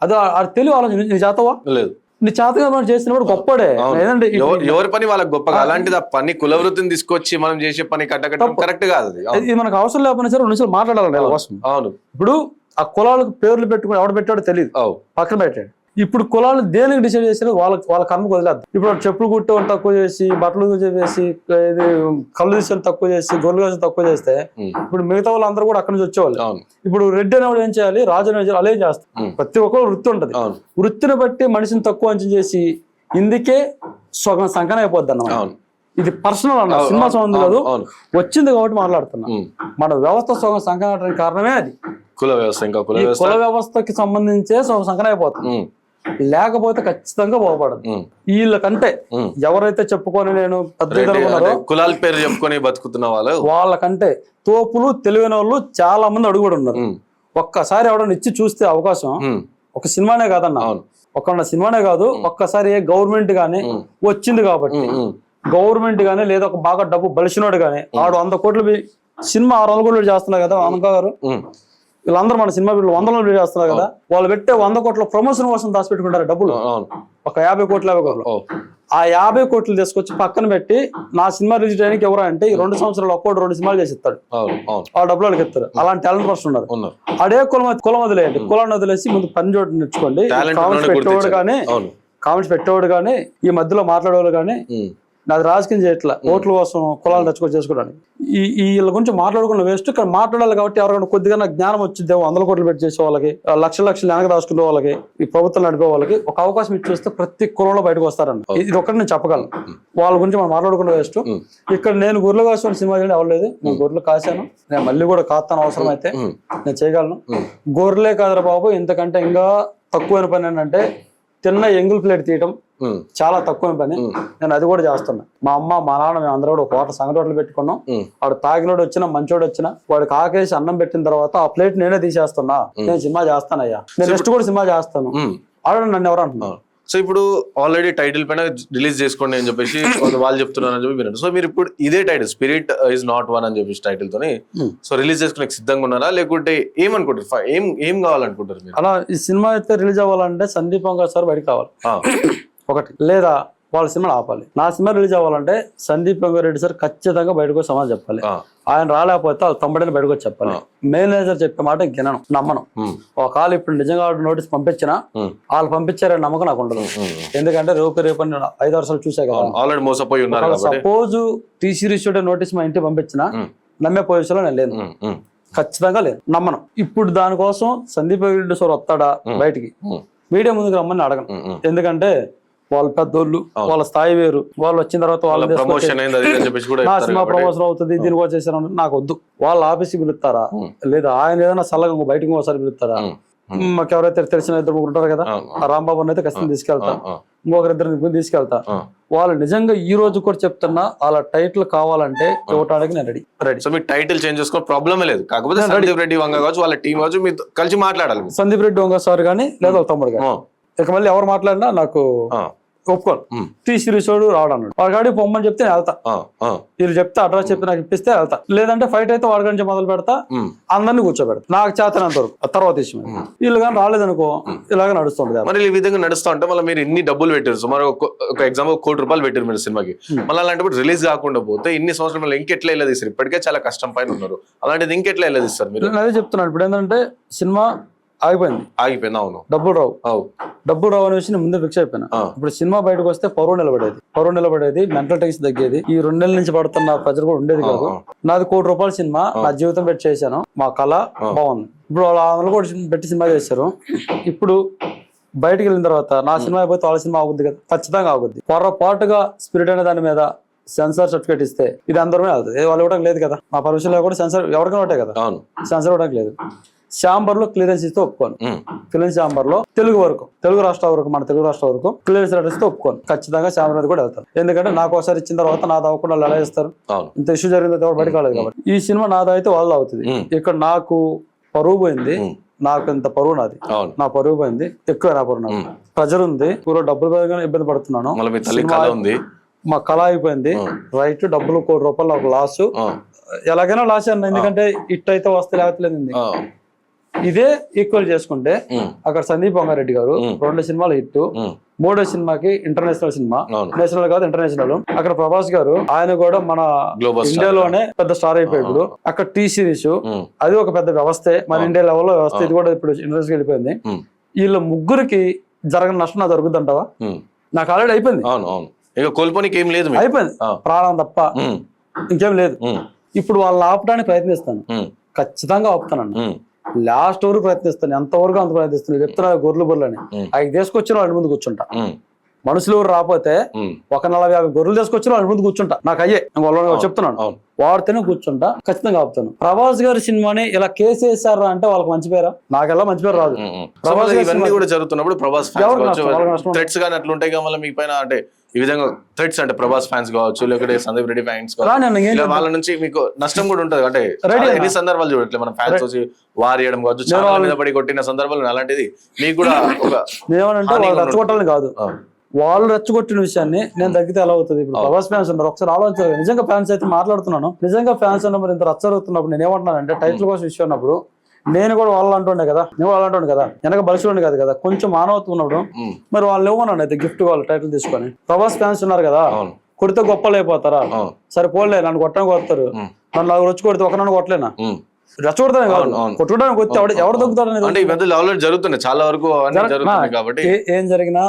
అది ఆడు తెలివి ఆలోచించు. నీ చేతవా? లేదు. నీ చేతగా మనం చేసినప్పుడు గొప్పడే. ఎవరి పని వాళ్ళకి గొప్పగా, అలాంటిది ఆ పని కుల వృత్తిని తీసుకొచ్చి మనం చేసే పని కట్టకట్టడం కరెక్ట్ కాదు. ఇది మనకు అవసరం లేకపోయినా సరే 2 నిమిషాలు మాట్లాడాలి కోసం. అవును. ఇప్పుడు ఆ కులాలకు పేర్లు పెట్టుకుని ఎవడ పెట్టాడో తెలియదు, పక్కన పెట్టాడు. ఇప్పుడు కులాలు దేనికి డిసైడ్ చేసినా వాళ్ళ కర్మకు వదిలేదు. ఇప్పుడు చెప్పులు కుట్టేవాళ్ళు తక్కువ చేసి, బట్టలు చేసి, ఇది కళ్ళు తీసేవాళ్ళు తక్కువ చేసి, గొర్రెలు వేసి తక్కువ చేస్తే ఇప్పుడు మిగతా వాళ్ళు అందరూ కూడా అక్కడి నుంచి వచ్చేవాళ్ళు. ఇప్పుడు రెడ్డి అనేవాడు ఏం చేయాలి, రాజు అనేవాడు అలా చేస్తారు. ప్రతి ఒక్కరు వృత్తి ఉంటది. వృత్తిని బట్టి మనిషిని తక్కువ అంచనా చేసి ఇందుకే సగం సంకన అయిపోద్ది అన్నమాట. ఇది పర్సనల్ అన్న, సినిమా సంబంధం కాదు, వచ్చింది కాబట్టి మాట్లాడుతున్నా. మన వ్యవస్థ సగం సంకనానికి కారణమే అది. కుల వ్యవస్థ కుల వ్యవస్థకి సంబంధించే సగం సంకన అయిపోతుంది. లేకపోతే ఖచ్చితంగా బాగుపడదు. వీళ్ళకంటే ఎవరైతే చెప్పుకొని నేను కులాల పేరు చెప్పుకొని బతుకుతున్న వాళ్ళకంటే తోపులు తెలివైన వాళ్ళు చాలా మంది అడుగుడు ఉన్నారు. ఒక్కసారి ఎవడన్నా ఇచ్చి చూస్తే అవకాశం, ఒక సినిమానే కాదన్న, ఒక సినిమానే కాదు, ఒక్కసారి ఏ గవర్నమెంట్ గానీ వచ్చింది కాబట్టి గవర్నమెంట్ గానీ లేదా ఒక బాగా డబ్బు బలిసినోడు గానీ ఆడు 100 కోట్లు సినిమా 600 కోట్లు చేస్తున్నారు కదా అనంక గారు. వీళ్ళందరూ మన సినిమా వీళ్ళు 100 చేస్తున్నారు కదా, వాళ్ళు పెట్టే 100 కోట్ల ప్రమోషన్ కోసం దాచిపెట్టుకుంటారు డబ్బులు. ఒక 50 కోట్లు ఆ 50 కోట్లు తీసుకొచ్చి పక్కన పెట్టి నా సినిమా రిలీజ్ చేయడానికి ఎవరు అంటే ఈ 2 సంవత్సరాలు ఒక్కోటి 2 సినిమాలు చేసి ఇస్తాడు. ఆ డబ్బులు వాళ్ళకి ఇస్తారు. అలాంటి టాలెంట్ పర్సన్ ఉన్నారు. అదే కులం వదిలేయండి, కులాన్ని వదిలేసి ముందు పని చోటు నేర్చుకోండి. కామెంట్స్ పెట్టేవాడు కానీ ఈ మధ్యలో మాట్లాడేవాళ్ళు కానీ నాది రాజకీయం చేయట్లా, ఓట్ల కోసం కులాలు తెచ్చుకొని చేసుకోవడానికి. వీళ్ళ గురించి మాట్లాడుకున్న వేస్ట్. ఇక్కడ మాట్లాడాలి కాబట్టి ఎవరికైనా కొద్దిగా జ్ఞానం వచ్చిందే 100 కోట్లు పెట్టి చేసే వాళ్ళకి, లక్షలు వెనక దాచుకునే వాళ్ళకి, ఈ ప్రభుత్వం నడిపే వాళ్ళకి ఒక అవకాశం ఇచ్చేస్తే ప్రతి కులంలో బయటకు వస్తారన్న. ఇది ఒకటి నేను చెప్పగలను. వాళ్ళ గురించి మనం మాట్లాడుకున్న వేస్ట్. ఇక్కడ నేను గొర్రెలు కాసిన సినిమా చేయడం అవ్వలేదు. నేను గొర్రెలు కాశాను, నేను మళ్ళీ కూడా కాస్తాను అవసరం అయితే నేను చేయగలను. గొర్రెలే కాదురా బాబు, ఇంతకంటే ఇంకా తక్కువైన పని ఏంటంటే తిన్న ఎంగుల్ ప్లేట్ తీయటం చాలా తక్కువ పని. నేను అది కూడా చేస్తున్నా. మా అమ్మ మా నాన్న మేము అందరూ కూడా ఒక హోటల్ సంగతి హోటల్ పెట్టుకున్నాం. వాడు తాగినోడు వచ్చినా మంచోడు వచ్చినా వాడికి ఆకేసి అన్నం పెట్టిన తర్వాత ఆ ప్లేట్ నేనే తీసేస్తున్నా. నేను సినిమా చేస్తానయ్యా, నేను నెక్స్ట్ కూడా సినిమా చేస్తాను. ఆడ నన్ను ఎవరు అంటున్నారు. సో ఇప్పుడు ఆల్రెడీ టైటిల్ పైన రిలీజ్ చేసుకోండి అని చెప్పేసి వాళ్ళు చెప్తున్నారు అని చెప్పి వినండి. సో మీరు ఇప్పుడు ఇదే title spirit is not one అని చెప్పేసి టైటిల్ తోని సో రిలీజ్ చేసుకునే సిద్ధంగా ఉన్నారా, లేకుంటే ఏమనుకుంటారు, ఏం కావాలనుకుంటారు మీరు? అలా ఈ సినిమా అయితే రిలీజ్ అవ్వాలంటే సందీప్ వంగా సార్ బయటకు కావాలి ఒకటి, లేదా వాళ్ళ సినిమాలు ఆపాలి. నా సినిమా రిలీజ్ అవ్వాలంటే సందీప్ వెంగారెడ్డి సార్ ఖచ్చితంగా బయటకు సమాధానం చెప్పాలి. ఆయన రాలేకపోతే వాళ్ళ తమ్ముడని బయటకు వచ్చి చెప్పాలి. మేనేజర్ చెప్పే మాట వినను, నమ్మను. ఒకవేళ ఇప్పుడు నిజంగా నోటీస్ పంపించినా వాళ్ళు పంపించారని నమ్మకం నాకు ఉండదు. ఎందుకంటే రేపు 5-6 సార్లు చూసా కదా, ఆల్రెడీ మోసపోయి ఉన్నారు. సపోజ్ టీ సిరీస్ నోటీస్ మా ఇంటికి పంపించినా నమ్మే పొజిషన్ లో నేను లేదు, ఖచ్చితంగా లేదు, నమ్మను. ఇప్పుడు దానికోసం సందీప్ వెంగారెడ్డి సార్ వస్తాడా బయటికి, మీడియా ముందుకు రమ్మని అడగను. ఎందుకంటే వాళ్ళ పెద్దోళ్ళు, వాళ్ళ స్థాయి వేరు. వాళ్ళు వచ్చిన తర్వాత వాళ్ళ నా సినిమా ప్రమోషన్ అవుతుంది దీనికోసం చేశారు నాకు వద్దు. వాళ్ళ ఆఫీస్కి పిలుస్తారా, లేదా ఆయన ఏదైనా సలహా బయటకు ఒకసారి పిలుస్తారా? మాకు ఎవరైతే తెలిసిన 2-3 ఉంటారు కదా, ఆ రాంబాబు అయితే ఖచ్చితంగా తీసుకెళ్తా, ఇంకొకరిద్దరు తీసుకెళ్తా. వాళ్ళు నిజంగా ఈ రోజు కూడా చెప్తున్నా వాళ్ళ టైటిల్ కావాలంటే ఇవ్వటానికి నేను రెడీ. సో మీ టైటిల్ చేంజ్ చేసుకో ప్రాబ్లమే లేదు. కాకపోతే సందీప్ రెడ్డి వంగ కావచ్చు, వాళ్ళ టీం కావచ్చు, మీరు కలిసి మాట్లాడాలి. సందీప్ రెడ్డి వంగ సార్ కానీ లేదా వాళ్ళ తమ్ముడు కానీ ఇక మళ్ళీ ఎవరు మాట్లాడినా నాకు ఒప్పుకోను. టీ సిరీస్ రావడం అన్నాడు, వాడి కాడికి పొమ్మని చెప్తే నేను వెళ్తా. వీళ్ళు చెప్తే అడ్రస్ చెప్పి నాకు ఇప్పిస్తే వెళ్తా. లేదంటే ఫైట్ అయితే వాడి నుంచి మొదలు పెడతా, అందరినీ కూర్చోబెడతా నాకు చేతనంత వరకు. తర్వాత విషయం వీళ్ళు కానీ రాలేదనుకో ఇలాగ నడుస్తుంది. మరి ఈ విధంగా నడుస్తూ ఉంటే మళ్ళీ మీరు ఇన్ని డబ్బులు పెట్టారు, సుమారు ఒక ఎగ్జాంపుల్ 1 కోటి రూపాయలు పెట్టారు మీరు సినిమాకి. మళ్ళీ అలాంటి రిలీజ్ కాకుండా పోతే ఇన్ని సంవత్సరాలు మళ్ళీ ఇంకెట్లా వెళ్ళదు ఇస్తారు? ఇప్పటికే చాలా కష్టం పైన ఉన్నారు, అలాంటిది ఇంకెట్లా వెళ్ళదు ఇస్తారు మీరు? అదే చెప్తున్నాను. ఇప్పుడు ఏంటంటే సినిమా ఆగిపోయింది. అవును, డబ్బులు రావు అనే విషయం ముందే ఫిక్స్ అయిపోయినా. ఇప్పుడు సినిమా బయటకు వస్తే పరువు నిలబడేది, మెంటల్ టెన్షన్ తగ్గేది, ఈ 2 నెలల నుంచి పడుతున్న ప్రజలు కూడా ఉండేది కాదు. నాది ₹1 కోటి సినిమా, నా జీవితం పెట్టి చేశాను, మా కళ బాగుంది. ఇప్పుడు వాళ్ళు 100 కోట్లు పెట్టి సినిమా చేశారు. ఇప్పుడు బయటకు వెళ్ళిన తర్వాత నా సినిమా అయిపోతే వాళ్ళ సినిమా ఆగుద్ది కదా, ఖచ్చితంగా ఆగుద్ది. పొరపాటుగా స్పిరిట్ అనే దాని మీద సెన్సార్ సర్టిఫికేట్ ఇస్తే ఇది అందరమే అవుతుంది. వాళ్ళు ఇవ్వడం లేదు కదా, మా పర్మిషన్ కూడా సెన్సార్ ఎవరికైనా ఉంటాయి కదా, సెన్సార్ ఇవ్వడానికి లేదు. ఛాంబర్ లో క్లియరెన్స్ ఇస్తే ఒప్పుకోను. ఫిలిం ఛాంబర్ లో తెలుగు రాష్ట్రాల వరకు మన తెలుగు రాష్ట్రాల వరకు క్లియరెన్స్ లెటర్ ఇస్తే ఒప్పుకోను. ఖచ్చితంగా ఛాంబర్ మీద కూడా వెళ్తాను. ఎందుకంటే నాకు ఒకసారి ఇచ్చిన తర్వాత నాది అవ్వకుండా వాళ్ళు ఎలా చేస్తారు? ఇంత ఇష్యూ జరిగింది ఎవరు బయట కాలేదు కాబట్టి. ఈ సినిమా నాది అయితే వాళ్ళు అవుతుంది. ఇక్కడ నాకు పరువు పోయింది, నాకు ఇంత పరువు నాది, నా పరువు పోయింది, ఎక్కువ నా పరువు నాది. ప్రెజర్ ఉంది, ఊరో డబ్బులు పరంగా ఇబ్బంది పడుతున్నాను, మా కళ అయిపోయింది. రైట్, డబ్బులు ₹1 కోటి ఒక లాస్, ఎలాగైనా లాస్ అన్న, ఎందుకంటే ఇట్ అయితే వస్తే లేకపోతే ఇదే ఈక్వల్ చేసుకుంటే అక్కడ సందీప్ వంగారెడ్డి గారు 2 సినిమాలు హిట్, 3వ సినిమాకి ఇంటర్నేషనల్ సినిమా, నేషనల్ కాదు ఇంటర్నేషనల్. అక్కడ ప్రభాస్ గారు ఆయన కూడా మన ఇండియాలోనే పెద్ద స్టార్ అయిపోయాడు. అక్కడ టీ సిరీస్ అది ఒక పెద్ద వ్యవస్థే, మన ఇండియా లెవెల్లో వ్యవస్థ, ఇది కూడా ఇప్పుడు ఇండస్ట్రీకి వెళ్ళిపోయింది. వీళ్ళ ముగ్గురికి జరగని నష్టం నాకు జరుగుద్ది అంటావా? నాకు ఆల్రెడీ అయిపోయింది, కోల్పోనికి ఏం లేదు, అయిపోయింది, ప్రాణం తప్ప ఇంకేం లేదు. ఇప్పుడు వాళ్ళని ఆపడానికి ప్రయత్నిస్తాను, ఖచ్చితంగా ఆపుతానండి. లాస్ట్ వరకు ప్రయత్నిస్తాను, ఎంతవరకు అంత ప్రయత్నిస్తాను. చెప్తున్నా గొర్రెలు బొర్రెలని అవి తీసుకొచ్చిన వాళ్ళ ముందు కూర్చుంటా. మనుషులు ఎవరు రాకపోతే ఒక 40-50 గొర్రెలు తీసుకొచ్చిన వాళ్ళ ముందు కూర్చుంటా. నాకు అయ్యే చెప్తున్నాను, వాడితేనే కూర్చుంటా, ఖచ్చితంగా ఆపుతాను. ప్రభాస్ గారి సినిమాని ఇలా కేసు వేసారా అంటే వాళ్ళకి మంచి పేరా? నాకెలా మంచి పేరు రాదు. ప్రభాస్ ఇవన్నీ కూడా జరుగుతున్నప్పుడు ప్రభాస్ థ్రెట్స్ కానీ అట్లా ఉంటాయి కదా మీ పైన, అంటే ఈ విధంగా థ్రెట్స్ అంటే ప్రభాస్ ఫ్యాన్స్ కావచ్చు, లేకపోతే సందీప్ రెడ్డి ఫ్యాన్స్ కావచ్చు, వాళ్ళ నుంచి మీకు నష్టం కూడా ఉంటది. అంటే ఎన్ని సందర్భాలు చూడట్లేదు, మన ఫ్యాన్స్ వచ్చి వారియడం కావచ్చు, చాలా మీద పడి కొట్టిన సందర్భాలు, అలాంటిది మీకు కూడా ఒక ఏమనంటే వాళ్ళు రెచ్చగొట్టాలని కాదు, వాళ్ళు రెచ్చగొట్టిన విషయాన్ని నేను తగ్గితే ఎలా అవుతుంది? ఇప్పుడు ప్రభాస్ ఫ్యాన్స్ ఉన్నారు, ఒకసారి ఆలోచించాలి. నిజంగా ఫ్యాన్స్ అయితే మాట్లాడుతున్నాను, నిజంగా ఫ్యాన్స్ ఉన్నప్పుడు ఇంత రచ్చరుగుతున్నప్పుడు నేను ఏమంటున్నానంటే, టైటిల్ కోసం విషయం ఉన్నప్పుడు నేను కూడా వాళ్ళు అంటుండే కదా, వెనక బలిసి కాదు కదా, కొంచెం మానవత్వం ఉన్నప్పుడు మరి వాళ్ళు ఇవ్వమన్నాను అయితే గిఫ్ట్, వాళ్ళు టైటిల్ తీసుకొని. ప్రభాస్ ఫ్యాన్స్ ఉన్నారు కదా, కొడితే గొప్పలు అయిపోతారా? సరే పోలే, నన్ను కొట్టడానికి వస్తారు, నన్ను నాకు వచ్చి కొడితే ఒక నన్ను కొట్టలేనా? రెచ్చగొడతానే కాదు, కొట్టడానికి వస్తే ఎవరు దొక్కుతాడు? జరుగుతున్నాయి చాలా వరకు. ఏం జరిగినా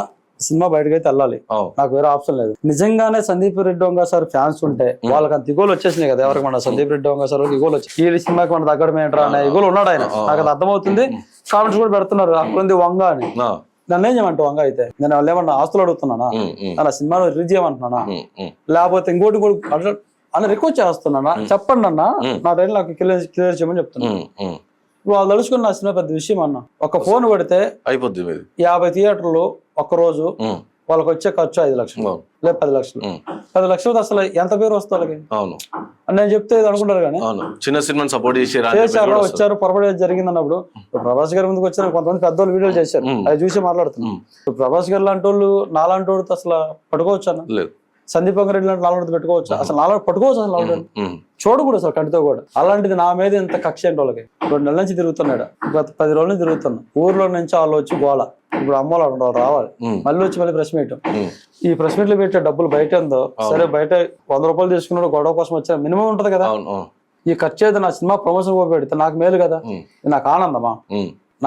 సినిమా బయటకు అయితే వెళ్ళాలి, నాకు వేరే ఆప్షన్ లేదు. నిజంగానే సందీప్ రెడ్డి వంగ సార్ ఫ్యాన్స్ ఉంటే వాళ్ళకి అంత ఇగోలు వచ్చేసినాయి కదా, ఎవరికి మన సందీప్ రెడ్డి వంగ సార్ ఇగోలు వచ్చి ఈ సినిమాకి మన తగ్గడం ఏంట్రా అనే ఇగోలు ఉన్నాడు ఆయన, నాకు అది అర్థమవుతుంది. కామెంట్స్ కూడా పెడుతున్నారు అక్కడ వంగ అని. నన్ను ఏం చేయమంటావు వంగ అయితే? నేను వాళ్ళు ఏమన్నా ఆస్తులు అడుగుతున్నానా, నా సినిమాలో రిలీజ్ చేయమంటున్నానా, లేకపోతే ఇంకోటి అన్న రిక్వెస్ట్ చేస్తున్నానా? చెప్పండి అన్న, నా టైం నాకు క్లియర్ చేయమని చెప్తున్నా. వాళ్ళు తలుచుకుని నా సినిమా పెద్ద విషయం అన్న. ఒక ఫోన్ పెడితే అయిపోద్ది, 50 థియేటర్లు ఒక్క రోజు, వాళ్ళకి వచ్చే ఖర్చు 5 లక్షలు లేదా 10 లక్షలు. 10 లక్షలు అసలు ఎంత పేరు వస్తుంది వాళ్ళకి? నేను చెప్తే ఇది అనుకుంటారు కానీ చిన్న సినిమా సపోర్ట్ చేశారు, వచ్చారు, పొరపాటు జరిగింది అన్నప్పుడు ప్రభాస్ గారి ముందుకు వచ్చారు, కొంతమంది పెద్దోళ్ళు వీడియోలు చేశారు, అది చూసి మాట్లాడుతున్నాం. ప్రభాస్ గారు లాంటి వాళ్ళు నాలాంటి వాడితో అసలు పట్టుకోవచ్చు అన్న, సందీప్ వంగారెడ్డి లాంటి నాలుగు పెట్టుకోవచ్చు, అసలు నాలుగు పట్టుకోవచ్చు, అసలు నాలుగు చూడకూడదు అసలు కంటితో కూడా. అలాంటిది నా మీద ఇంత కక్ష ఏంటి వాళ్ళకి? 2 నెలల నుంచి తిరుగుతున్నాడు, గత 10 రోజుల నుంచి తిరుగుతున్నా. ఊర్లో నుంచి వాళ్ళు వచ్చి గోళ, ఇప్పుడు అమ్మలు వాళ్ళు రావాలి, మళ్ళీ వచ్చి మళ్ళీ ప్రెస్ మీట్. ఈ ప్రెస్ మీట్లు పెట్టే డబ్బులు బయట ఉందో సరే, బయట 100 రూపాయలు తీసుకున్నాడు, గొడవ కోసం వచ్చా మినిమం ఉంటది కదా. ఈ ఖర్చు అయితే నా సినిమా ప్రమోషన్ పెడితే నాకు మేలు కదా, నాకు ఆనందమా?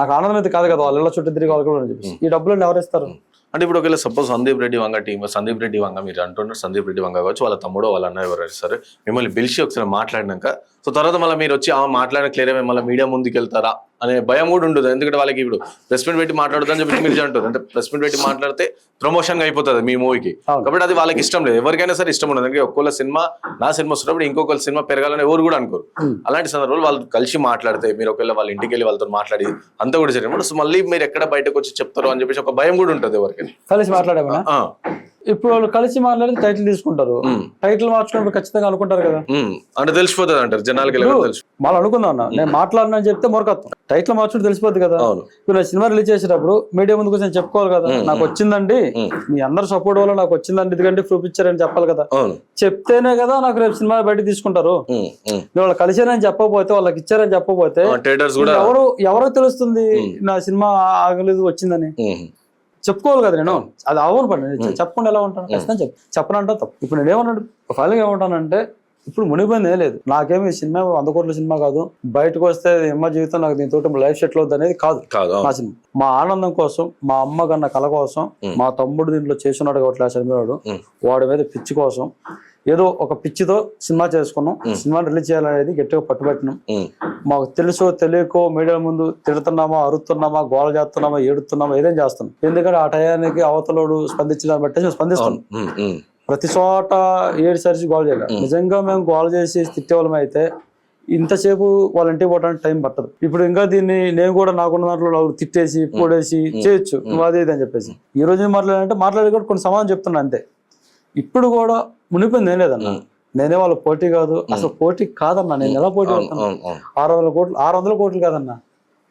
నాకు ఆనందం అయితే కాదు కదా, వాళ్ళ ఇళ్ళ చుట్టూ తిరిగి వాళ్ళు కూడా చెప్పి ఈ డబ్బులు ఎవరు ఇస్తారు? అంటే ఇప్పుడు ఒకవేళ సపోజ్ సందీప్ రెడ్డి వంగ టీమ్, సందీప్ రెడ్డి వంగ మీరు అంటున్నారు, సందీప్ రెడ్డి వంగ కావచ్చు, వాళ్ళ తమ్ముడు వాళ్ళ అన్న ఎవరు సరే, మిమ్మల్ని పిలిచి ఒకసారి మాట్లాడినాక సో తర్వాత మళ్ళీ మీరు వచ్చి మాట్లాడిన క్లియర్ అయ్యి మళ్ళీ మీడియా ముందుకు వెళ్తారా అనే భయం కూడా ఉండదు. ఎందుకంటే వాళ్ళకి ఇప్పుడు ప్రెస్ మీట్ పెట్టి మాట్లాడుతుందని చెప్పి మీరు అంటారు, అంటే ప్రెస్ మీట్ పెట్టి మాట్లాడితే ప్రమోషన్ అయిపోతుంది మీ మూవీకి, కాబట్టి అది వాళ్ళకి ఇష్టం లేదు. ఎవరికైనా సరే ఇష్టం ఉండదు, ఎందుకంటే ఒక్కొక్క సినిమా నా సినిమా వస్తున్నప్పుడు ఇంకొక సినిమా పెరగాలని ఎవరు కూడా అనుకోరు. అలాంటి సందర్భాలు వాళ్ళు కలిసి మాట్లాడితే, మీరు ఒకవేళ వాళ్ళ ఇంటికి వెళ్ళి వాళ్ళతో మాట్లాడి అంతా కూడా జరిగినప్పుడు సో మళ్ళీ మీరు ఎక్కడ బయటకు వచ్చి చెప్తారు అని చెప్పేసి ఒక భయం కూడా ఉంటుంది ఎవరికైనా. కలిసి మాట్లాడేమా? ఇప్పుడు వాళ్ళు కలిసి మాట్లాడితే టైటిల్ తీసుకుంటారు, టైటిల్ మార్చుకున్నప్పుడు ఖచ్చితంగా అనుకుంటారు కదా, అంటే తెలిసిపోతుంది అంటారు జనాలకి. వాళ్ళు అనుకుందాం అన్న, నేను మాట్లాడినా చెప్తే మొరకత్వం, టైటిల్ మార్చుకుంటే తెలిసిపోద్ది కదా. ఇప్పుడు సినిమా రిలీజ్ చేసేటప్పుడు మీడియా ముందుకు నేను చెప్పుకోవాలి కదా, నాకు వచ్చిందండి, మీ అందరు సపోర్ట్ వల్ల నాకు వచ్చిందండి, ఇదిగంటే ప్రూఫ్ ఇచ్చారని చెప్పాలి కదా. చెప్తేనే కదా నాకు రేపు సినిమా బయట తీసుకుంటారు. వాళ్ళు కలిసారని చెప్పకపోతే, వాళ్ళకి ఇచ్చారని చెప్పకపోతే ఎవరో తెలుస్తుంది నా సినిమా ఆగలేదు వచ్చిందని? చెప్పుకోవాలి కదా. నేను అది అవను పని చెప్పకుండా ఎలా ఉంటాను? ఖచ్చితంగా చెప్పనంటా తప్పు. ఇప్పుడు నేను ఏమన్నాడు ఫైనల్గా ఏమంటానంటే, ఇప్పుడు మునిగిపోయింది ఏం లేదు. నాకేమి సినిమా 100 కోట్ల సినిమా కాదు, బయటకు వస్తే అమ్మ జీవితం నాకు దీంతో లైఫ్ సెటిల్ అవుతుంది అనేది కాదు నా సినిమా. మా ఆనందం కోసం, మా అమ్మ కన్న కళ కోసం, మా తమ్ముడు దీంట్లో చేస్తున్నాడు కాబట్టి ఆ సినిమాడు వాడి మీద పిచ్చి కోసం ఏదో ఒక పిచ్చితో సినిమా చేసుకున్నాం. సినిమాని రిలీజ్ చేయాలనేది గట్టిగా పట్టుబట్టినాం. మాకు తెలుసో తెలియకో మీడియా ముందు తిడుతున్నామా, అరుతున్నామా, గోల చేస్తున్నామా, ఏడుతున్నామా, ఏదేం చేస్తున్నాం. ఎందుకంటే ఆ టయానికి అవతలోడు స్పందించడాన్ని బట్టి మేము స్పందిస్తాం. ప్రతి చోట ఏడు సరిచి గోల్ చేయాలి. నిజంగా మేము గోల్ చేసి తిట్టేవాళ్ళం అయితే ఇంతసేపు వాళ్ళ ఇంటికి పోవడానికి టైం పట్టదు. ఇప్పుడు ఇంకా దీన్ని నేను కూడా నాకున్న దాంట్లో తిట్టేసి పొడేసి చేయొచ్చు నువ్వు అదే ఇది అని చెప్పేసి ఈ రోజు మాట్లాడాలంటే మాట్లాడి కూడా కొన్ని సమాధానం చెప్తున్నా అంతే. ఇప్పుడు కూడా మునిపోయింది ఏం లేదన్నా. నేనే వాళ్ళ పోటీ కాదు, అసలు పోటీ కాదన్నా. నేను ఎలా పోటీ అవుతాను? 600 కోట్లు కాదన్నా,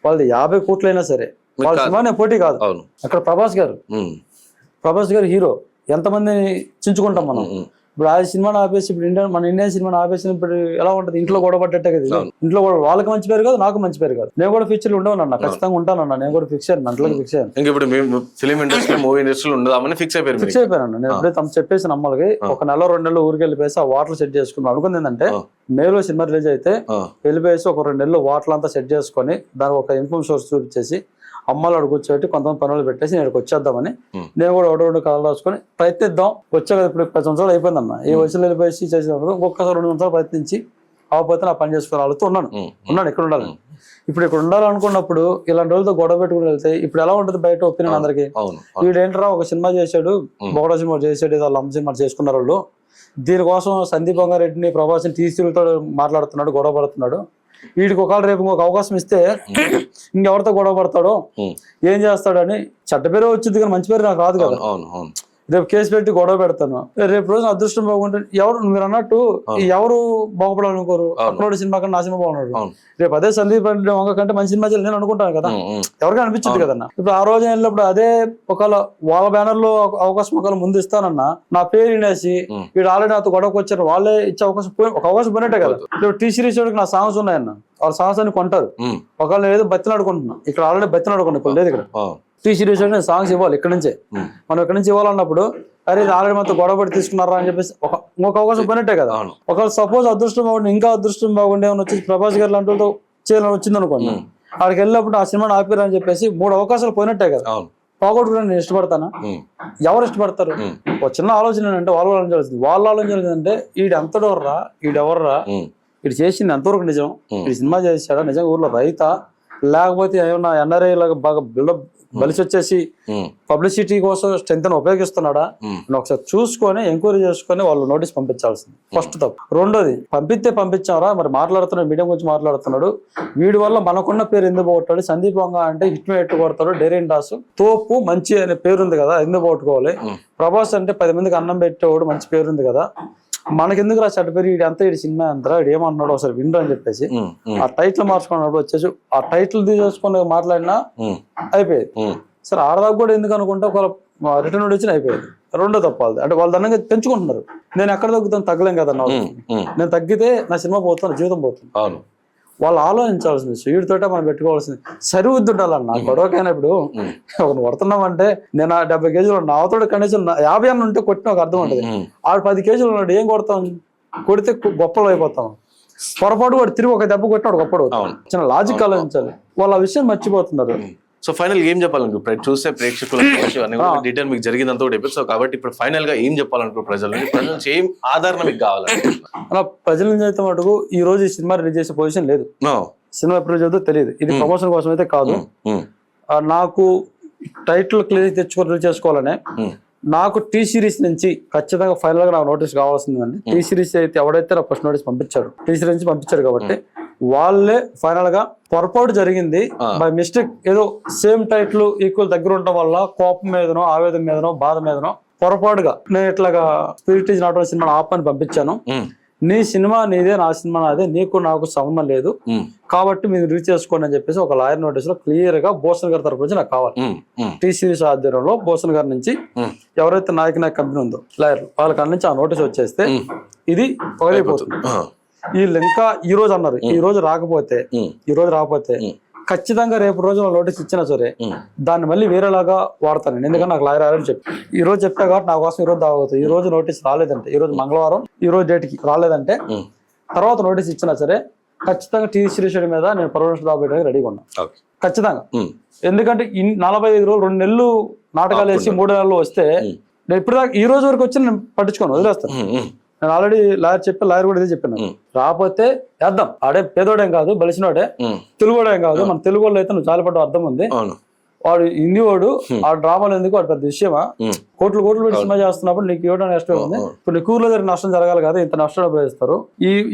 వాళ్ళది 50 కోట్లు అయినా సరే వాళ్ళ సినిమా నేను పోటీ కాదు. అక్కడ ప్రభాస్ గారు హీరో, ఎంతమందిని చించుకుంటాం మనం. ఇప్పుడు ఆ సినిమాని ఆపేసి ఇప్పుడు మన ఇండియన్ సినిమాని ఆపేసి ఇప్పుడు ఎలా ఉంటది? ఇంట్లో గొడవ పడ్డట్టే కదా. ఇంట్లో కూడా వాళ్ళకి మంచి పేరు కాదు, నాకు మంచి పేరు కాదు. నేను కూడా ఫ్యూచర్ ఉండవన్నా, ఖచ్చితంగా ఉంటానన్నా. నేను కూడా ఫిక్స్ అయ్యాను, అంతలోకి ఫిక్స్ అయ్యాను. ఇప్పుడు ఫిలిం ఇండస్ట్రీ, మూవీ ఇండస్ట్రీలో ఉండదామని ఫిక్స్ అయిపోయాను. నేను ఎప్పుడైతే చెప్పేసి నమ్మలకి 1 నెల 2 నెలలు ఊరికి వెళ్ళిపోయి ఆ వాటర్ సెట్ చేసుకున్నాను. అనుకుంది ఏంటంటే మేలో సినిమా రిలీజ్ అయితే వెళ్ళిపోయేసి ఒక 2 నెలలు వాటర్ అంతా సెట్ చేసుకొని దానికి ఒక ఇన్కమ్ సోర్స్ చూపించేసి అమ్మలు అడుగు కూర్చోబెట్టి కొంతమంది పనులు పెట్టేసి నేను వచ్చేద్దామని నేను కూడా ఒకటి కాలు రాసుకొని ప్రయత్నిద్దాం. వచ్చా కదా ఇప్పుడు 10 సంవత్సరాలు అయిపోయిందన్న. ఈ వయసులో వెళ్ళిపోయి చేసినప్పుడు ఒక్కసారి 2 సంవత్సరాలు ప్రయత్నించి అవపోతే నా పని చేసుకుని వాళ్ళతో ఉన్నాను ఇక్కడ ఉండాలని. ఇప్పుడు ఇక్కడ ఉండాలనుకున్నప్పుడు ఇలాంటి రోజులతో గొడవ పెట్టుకుని వెళ్తే ఇప్పుడు ఎలా ఉంటుంది బయట ఒపీనియన్ అందరికి? వీడేంటరా ఒక సినిమా చేశాడు, బొగడ సినిమా చేశాడు, ఏదో లంబ సినిమా చేసుకున్నారు వాళ్ళు, దీనికోసం సందీప్ బంగారెడ్డిని ప్రభాస్ని తీసుకెళ్తూ మాట్లాడుతున్నాడు, గొడవ పడుతున్నాడు. వీడికి ఒకవేళ రేపు ఇంకొక అవకాశం ఇస్తే ఇంకెవరితో గొడవ పడతాడో ఏం చేస్తాడని చెడ్డ పేరు వచ్చింది, కానీ మంచి పేరు నాకు రాదు కదా. రేపు కేసు పెట్టి గొడవ పెడతాను. రేపు రోజు అదృష్టం బాగుంటే ఎవరు మీరు అన్నట్టు ఎవరు బాగుపడాలనుకోరు? అప్లోడ్ సినిమా కన్నా నా సినిమా బాగున్నాడు. రేపు అదే సందీప్ వంగ కంటే మంచి సినిమా చేయాలి నేను అనుకుంటాను కదా, ఎవరికీ అనిపించింది కదన్నా. ఇప్పుడు ఆ రోజు వెళ్ళినప్పుడు అదే ఒకవేళ వాళ్ళ బ్యానర్ లో అవకాశం ఒకవేళ ముందు ఇస్తానన్నా నా పేరు వినేసి వీడు ఆల్రెడీ నాతో గొడవకు వచ్చారు, వాళ్ళే ఇచ్చే అవకాశం పోయినట్టే కదా. ఇప్పుడు టీ సిరీస్ నా సాంగ్స్ ఉన్నాయన్న, వాళ్ళ సాంగ్స్ అని కొంటారు. ఒకవేళ నేను ఏదో బతిని ఆడుకుంటున్నా, ఇక్కడ ఆల్రెడీ బతిని ఆడుకున్నా, ఇప్పుడు లేదు ఇక్కడ. టీ సిరీస్ నేను సాంగ్స్ ఇవ్వాలి ఇక్కడ నుంచే, మనం ఇక్కడ నుంచి ఇవ్వాలన్నప్పుడు అరే ఇది ఆల్రెడీ మనతో గొడవపడి తీసుకున్నారా అని చెప్పేసి ఇంకొక అవకాశం పోయినట్టే కదా. ఒకవేళ సపోజ్ అదృష్టం బాగుండి ఇంకా అదృష్టం బాగుండే వచ్చి ప్రభాస్ గారు లాంటి వాళ్ళతో చేయాలని వచ్చింది అనుకోండి, అక్కడికి వెళ్ళినప్పుడు ఆ సినిమాని ఆపిరని చెప్పేసి 3 అవకాశాలు పోయినట్టే కదా. పోగొట్టుకుని నేను ఇష్టపడతానా? ఎవరు ఇష్టపడతారు? ఒక చిన్న ఆలోచన అంటే వాళ్ళు ఆలోచించాల్సింది. వాళ్ళు ఆలోచించాల్సిందంటే వీడు ఎంతడెవర్రా, వీడెవర్రా, వీడు చేసింది ఎంతవరకు నిజం, వీడు సినిమా చేశాడా, నిజంగా ఊర్లో రైతా, లేకపోతే ఏమన్నా ఎన్ఆర్ఐ లాగా బాగా బిల్డప్ బలిసి వచ్చేసి పబ్లిసిటీ కోసం స్ట్రెంత్ ఉపయోగిస్తున్నాడా అని ఒకసారి చూసుకొని ఎంక్వైరీ చేసుకొని వాళ్ళు నోటీస్ పంపించాల్సింది ఫస్ట్ తప్పు. రెండోది పంపించారా మరి మాట్లాడుతున్నాడు, మీడియం గురించి మాట్లాడుతున్నాడు, వీడి వల్ల మనకున్న పేరు ఎందుకు పోగొట్టాడు? సందీప్ వంగ అంటే హిట్ ఎట్టు కొడతాడు, డేరింగ్ డాస్ తోపు మంచి అనే పేరు ఉంది కదా, ఎందుకు పోగొట్టుకోవాలి? ప్రభాస్ అంటే 10 మందికి అన్నం పెట్టేవాడు, మంచి పేరు ఉంది కదా, మనకెందుకు రా చెడ్డ పేరు, వీడి అంతా వీడి సినిమా అంతా వీడు ఏమన్నాడు ఒకసారి వినరు అని చెప్పేసి ఆ టైటిల్ మార్చుకున్నప్పుడు వచ్చేసి ఆ టైటిల్ తీసుకొని మాట్లాడినా అయిపోయేది. సరే ఆడదాకా కూడా ఎందుకు అనుకుంటే ఒక రిటర్న్ వచ్చిన అయిపోయేది. రెండో తప్పాలి అంటే వాళ్ళు దాన్ని పెంచుకుంటున్నారు. నేను ఎక్కడ తగ్గుతాను, తగ్గలేం కదా. నేను తగ్గితే నా సినిమా పోతాను, జీవితం పోతుంది. వాళ్ళు ఆలోచించాల్సింది వీడితోటే మనం పెట్టుకోవాల్సింది. సరివద్దు ఉండాలన్న గొడవకైనా. ఇప్పుడు ఒకరు కొడుతున్నామంటే నేను 70 కేజీలు నాతో కనీసం 50 అన్న ఉంటే కొట్టిన ఒక అర్థం ఉంటుంది. ఆడు 10 కేజీలు ఉన్నాడు, ఏం కొడతాం? కొడితే గొప్పలు అయిపోతాం. పొరపాటు వాడు తిరిగి ఒక దెబ్బ కొట్టినాడు గొప్పడు. చిన్న లాజిక్ ఆలోచించాలి. వాళ్ళు ఆ విషయం మర్చిపోతున్నారు. సో ఫైనల్ ఏం చెప్పాలనుకో చూస్తే ప్రేక్షకులు డీటెయిల్ మీకు జరిగిందంతా కూడా చెప్పారు. సో కాబట్టి ఇప్పుడు ఫైనల్ గా ఏం చెప్పాలనుకో ప్రజల నుంచి ఏం ఆదరణ మీకు కావాలంటే? అలా ప్రజల నుంచి అయితే మటుకు ఈ రోజు ఈ సినిమా రిలీజ్ చేసే పొజిషన్ లేదు. సినిమా ఎప్పుడు చదువుతో తెలియదు. ఇది ప్రమోషన్ కోసం అయితే కాదు. నాకు టైటిల్ క్లియర్ తెచ్చుకొని రిలీజ్ చేసుకోవాలనే నాకు టీ సిరీస్ నుంచి ఖచ్చితంగా ఫైనల్ గా నాకు నోటీస్ కావాల్సిందండి. టీ సిరీస్ అయితే ఎవడైతే నాకు ఫస్ట్ నోటీస్ పంపించాడు, టీ సిరీస్ నుంచి పంపించాడు కాబట్టి వాళ్ళే ఫైనల్ గా పొరపాటు జరిగింది బై మిస్టేక్, ఏదో సేమ్ టైటిల్ ఈక్వల్ దగ్గర ఉండటం వల్ల కోపం మీదనో ఆవేదన మీదనో బాధ మీదనో పొరపాటుగా నేను ఇట్లాగా స్పిరిట్ ఈజ్ నాట్ సినిమా ఆపని పంపించాను. నీ సినిమా నీదే, నా సినిమా నాదే, నీకు నాకు సంబంధం లేదు కాబట్టి మీరు రిలీజ్ చేసుకోండి అని చెప్పేసి ఒక లాయర్ నోటీస్ లో క్లియర్ గా భూషణ్ గారి తరపు నుంచి నాకు కావాలి. టీ సిరీస్ ఆధ్వర్యంలో భూషణ్ గారి నుంచి ఎవరైతే నాయక కంపెనీ ఉందో లాయర్ వాళ్ళ నుంచి ఆ నోటీస్ వచ్చేస్తే ఇది వదిలిపోతుంది. వీళ్ళు ఇంకా ఈ రోజు అన్నారు, ఈ రోజు రాకపోతే ఖచ్చితంగా రేపు రోజు వాళ్ళు నోటీస్ ఇచ్చినా సరే దాన్ని మళ్ళీ వేరేలాగా వాడతాను. ఎందుకంటే నాకు లాయర్ అని చెప్పి ఈ రోజు చెప్పా కాబట్టి నా కోసం ఈ రోజు దాగుతుంది. ఈ రోజు నోటీస్ రాలేదంటే, ఈ రోజు మంగళవారం ఈ రోజు డేట్కి రాలేదంటే తర్వాత నోటీస్ ఇచ్చినా సరే ఖచ్చితంగా టీవీ శ్రీశ్వరి మీద నేను పర్మనెంట్ జాబ్ పెట్టడానికి రెడీగా ఉన్నాను ఖచ్చితంగా. ఎందుకంటే 45 రోజులు 2 నెలలు నాటకాలు వేసి 3 నెలలు వస్తే నేను ఇప్పుడు దాకా ఈ రోజు వరకు వచ్చి నేను పట్టించుకోను, వదిలేస్తాను. నేను ఆల్రెడీ లాయర్ చెప్పి లాయర్ కూడా ఇదే చెప్పాను, రాకపోతే వేద్దాం. ఆడే పేదోడేం కాదు, బలిసినోడే, తెలుగుడేం కాదు. మన తెలుగు వాళ్ళు అయితే నువ్వు చాలా పడ్డ అర్థం ఉంది. వాడు హిందీ వాడు, ఆ డ్రామాలు ఎందుకు, వాడు పెద్ద విషయమా? కోట్లు పెట్టి సినిమా చేస్తున్నప్పుడు నీకు ఇవ్వడం నష్టం ఉంది. ఇప్పుడు నీ ఊర్లో జరిగిన నష్టం జరగాలి కదా, ఇంత నష్టం భరిస్తారు,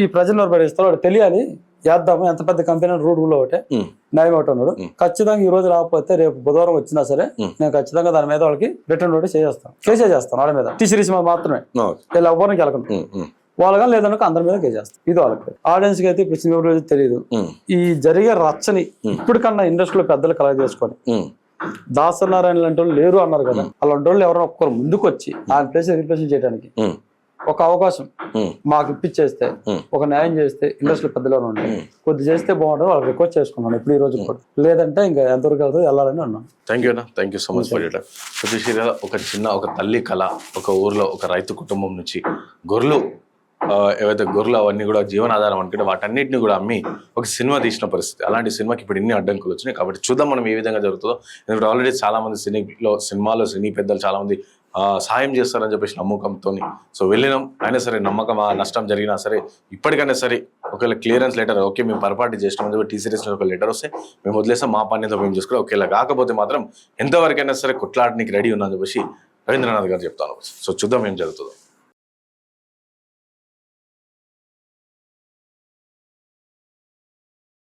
ఈ ప్రజలు భరిస్తారు, వాడు తెలియాలి. చేద్దాము, ఎంత పెద్ద కంపెనీ రూట్ కూడా ఒకటే న్యాయం ఒకటి ఉన్నాడు. ఖచ్చితంగా ఈ రోజు రాకపోతే రేపు బుధవారం వచ్చినా సరే నేను ఖచ్చితంగా దాని మీద వాళ్ళకి రిటర్న్ నోటీస్ కేసే చేస్తాను. వాళ్ళ మీద టీ సిరీస్ మీద మాత్రమే, వీళ్ళు ఎవరికి వెళ్ళకుండా వాళ్ళగా లేదనుకో అందరి మీద కేసు చేస్తాను. ఇది వాళ్ళకి ఆడియన్స్ కి అయితే ఇప్పుడు సినిమా రోజు తెలియదు. ఈ జరిగే రచ్చని ఇప్పటికన్నా ఇండస్ట్రీలో పెద్దలు కలెక్ట్ చేసుకొని దాసనారాయణ లాంటి వాళ్ళు లేరు అన్నారు కదా, అలాంటి వాళ్ళు ఎవరైనా ఒక్కరు ముందుకు వచ్చి ఆ ప్లేస్ రిప్రజెంట్ చేయడానికి ఒక అవకాశం మాకు ఇప్పించేస్తే, ఒక న్యాయం చేస్తే, ఇండస్ట్రీ పెద్దలో ఉండి కొద్ది చేస్తే బాగుంటుంది. వాళ్ళకి రిక్వెస్ట్ చేసుకున్నాను ఇప్పుడు ఈ రోజు కూడా. లేదంటే ఇంకా ఎంతవరకు వెళ్తుంది వెళ్ళాలని ఉన్నాను. Thank you so much for your time. ఒక తల్లి కళ, ఒక ఊర్లో ఒక రైతు కుటుంబం నుంచి గొర్రెలు ఏవైతే గొర్రెలు అవన్నీ కూడా జీవనాధారం అనుకుంటే వాటన్నిటిని కూడా అమ్మి ఒక సినిమా తీసిన పరిస్థితి. అలాంటి సినిమాకి ఇప్పుడు ఇన్ని అడ్డంకులు వచ్చినాయి. కాబట్టి చూద్దాం మనం ఏ విధంగా జరుగుతుందో. ఎందుకంటే ఆల్రెడీ చాలా మంది సినిమాలో సినీ పెద్దలు చాలా మంది సహాయం చేస్తారని చెప్పేసి నమ్మకంతో సో వెళ్ళినాం. అయినా సరే నమ్మకం నష్టం జరిగినా సరే ఇప్పటికైనా సరే ఒకవేళ క్లియరెన్స్ లెటర్ ఓకే మేము పొరపాటు చేసినామని చెప్పి టీ సిరీస్ ఒక లెటర్ వస్తే మేము వదిలేస్తాం, మా పనితో మేము చూసుకుని ఒకేలా కాకపోతే మాత్రం ఎంతవరకైనా సరే కొట్లాడడానికి రెడీ ఉన్నా అని చెప్పేసి రవీంద్రనాథ్ గారు చెప్తాను. సో చూద్దాం ఏం జరుగుతుందో.